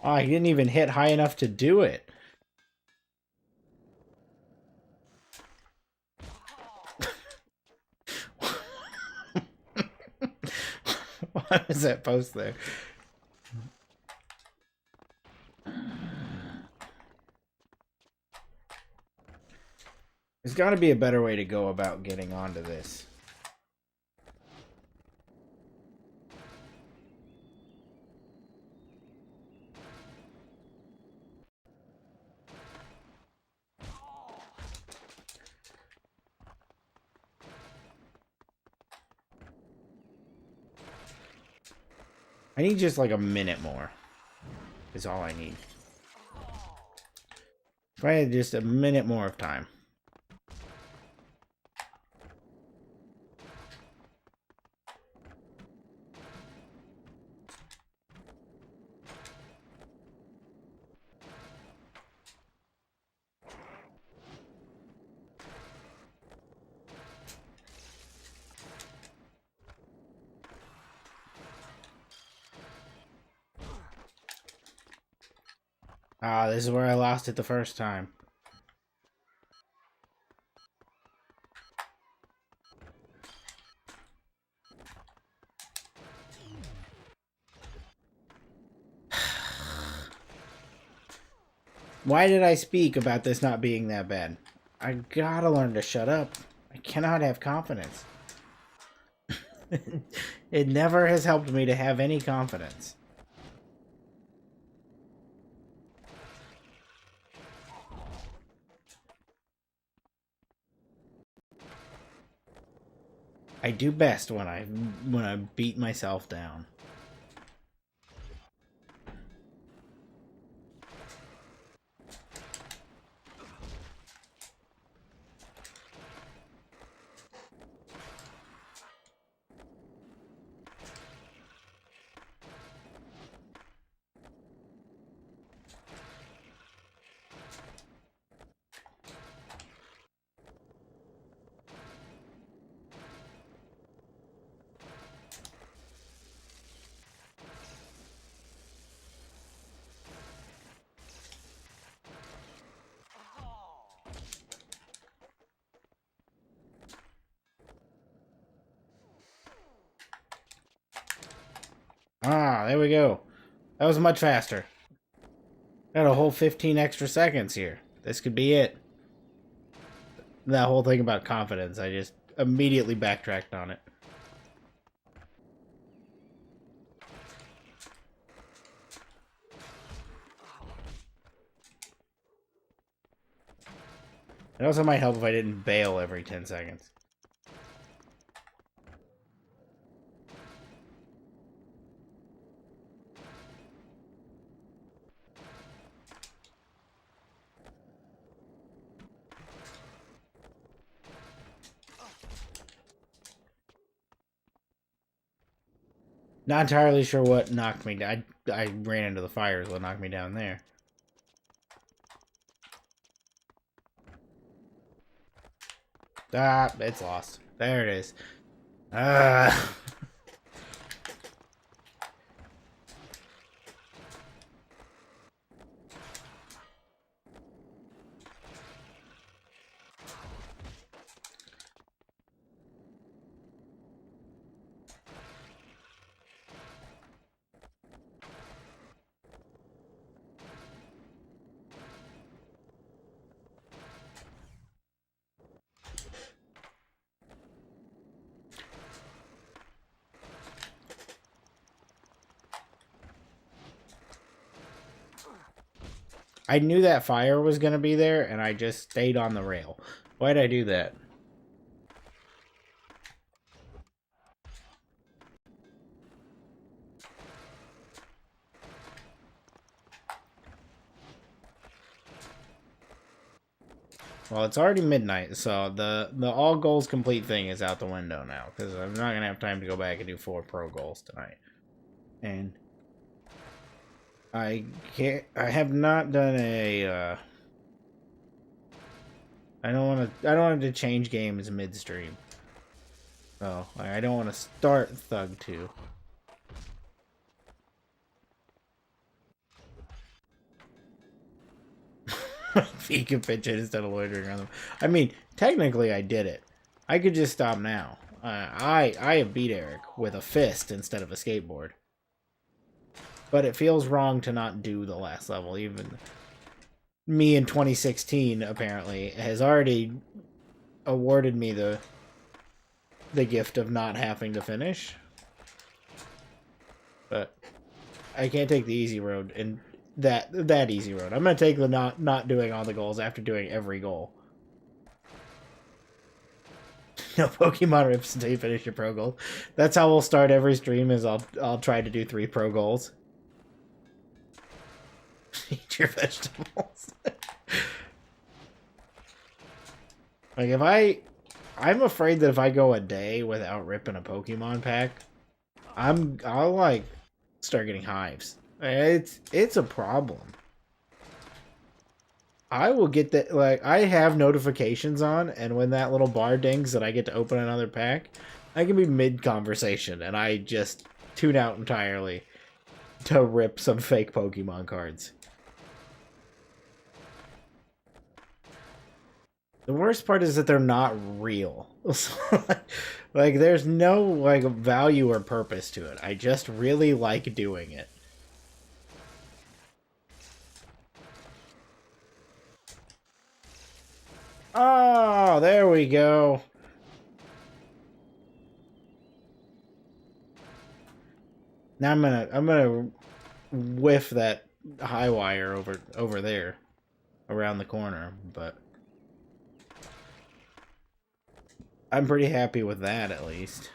Oh, he didn't even hit high enough to do it. Why was that post there? There's got to be a better way to go about getting onto this. I need just like a minute more. Is all I need. If I had just a minute more of time. Ah, this is where I lost it the first time. Why did I speak about this not being that bad? I gotta learn to shut up. I cannot have confidence. It never has helped me to have any confidence. I do best when I beat myself down. Ah, there we go. That was much faster. Got a whole 15 extra seconds here. This could be it. That whole thing about confidence, I just immediately backtracked on it. It also might help if I didn't bail every 10 seconds. Not entirely sure what knocked me down. I ran into the fire is what knocked me down there. Ah, it's lost. There it is. Ah. I knew that fire was going to be there, and I just stayed on the rail. Why'd I do that? Well, it's already midnight, so the all goals complete thing is out the window now, because I'm not going to have time to go back and do 4 pro goals tonight. And I have not done a, I don't want to change games midstream. So, I don't want to start Thug 2. He can pitch it instead of loitering on them. I mean, technically I did it. I could just stop now. I have beat Eric with a fist instead of a skateboard. But it feels wrong to not do the last level. Even me in 2016, apparently, has already awarded me the gift of not having to finish. But I can't take the easy road, and that easy road. I'm gonna take the not doing all the goals after doing every goal. No Pokemon rips until you finish your pro goals. That's how we'll start every stream. Is I'll try to do 3 pro goals. Eat your vegetables. Like I'm afraid that if I go a day without ripping a Pokemon pack, I'll like start getting hives. It's a problem. I will get that, like, I have notifications on, and when that little bar dings that I get to open another pack, I can be mid-conversation, and I just tune out entirely to rip some fake Pokemon cards. The worst part is that they're not real. Like, there's no, like, value or purpose to it. I just really like doing it. Oh, there we go. Now I'm gonna whiff that high wire over there around the corner, but I'm pretty happy with that at least.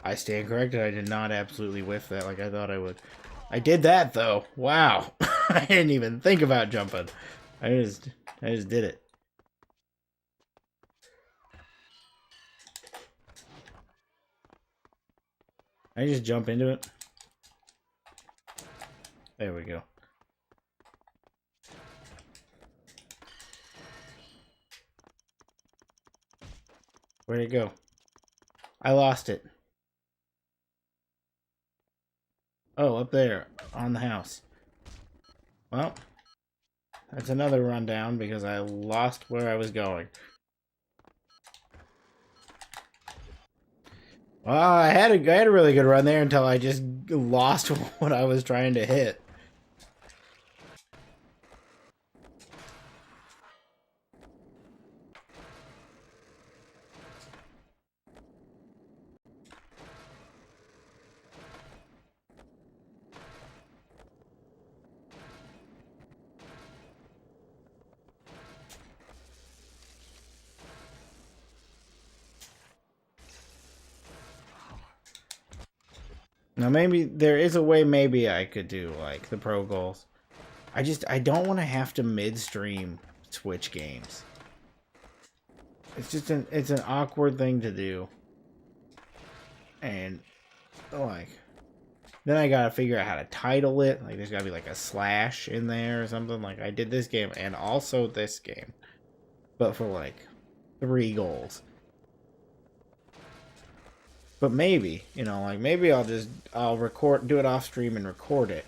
I stand corrected. I did not absolutely whiff that like I thought I would. I did that though. Wow. I didn't even think about jumping. I just did it. I just jump into it. There we go. Where'd it go? I lost it. Oh, up there on the house. Well, that's another rundown because I lost where I was going. Well, I had a really good run there until I just lost what I was trying to hit. Now maybe there is a way maybe I could do like the pro goals. I don't want to have to midstream switch games. It's just it's an awkward thing to do. And like then I gotta figure out how to title it. Like there's gotta be like a slash in there or something. Like I did this game and also this game. But for like 3 goals. But maybe, you know, like maybe I'll record, do it off stream and record it.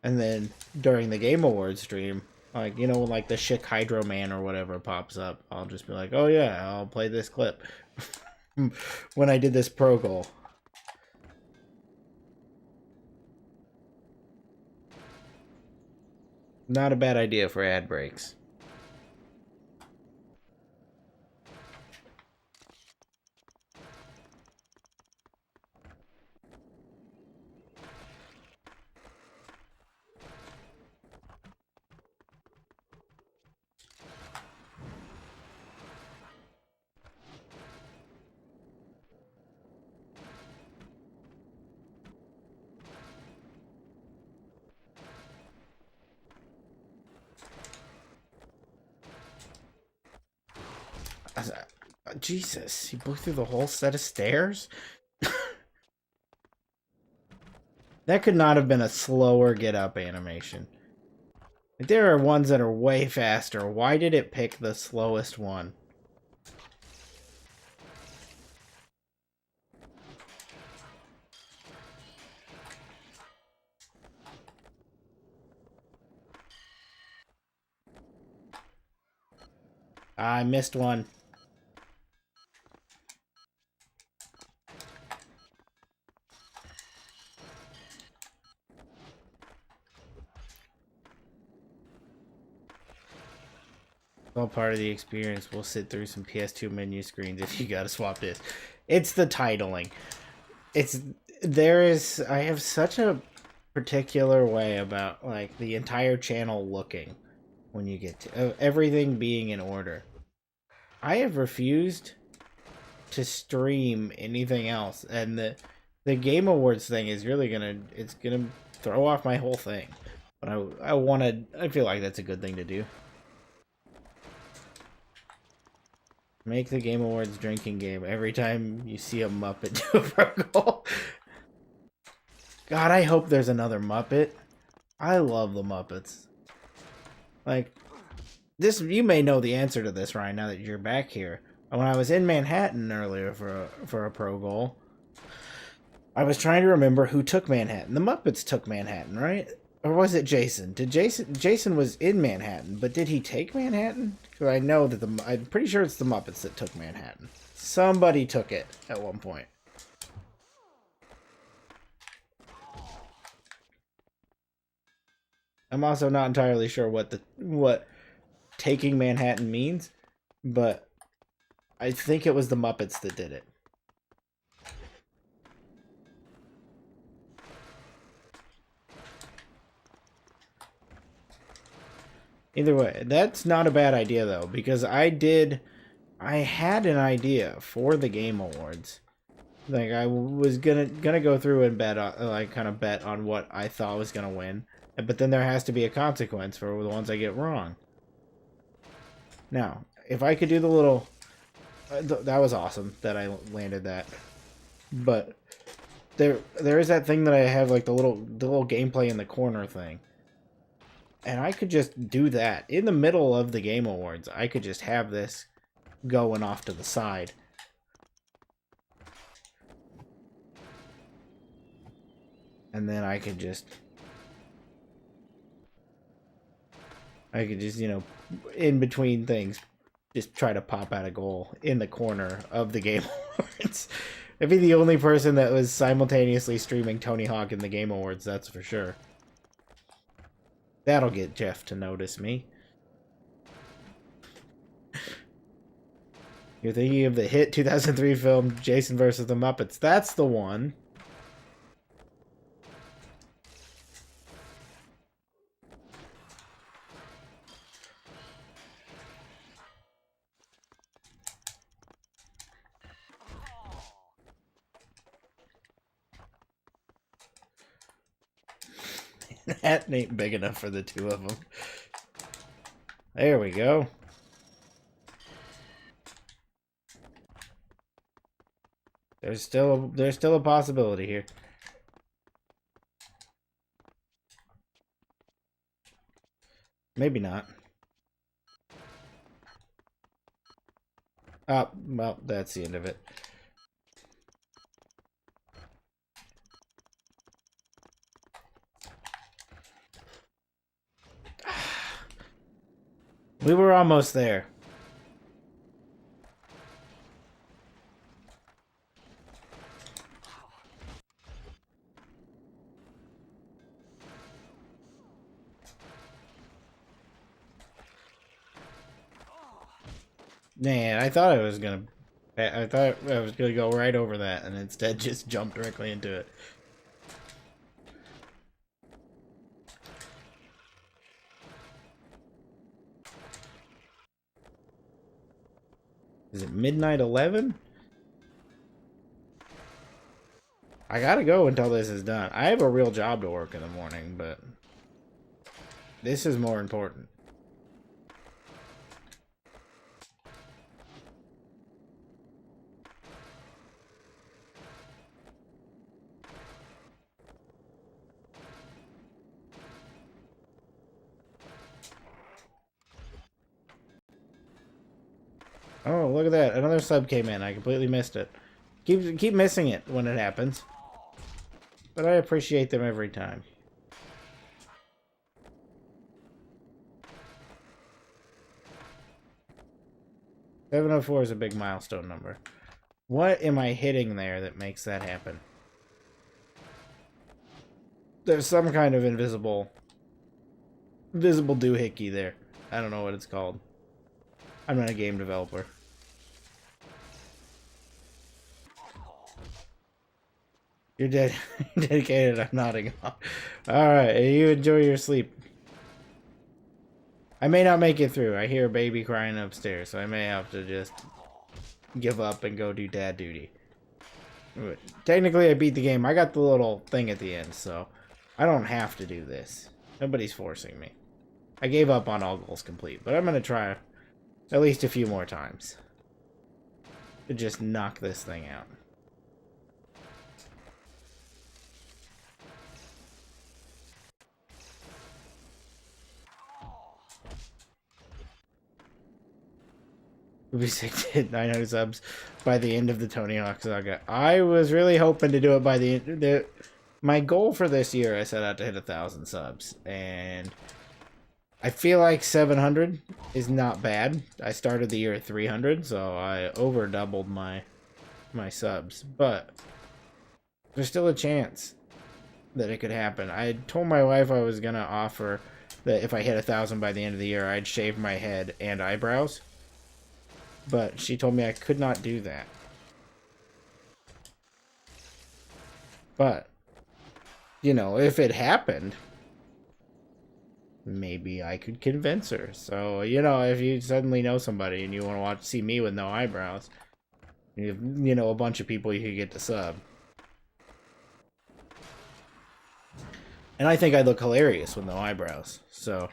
And then during the Game Awards stream, like, you know, like the Chic Hydro Man or whatever pops up, I'll just be like, oh yeah, I'll play this clip when I did this pro goal. Not a bad idea for ad breaks. Jesus, he blew through the whole set of stairs? That could not have been a slower get up animation. Like, there are ones that are way faster. Why did it pick the slowest one? I missed one. All part of the experience. We'll sit through some PS2 menu screens if you gotta swap this. It's the titling. I have such a particular way about like the entire channel looking when you get to everything being in order. I have refused to stream anything else, and the Game Awards thing is really gonna throw off my whole thing. But I feel like that's a good thing to do. Make the Game Awards drinking game every time you see a Muppet do a pro goal. God, I hope there's another Muppet. I love the Muppets. Like, this, you may know the answer to this, Ryan, now that you're back here. When I was in Manhattan earlier for a pro goal, I was trying to remember who took Manhattan. The Muppets took Manhattan, right? Or was it Jason? Jason was in Manhattan, but did he take Manhattan? Because I know that I'm pretty sure it's the Muppets that took Manhattan. Somebody took it at one point. I'm also not entirely sure what taking Manhattan means, but I think it was the Muppets that did it. Either way, that's not a bad idea though, because I had an idea for the Game Awards. Like I was gonna go through and bet on what I thought was gonna win, but then there has to be a consequence for the ones I get wrong. Now, if I could do the little, that was awesome that I landed that, but there is that thing that I have, like the little gameplay in the corner thing. And I could just do that. In the middle of the Game Awards, I could just have this going off to the side. And then I could just, you know, in between things, just try to pop out a goal in the corner of the Game Awards. I'd be the only person that was simultaneously streaming Tony Hawk in the Game Awards, that's for sure. That'll get Jeff to notice me. You're thinking of the hit 2003 film Jason vs. the Muppets. That's the one. That ain't big enough for the two of them. There we go. There's still a possibility here. Maybe not. Oh, well, that's the end of it. We were almost there. Man, I thought I was gonna go right over that, and instead just jumped directly into it. Is it midnight 11? I gotta go until this is done. I have a real job to work in the morning, but this is more important. Oh, look at that. Another sub came in. I completely missed it. Keep missing it when it happens. But I appreciate them every time. $704 is a big milestone number. What am I hitting there that makes that happen? There's some kind of invisible doohickey there. I don't know what it's called. I'm not a game developer. You're dedicated. I'm nodding off. Alright, you enjoy your sleep. I may not make it through. I hear a baby crying upstairs, so I may have to just give up and go do dad duty. But technically, I beat the game. I got the little thing at the end, so I don't have to do this. Nobody's forcing me. I gave up on all goals complete, but I'm going to try at least a few more times to just knock this thing out. Would be sick to hit 900 subs by the end of the Tony Hawk Saga. I was really hoping to do it by the end. My goal for this year, I set out to hit 1,000 subs, and I feel like 700 is not bad. I started the year at 300, so I over doubled my subs, but there's still a chance that it could happen. I told my wife I was gonna offer that if I hit 1,000 by the end of the year, I'd shave my head and eyebrows. But she told me I could not do that. But, you know, if it happened, maybe I could convince her. So, you know, if you suddenly know somebody and you want to see me with no eyebrows, you know, a bunch of people you could get to sub. And I think I look hilarious with no eyebrows, so...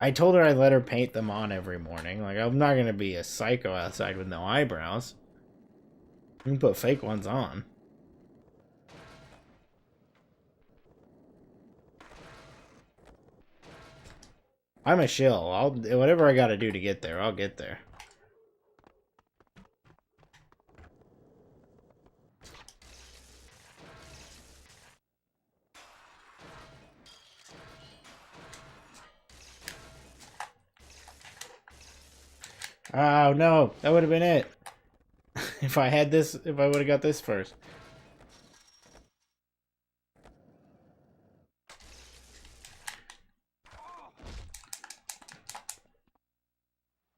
I told her I'd let her paint them on every morning. Like, I'm not gonna be a psycho outside with no eyebrows. You can put fake ones on. I'm a shill. Whatever I gotta do to get there, I'll get there. Oh no, that would have been it. If I had this, if I would have got this first.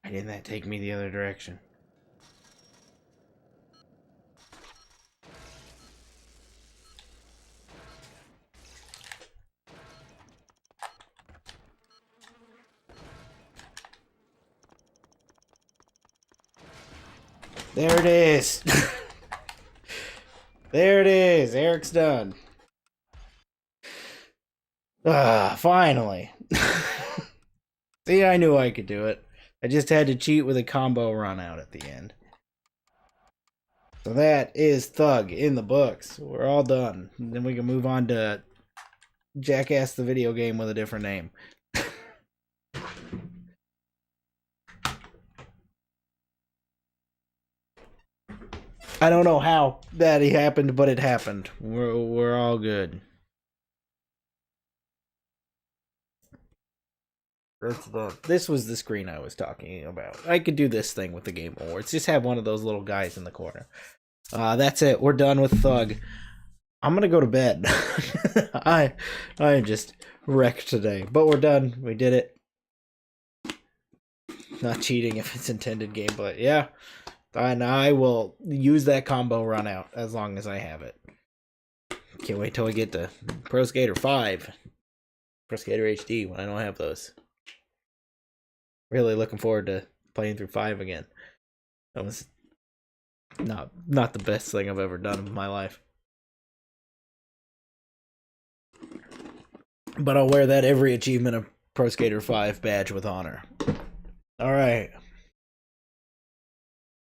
Why didn't that take me the other direction? There it is. There it is. Eric's done. Ah, finally. See, I knew I could do it. I just had to cheat with a combo run out at the end. So that is Thug in the books. We're all done. Then we can move on to Jackass the video game with a different name. I don't know how that happened, but it happened. We're all good. This was the screen I was talking about. I could do this thing with the Game Awards. Just have one of those little guys in the corner. That's it. We're done with Thug. I'm gonna go to bed. I am just wrecked today, but we're done. We did it. Not cheating if it's intended gameplay. Yeah. And I will use that combo run out as long as I have it. Can't wait till we get to Pro Skater 5. Pro Skater HD when I don't have those. Really looking forward to playing through 5 again. That was not the best thing I've ever done in my life. But I'll wear that every achievement of Pro Skater 5 badge with honor. Alright.